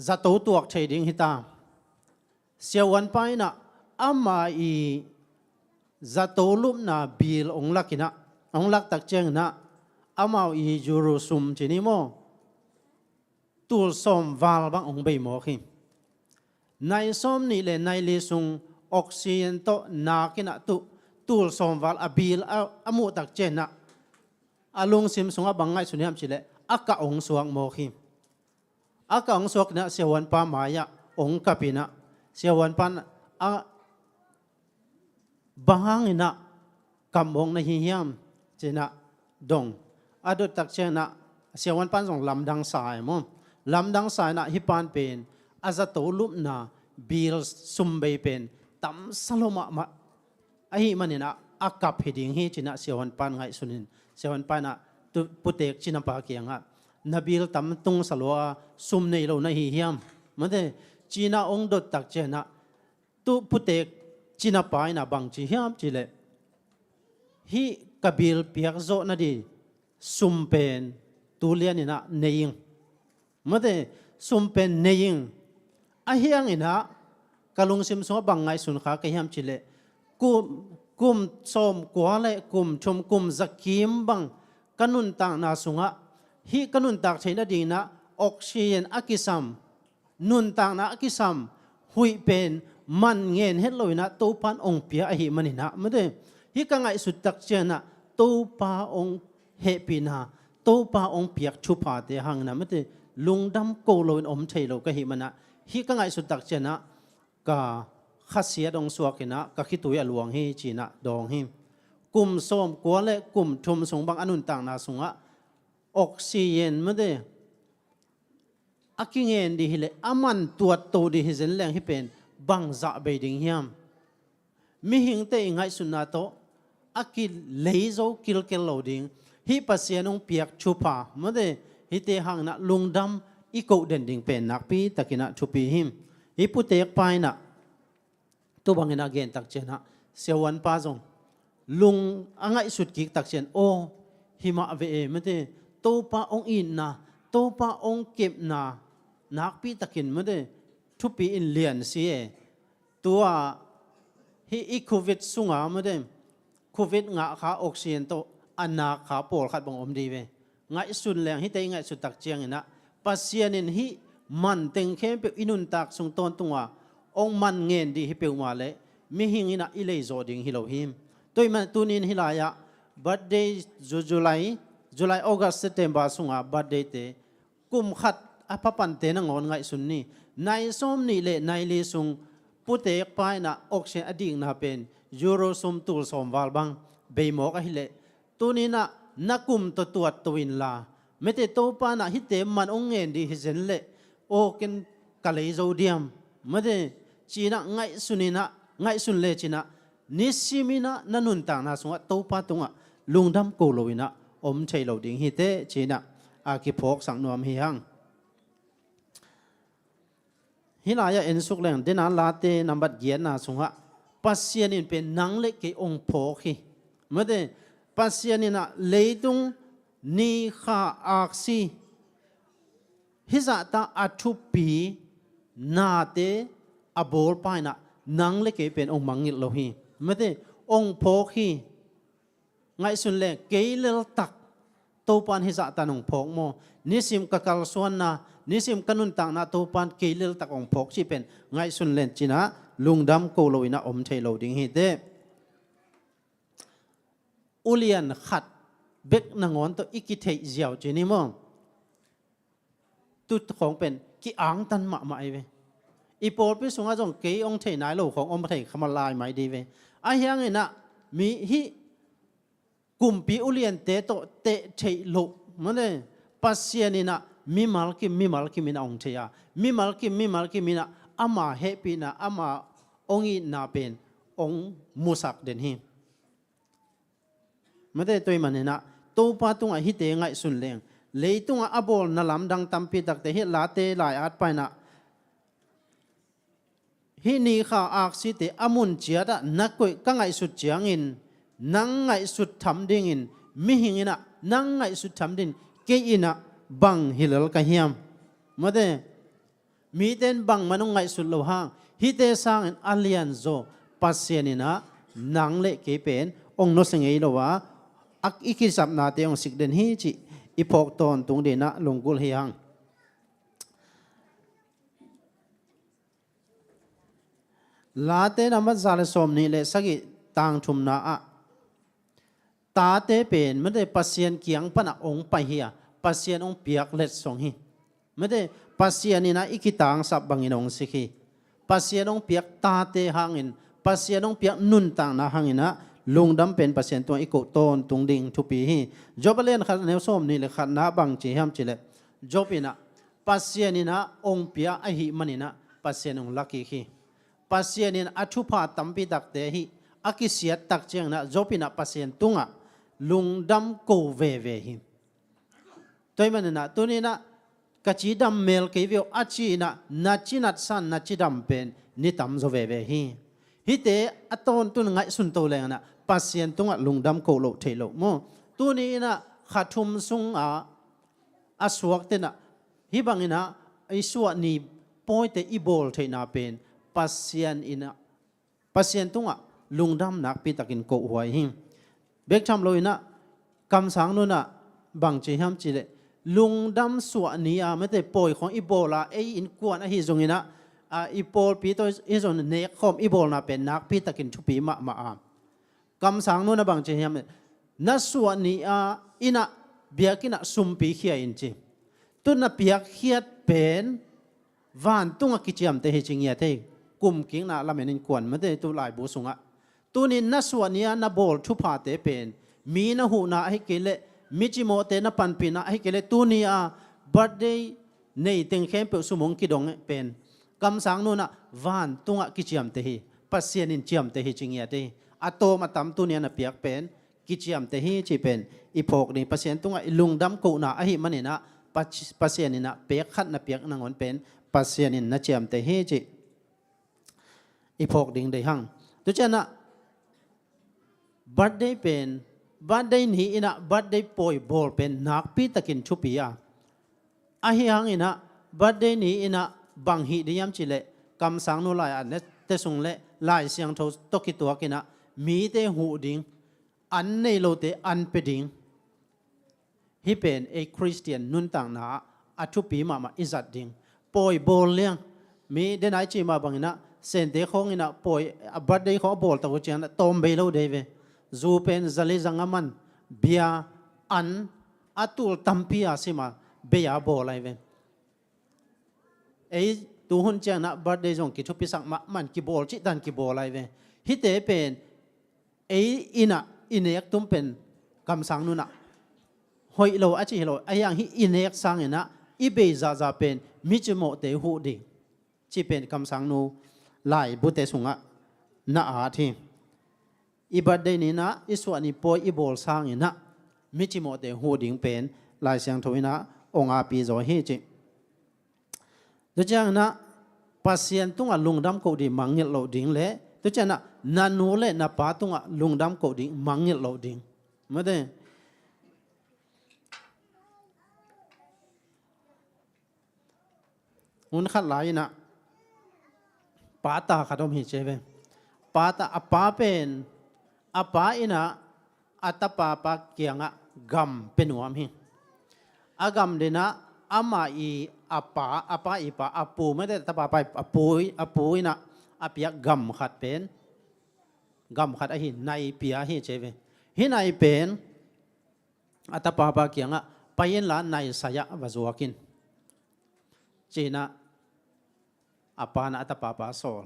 จัตโตตัวใช้ดิ่งหิตาเสียวันไปนะอามาอีจัตโตลุมนาบิลองลักกินะองลักตักเจนะอามาอีจูรุสุมจีนิโมตูลซอมวาลบังองเบย์โมขีในซ้อมนี่เลยในลีซุงออกซิเจนโตนากินะตูลซอมวาลอบิลอามุตักเจนะอาลุงซิมซุงอาบังไงสุนียมชิเลอากาองสวงโมขีอากาองสวงนะเสียวันปามายะองกัปินะเสียวันปันบางนะกำองในหิยามเจนะดงอดุตักเจนะเสียวันปันส่งลำดังสายมั้งลำดังสายนะฮิปานเป็นอาจจะตูลุมนาบิลซุมเบย์เป็นตั้มสโลมาไอ้มันเนี่ยนะอากับเหดิ่งฮีจินะเสียวันปันไงสุนินเสียวันปันนะตุปุเตกจินปาเกียงอ่ะนบิลตั้มตุงสโลอาซุมในโลในหิยามมันเดจีน่าองดตักเจนะตุปุเตกจินปายนะบังจีฮิยามจิเลฮีกบิลเปียกโซนาดีซุมเป็นตูเลียนนี่นะเนียงเมื่อเดซุมเป็นเนียงอาเฮียงอินะกะลุงซิมสวบังไงสุนขาเกียมจิเลกุมสมกัวเลกุมชมกุมสักกิมบังกันุนต่างนาสุงะฮีกันุนต่างใช้นาดีนะออกซิเจนอากิซัมนุนต่างนะอากิซัมหุยเป็นมันเงินเฮ็ดลอยนะตูปันองเปียอหิมันนะเมื่อเดฮีกังไงสุดตักเจนะตูปาองเฮปีนาตูปาองเปียกชุปาเตหังนะเมื่อเดลุงดำโกโลนอมเทโลก็หิมันนะฮีกังไงสุดตักเจนะกาขัดเสียดองสวกินะกะคิตุยหลวงฮีจีนะดองฮีกุมส้มกัวและกุมชุมสงบังอนุนต่างนาสุงะออกซิเจนเมื่อเดอากิเงินดีฮิเลอามันตัวโตดีฮิเซนแรงฮิเป็นบังจะเบดิงเฮียมมิหิงเตอิงไงสุนาโตอากิเลโซกิลเกลโลดิงฮิปัสเซียนองเปียกชุปาเมื่อเดฮิเตหังนะลุงดำอีโกเดนดิงเป็นนักปีตะกินะชุปีหิมฮิปุเตกไปนะตัวบังเงินอาเกนตักเจนะเสียวันป้าจงลุงอ่างไอสุดกิกตักเจนโอหิมะเวเมื่อเดตัวป้าองอินนะตัวป้าองเก็บนะนักปีตะกินเมื่อเดทุปีอินเลียนเสียตัวฮีอีโควิดสุงาเมื่อเดโควิดงะขาออกซิเจนโตอันนาขาปอลขัดบังอมดีเวไงสุดแรงฮิเตไงสุดตักเจียงนะปัสเซียนินฮิมันเต็งเข้มเปียอินุนตักสุงตอนตัวองมันเงินดีฮิเปียวมาเลยมิหิงินะอิเลโซดิงฮิโลหิมตัวมันตุนินฮิลายะบัดเดย์จุลัยออกัสเซปเทมบาสุงาบัดเดย์เตกุมขัดอภปันเตนังอนไงสุนนี่ในส้มนี่เลในลีสุงปุเตกไปนะออกเชนอดีงนาเป็นยูโรสมตูลสมวาลบังเบย์มอกฮิเลตัวนี้นะนักกุมตัวตัววินลาไม่แต่ตัวปานะฮิเตมันองเงินดีฮิเซนเลโอเกนกะเลโซเดียมไม่ได้จีน่ะไงสุนีนะไงสุนเลจีน่ะนิสิมินะนันุนต่างนาสงะตัวปาตงะลุงดำโกโลวินะอมเชยโลดิงฮิเตจีน่ะอากิพกสังนวมฮิฮังฮิลายะเอ็นสุกแรงเดนาลาเตนับบัดเยียนนาสงะปัสเซียนินเป็นนังเล็กเกองโพกิเมื่อเดปัสเซียนินะเลตุงนีขาอักซีฮิซาตาอัตุปีนาเตอโบลไปนะนังเล็กเป็นองมังงิลโลฮีเมื่อเดองโพกีไงสุนเลเกลลตักโต pan hi za tanong phok mo nisim kakal suan na nisim kanun tang na to pan kelil tak ong phok chi pen ngai sun len china lungdam ko loina om thei lo ding hi te ulian khat bek nangon to ikithei jiao chini mo tu khong pen ki ang tan ma mai ve i por pi sunga jong ke ong thei nai lo khong om thei khamalai mai di ve a hiang ina mi hi kum pi ulian te to te thei lo mane pasianina mi malki mina ong theya mi malki mina ama happy na ama ongi na pen ong musak den hi mate toy manena to pa tunga hi te ngai sun leng leitunga abol na lam dang tampi tak te hi la te lai at pa na hi ni kha ak si te amun chia da nakoi ka ngai sut chiang in nang ngai sut tham ding in mi hingina nang ngai sut tham din ke ina bang hilal ka hiam mate mi ten bang manung ngai sut lo hang hi te sang in alian zo pasianina nang le ke pen ong no sengei lo wa ak ikisap na te ong sikden hi chi ipok ton tung de na lungkul hiang la te namat zale som ni le sagi tang thum na a ta te pen mate pasien kiang pana ong pa hiya pasien ong piak let song hi mate pasien ina ikitang sap bangin ong sikhi pasien ong piak ta te hangin pasien ong piak nun tang na hangina lungdam pen pasien to iko ton tung ding thupi hi jobalen khat ne som ni le khat na bang chi ham chi le jobina pasien ina ong pia a hi manina pasien ong laki hi pasien in athupa tampi dak te hi akisiat tak cheng na jobina pasien tunga lungdam ko ve ve hi toy manina tunina kachidam mel ke veo achi na nachinat san nachidam pen ni tam zo ve ve hi hi te aton tun ngai sun to leng na pasien tunga lungdam ko lo thelo mo tu ni na khathum sung a aswak te na hi bangina ai suwa ni point te ibol theina pen pasien ina pasien tunga lungdam nak pi takin ko huai hi bek tham loina kam sang nu na bang chi ham chi le lungdam suwa ni a mate poi khong ibola ei in kwan a hi zongina a ipol pi to i zon ne khom ibol na pen nak pi takin thupi ma a kam sang nu na bang che hiam na suwa ni a ina biakina sumpi khia in chi tu na piak khiat pen van tunga kichiam te he chingya te kum king na lamen in kwan mate tu lai bu sunga tu ni na suwa ni a na bol thu pha te pen mi na hu na he kele mi chi mo te na pan pi na he kele tu ni a birthday nei teng khem pe sumong ki dong pen kam sang nu na van tunga kichiam te hi pasien in chiam te hi chingya te ato ma tam tu ni na piak pen kichiam te hi chi pen ipok ni pasien tunga lungdam ko na a hi manina pasien ina pek khat na piak nangon pen pasien in na chiam te hi chi ipok ding de hang tu chana birthday pen birthday ni ina birthday poi bol pen nak pi takin chupia a hi hang ina birthday ni ina bang hi diam chile kam sang no lai an te sung le lai siang tho toki to kina mi te hu ding an nei lo te an pe ding hi pen a christian nun tang na a thu pi ma ma izat ding poi bol liang mi den ai chi ma bangina sen te khong ina poi a birthday kho bol ta ko chian tom be lo de ve zu pen zali zangaman bia an atul tampia sima be ya bol lai ve ei tu hun chang na birthday jong ki thu pi sak ma man ki bol chi dan ki bol lai ve hi te pen ei ina inek tum pen kam sang nu na hoi lo a chi lo ayang hi inek sang ina i be za pen mi chi mo te hu ding chi pen kam sang nu lai bu te sunga na a thi i birthday ni na iswa ni poi i bol sang ina mi chi mo te hu ding pen lai siang thoina onga pi zo hi chi tu chang na pasien tunga lungdam ko di mangil lo ding le tu chang na nanu le na pa tunga lungdam ko di mangil lo ding made un khat lai na pa ta khatom hi cheve pa ta apa pen apa ina atapa pa kianga กัมเป็นหัวมีอากำเดนะอามาอีอาปาอีปาอาปูไม่ได้ตะปาไปอาปูอีนะอาเปียกัมขัดเป็นกัมขัดไอหินในเปียหิเจเวหินในเป็นอาตะปาเกียงอะไปยินละในสยะวะจวกินจีนะอาปานะอาตะปาโซล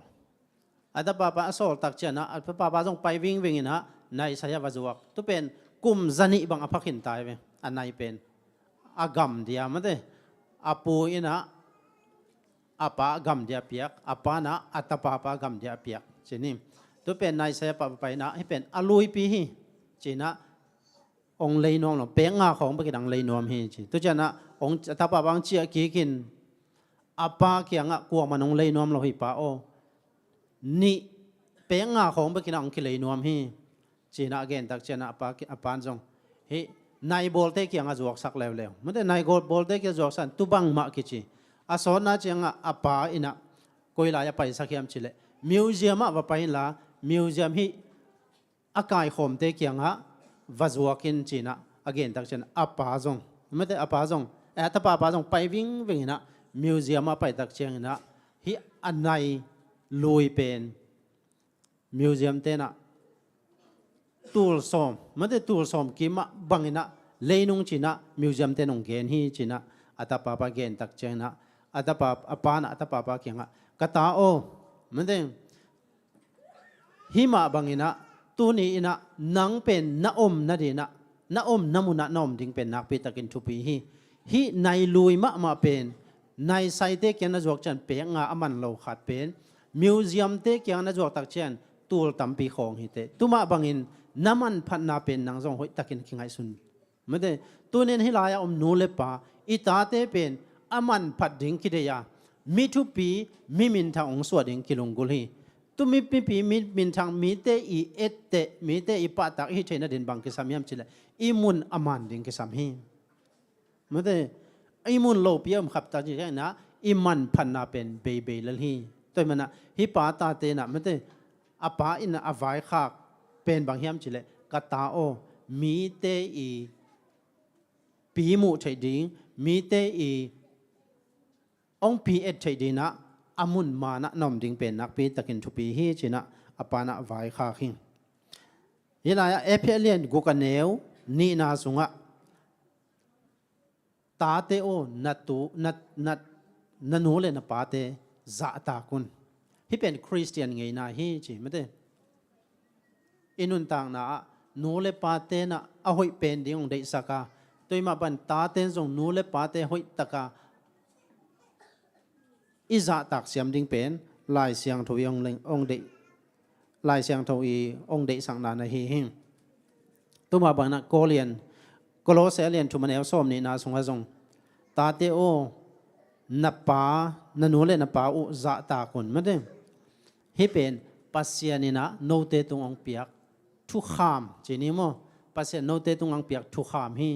อาตะปาโซลตักเจนะอาตะปาต้องไปวิ่งนะในสยะวะจวกตุเป็นกุมจันิบังอภักหินตายเวอันในเป็นอากำเดียมันเดอาปูอินะอาปากำเดียเปียกอาปานะอัตปาปากำเดียเปียกเจนี่ตัวเป็นนายเสียปะไปนะให้เป็นอลุยปีฮีจีนะองเลยนอมหลงเปียงงาของไปกินองเลยนอมฮีจีตัวเจนะองอัตปาบางเชียกีกินอาปาเกียงะกวมันองเลยนอมเราฮิปาโอนี่เปียงงาของไปกินองกิเลยนอมฮีจีนะเกนตักเจนะอาปานจงฮีนายบอลเตกียงอาจวกสักเลวๆมันแต่นายบอลเตกียงจวกสันตุบังมากิจิอาสอนน่าจะงอาปาอินะกุยลายไปสักยามชิเลมิวเซียมว่าไปละมิวเซียมฮีอากายขมเตกียงฮะวัจวกินจีนะอเกนตักเชนอาปาจงมันแต่อาปาจงถ้าปาจงไปวิ่งนะมิวเซียมไปตักเชนนะฮีอันนายลุยเป็นมิวเซียมเตนะตูลซอมมันแต่ตูลซอมกิมะบังอินะเลยนุงจีนะมิวเซียมเตนงเกนฮีจีนะอัตปาเกนตักเจนะอัตปาอปานะอัตปาเกียงะกตาโอมันแต่หิมะบังอินะตัวนี้อินะนังเป็นนาอมนาดีนะนาอมนามุนะนอมดิ้งเป็นนักปีตะกินทุปีฮีในลุยมาเป็นในไซเตเกียนนจวกจันเปียงอามันเราขาดเป็นมิวเซียมเตเกียนนจวกตักเชนตูลตัมปีของฮิเตตุมาบังอินน้ำมันพันนาเป็นนางจงหอยตะกินคิงไอซุนไม่ได้ตัวนี้ให้ลายนูเลปาอิตาเตเป็นอามันพัดดิ้งคิดยามีทุปีมีมินทางองสวดดิ้งกิลงกุลีตัวมีปีมีมินทางมีเตอีเอเตมีเตอีปาตักฮิเชนดินบังกิสามียมชิเลอิมุนอามันดิ้งกิสามีไม่ได้อิมุนโลเปียมขับตาจีนะอิมันพันนาเป็นเบย์เลลีตัวมันนะฮิปาตาเตนะไม่ได้อาปาอินะอาวายขากเป็นบางยามชิเลกตาโอมีเตอีปีมุไทยดิ้งมีเตอีองพีเอไทยดีนะอามุนมานะนอมดิ้งเป็นนักปีตะกินทุปีฮีจินะอปานะไว้ข้าขิงยีนายเอฟเอเลียนกุกันเนวนี่นาสุงะตาเตโอนัตูนันูเลนปาเตจะตากุนที่เป็นคริสเตียนไงนะฮีจิไม่ได้อินุนต่างนะนูเลปาเตนะอหอยเป็นดิ้งองเดสักาตัวมาบันตาเตนจงนูเลปาเตหอยตะกาอิจาตักเสียมดิ้งเป็นลายเสียงทวีองเดลายเสียงทวีองเดสังนานะฮิงตัวมาบันนะโกเลียนโกโลเซเลียนทุมันเอลส้มนี่นาสงหะจงตาเตโอนับปานนูเลนับปาอุจะตาคนมันเด้ฮิเป็นปัสเซียนี่นะโนเตตุงองเปียกทุกขามจีนี่มั้งปัสเซียโนเตตุงองเปียกทุกขามฮิ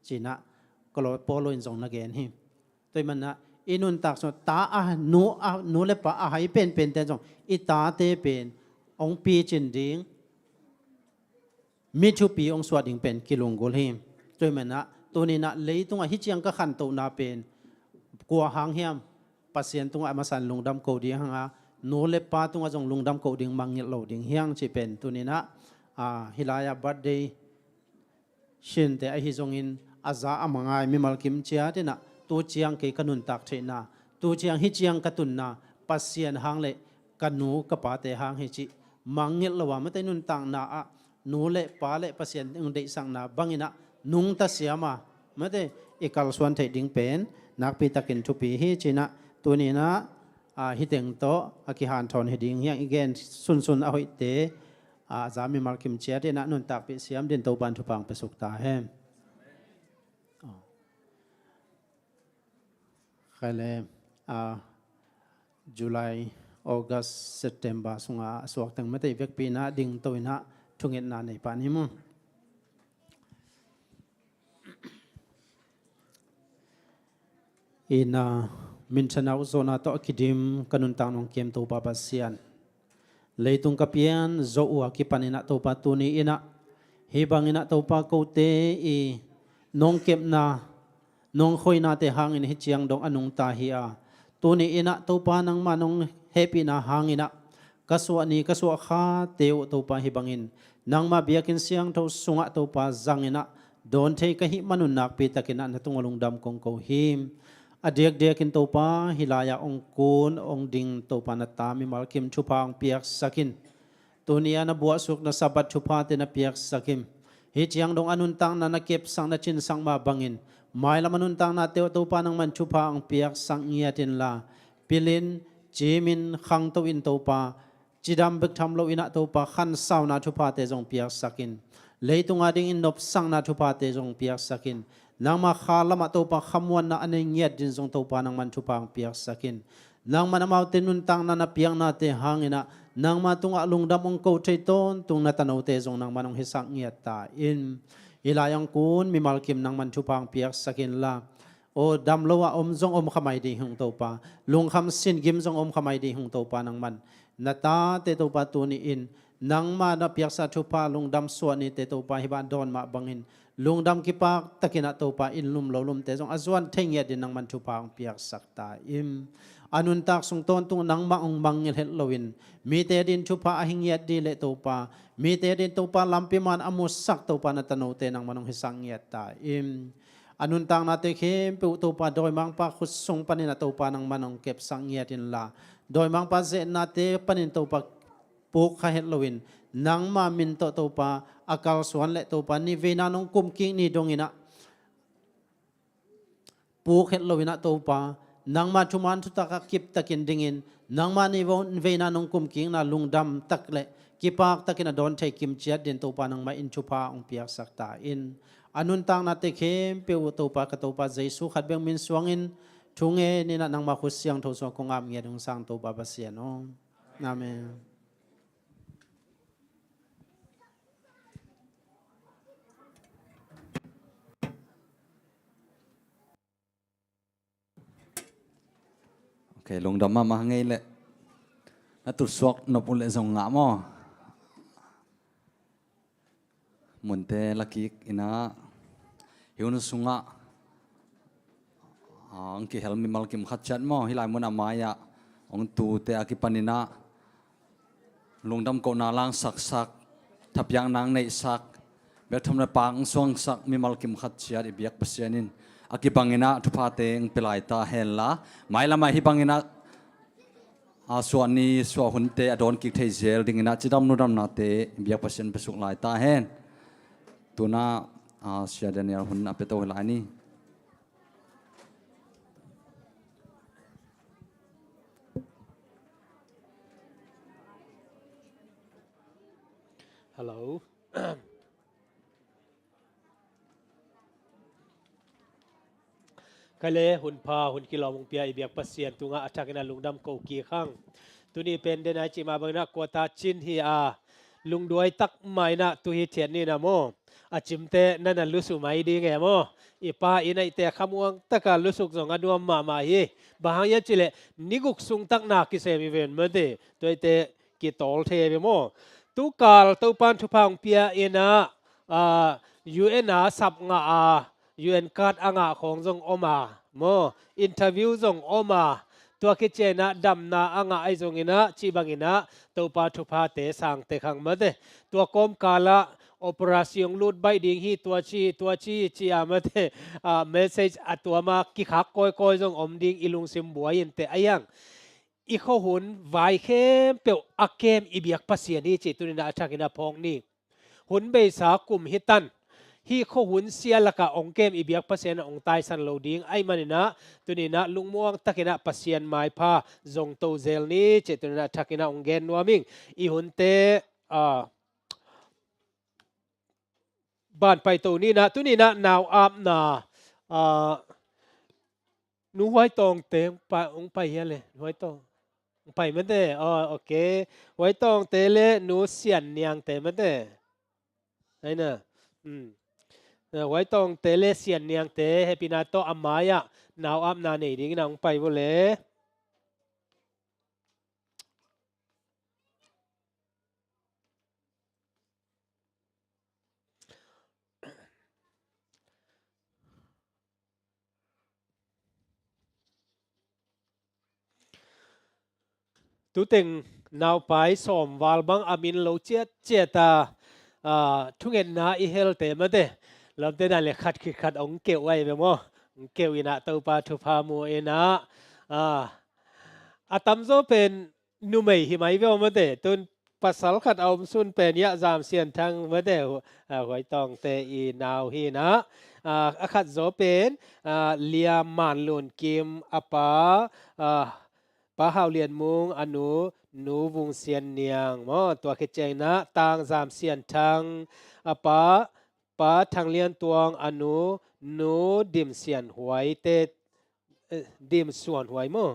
จีนะก็เราโปโลอินจงนักเกนฮิตัวมันนะอินุนตักสตานูเลปะให้เป็นแต่จงอิตาเตเป็นองปีจินดิงมิชุปีองสวดดิงเป็นกิลุงกุลฮิมตัวมันนะตัวนี้นะเลยตรงฮิจิยังก็ขันตัวนาเป็นกัวหางเฮียมปัสเซียนตรงอามาสันลุงดำโกดีหังอานูเลปะตรงอาจงลุงดำโกดิงมังเงลโลดิงเฮียงจีเป็นตัวนี้นะฮิลายาบัดเดย์ชินแต่ไอฮิจงอินอาซาอามังไงมิมัลกิมเชียที่นะตัวเชียงเกกันุนตักเชนาตัวเชียงฮิเชียงกตุนนาปัสเซียนหางเละกันนูกปาเตหางฮิจิมังเงลว่าไม่ได้นุนตังนาอะนูเละปาเละปัสเซียนอุนเดสังนาบังอินะนุงตัสเสียมาไม่ได้เอกลส่วนเทดิ้งเป็นนักปีตะกินทุปีฮิจินะตัวนี้นะฮิเตงโตอากิฮันทอนฮิดิ้งยังอีกเกนซุนเอาฮิเตจามีมาร์คิมเชียที่นักนุนตักไปเสียมเดินตัวบันทุปังไปสุกตาแฮมใครเลยจุลายออกัสเซปเทมเบอร์สุงอาสวกตั้งไม่ได้เวกปีนะดิ่งตัวนะทุ่งเงินนานในป่านนี้มั้งอินามินชนะอุโซนาโตคิดิมกันุนตังนองเกมตัวปาปัสเซียนเลยตุงกับยันโจอัวกิปันินะตัวปัตุนีอินะ hi bangina to pa ko te i nong kep na nong khoi na te hangin hi chiang dong anung ta hi a tu ni ina to pa nang manong happy na hangina kaswa ni kaswa kha teu to pa hi bangin nang ma biakin siang to sunga to pa zangina don the ka hi manun nak pi takina na tungolung dam kong ko him adiak diakin to pa hilaya ong kun ong ding to pa na tami malkim chupa ong piak sakin tunia na buat suk na sabat chupa te na piak sakim hi chiang dong anun tang na nakep sang na chin sang ma bangin mai la manun tang na teu to pa nang man chupa ong piak sang ngiatin la pilin jimin khang to in to pa chidam bek tham lo ina to pa khan sau na chupa te jong piak sakin leitung ading in nop sang na chupa te jong piak sakin nang ma khalama to pa khamwan na ane ngiat din jong to pa nang man chupa ong piak sakin nang manamaw tenun tang na piang na te hangina nang matunga lungdam ong ko ton tung na tanaw te jong nang manong hisak ngiat ta in ilayang kun mi malkim nang man chupa ong piak sakin la o dam lowa jong khamai di hung to pa lung kham sin gim jong khamai di hung to pa nang man nata te to pa tu ni in nang ma na piak sa chupa lungdam suan ni te to pa hiban don ma bangin lungdam ki pak takina to pa in lum lo lum te jong azwan thengya din nang man chupa ong piak sakta im anun tak sung ton tung nang ma ong mangil het lowin mi te din chupa ahing yat di le to pa mi te din to pa lampi man amus sak to pa na tanaw te nang manong hisang yat ta im anun tang na te khem pe to pa doi mang pa khus sung panin na to pa nang manong kep sang yatin la doi mang pa ze na te panin to pa puk kha het lowin nang ma min to pa akal suan le to pa ni ve na nong kum king ni dongina puk het lowina to pa nang ma thuman thu taka kip takin dingin nang ma ni von ve na nong kum king na lungdam takle kipak takina don thai kim chiat din to pa nang ma in chupa ong piak sakta in anun tang na te khem pe to pa ka to pa jesu khat beng min suangin thunge ni na nang ma khusyang tho so kongam nge dong sang to pa basian no amen Okay, lung dam ma ngay le na tu suak nop ule zong nga mo munte laki ina hiun sunga ang ki helmi malkim khatchat mo hilai mun amaya ong tu te akipanina lungdam ko na lang sak sak thapyang nang nei sak betham na pang suang sak mi malkim khatchat ibiak pasianin akipangina thupa teng pelai ta hella mailama hibangina aswani swa hunte adon ki thei zel dingina chidam nudam na te biak pasien besuk lai ta hen tuna sia daniel hun apeto hilani hello kale hun pa hun kilomong pia ibiak pasien tunga atakina lungdam ko ki khang tuni pende na chi ma bangna kota chin hi a lungduai tak mai na tu hi thian ni na mo achimte nana lusu mai di nge mo ipa inai te khamuang taka lusuk zong aduam ma hi bahaya chile niguk sung tak na ki se mi ven mate toite ki tol the be mo tu kal to pan thu pang pia ina UN a sap nga a UN card anga khong jong oma mo interview jong oma tua ki chena damna anga ai jong ina chi bangina to pa thu pha te sang te khang ma de tua kom kala operation lut bai ding hi tua chi amate message atwa ma ki khak koi koi jong om ding ilung sim buain te ayang i kho hun vai khem pe akem ibiak pasien hi chi tunina athakina phong ni hun be sa kum hitan hi kho hun sia laka ongkem ibiak pasien ong tai san loading ai manina tunina lungmuang takina pasien mai pha zong to zel ni che tunina thakina onggen nuaming i hunte ban pai to ni na tunina now up na nu hoi tong te pa ong pai ya le hoi tong pai man de okay hoi tong te le nu sian niang te man de ai naไว้ตรงเตเลเซียนเนียงเตเฮปินาโตอัมมายะนาวอัมนาเนดิ้งนางไปบุเล tu teng nau pai som wal bang amin lo chieta thungen na I hel te ma de lam te dan le khat ong keu ai be mo keu ina to pa thu pa mu ina atam zo pen nu mei hi mai ve ma de tun pasal khat om sun pen ya zam sian thang ma de hoi tong te I naw hi na khat zo pen lia man lun kim apa pa hao lian mung anu nu vung sian niang mo tua ke cheng na tang zam sian thang apa pa thang lian tuang anu nu dim sian huai te dim suan huai mo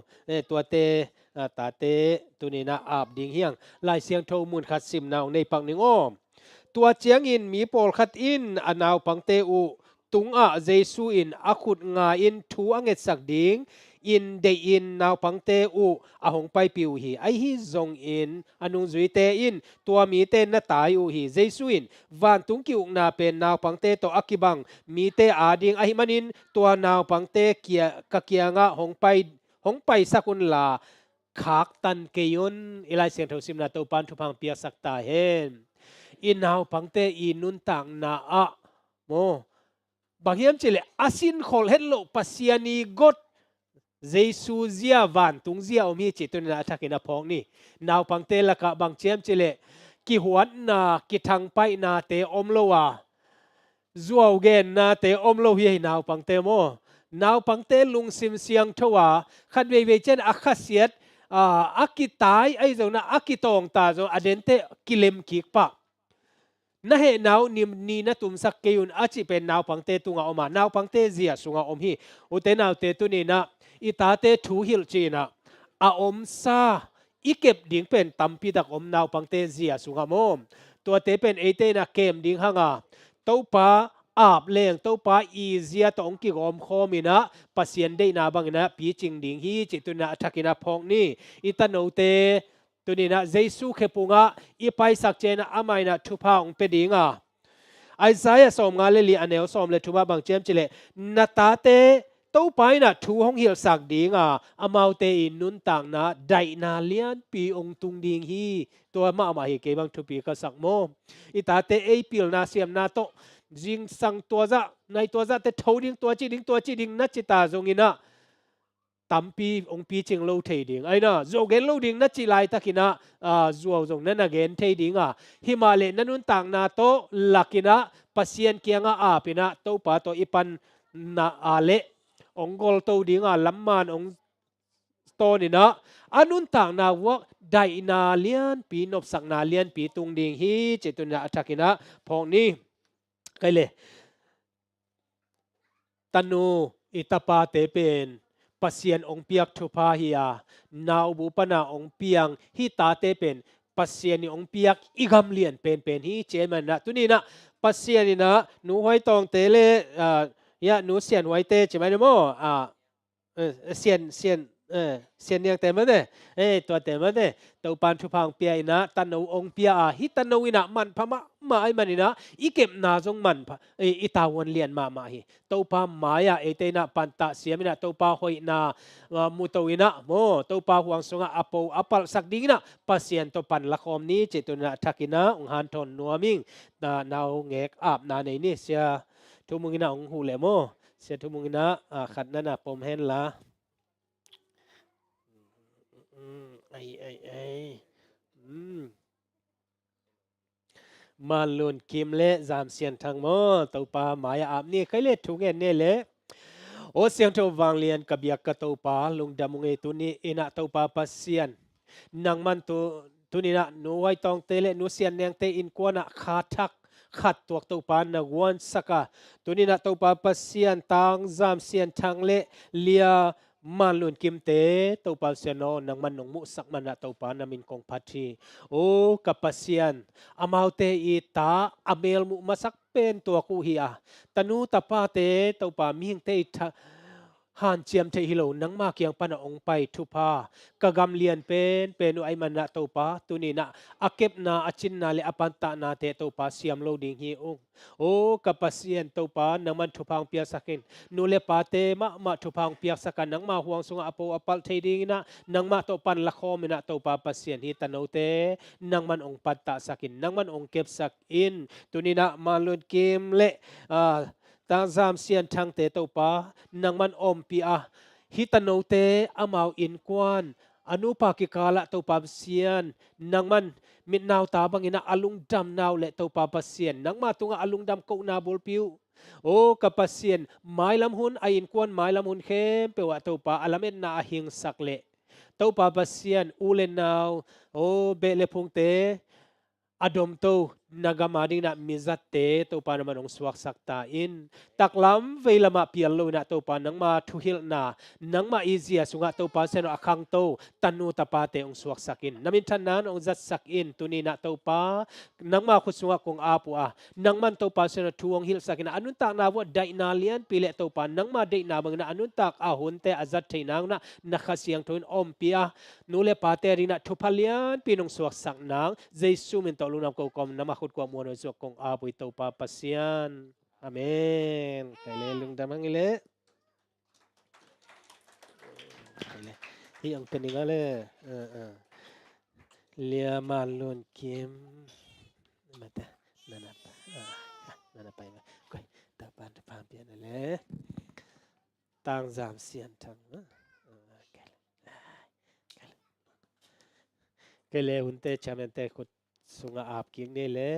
tua te ta te tunina ap ding hiang lai siang tho mun khat sim naw nei pang ning om tua chiang in mi pol khat in anaw pang te u tung a jesu in akhut nga in thu anget sak ding in de in naw pang te u ahong pai piu hi ai hi zong in anung zui te in tua mi te na tai u hi jesu in van tung ki uk na pen naw pang te to akibang mi te ading ai manin tua naw pang te kia ka kia nga hong pai sakun la khak tan ke yun ilai siang tho sim na to pan thu phang pia sak ta hen in naw pang te I nun tang na a mo bang hiam chile asin khol het lo pasiani got jesu zia van tung zia omi chi tun na thakina phong ni naw pang te la ka bang chem chile ki huat na ki thang pai na te om lo wa zuaw gen na te om lo hi naw pang te mo naw pang te lung sim siang thowa khat ve chen akhasiat akitai ai zo na akitong ta zo adente kilem kik pa na he naw ni na tum sak keun achi pen naw pang te tunga oma naw pang te zia sunga om hi ute naw te tu ni na ita te thu hil china a om sa ikep ding pen tampi dak om naw pang te zia sunga mom tua te pen ete na kem ding hanga to pa ap leng to pa I zia to ong ki gom khomina pasien de na bangina pi ching ding hi chi tu na thakina phong ni ita no te tunina jesu khepunga I pai sak chena amaina thupa ong pe dinga Isaiah som nga le li anel som le thuba bang chem chile nata te to pai na thu hong hil sak dinga amau te I nun tang na dai na lian pi ong tung ding hi to ma hi ke bang thu pi ka sak mo ita te ei pil na siam na to jing sang tua za nai tua za te thoding tua chi ding na chi ta zong ina tampi ong pi ching lo thei ding ai na zo gen lo ding na chi lai takina zuaw zong na na gen thei ding himale nanun tang na to lakina pasien kianga apina to pa to ipan na ale ongol to ding lamman ong to ni na anun tang na wak dai na lian pi nop sak na lian pi tung ding hi chetun na atakina phong ni kaile tanu itapa te pen pasien ong piak thupa hiya naw bu pana ong piang hi ta te pen pasien ni ong piak igam lian pen hi cheman na tunina pasien ni na nu hoi tong te le ya nu sian wai te chemai mo sian yang te ma de tua te ma de to pan thu phang pia ina tan no ong pia hi tan no ina man phama ma ai manina ikem na jong man pha itawon lian ma hi to pa maya ete na panta siamina to pa hoi na mu to ina mo to pa huang sunga apo apal sak ding na pasien to pan lakom ni chetuna thakina ong han thon nuaming na naw ngek ap na nei ni sia thumungina ong hu le mo sia thumungina khat na na pom hen la ai malun kim le zam sian thang mo to pa maya ap ni khai le thu nge ne le o siang tho wang lian ka biak ka to pa lung damung e tu ni ina to pa pasian nang man tu ni na no wai tong te le no sian nang te in kwana kha thak khat tuak to pa na wan saka tu ni na to pa pasian tang zam sian thang le lia malun kim te to pa siano nang man nong mu sak man na to pa namin kong phathi o kapasian amau te ita amel mu masak pen to ku hi tanu tapa te to pa ming te หันเจียมเทฮิโลนังมาเกียงปนองไปทุพากะกำเลียนเป็นอุไอมันนะโตปาตุนีนะอาเก็บนาอาชินนาเลอปันตานาเตโตปาเสียมโลดิงฮีองโอ้กับปัสเซียนโตปานังมันทุพังเปียสักินนูเลปาเตมาทุพังเปียสักันนังมาห่วงสงอโปอปัลเทดิงนะนังมาโตปันละคอมินะโตปาปัสเซียนฮีตโนเตนังมันองปัตตาสักินนังมันองเก็บสักอินตุนีนะมาลุนเกมเลตางซามเซียนทางเตโตปานังมันอมปีอาฮิตโนเตอมาวอินกวนอนุปากิกาละโตปาเซียนนังมันมิดนาวตาบังอินะอลุงดำนาวเลโตปาเซียนนังมาตุงอลุงดำโกนาบุลปิวโอ้กับเซียนไม้ลำหุนอินกวนไม้ลำหุนเข้มเปวะโตปาอลาเมนนาหิงสักเลโตปาเซียนอูเลนาวโอ้เบเลพงเตอดมโตนากามาดิงนะมิจัตเตโตปานามันองสวักสักตาอินตักลำเวลามาเปียลโลนะโตปานังมาทุฮิลนานังมาอีเซียสุงะโตปาเซนอคังโตตันูตาปาเตองสวักสักอินนามินทันนั้นองจัดสักอินตุนีนะโตปานังมาขุสุงะคงอาปัวนังมันโตปาเซนทวงฮิลสักอินอนุนตักนาวไดนาเลียนปิเลโตปานังมาไดนาบังนะอนุนตักอาหุนเตอจัดเทนังนะนักเสียงทุนอมเปียนูเลปาเตรินะทุพเลียนปีนองสวักสักนังเจสุมินโตลุนามโกกอมนามาขุดกวมวนสกงอาปุยโตปาปัสยันอาเมนไกเลลุงดามังเลที่ยังเป็นอีกแล้วเลียมาลุนคิมมาตานั่นไปมาก้อยตาปานพามเปียนเลยต่างจามเสียนทั้งไกเลหุ่นเตชามันเตขุดสุงอาบกิงนี่เลย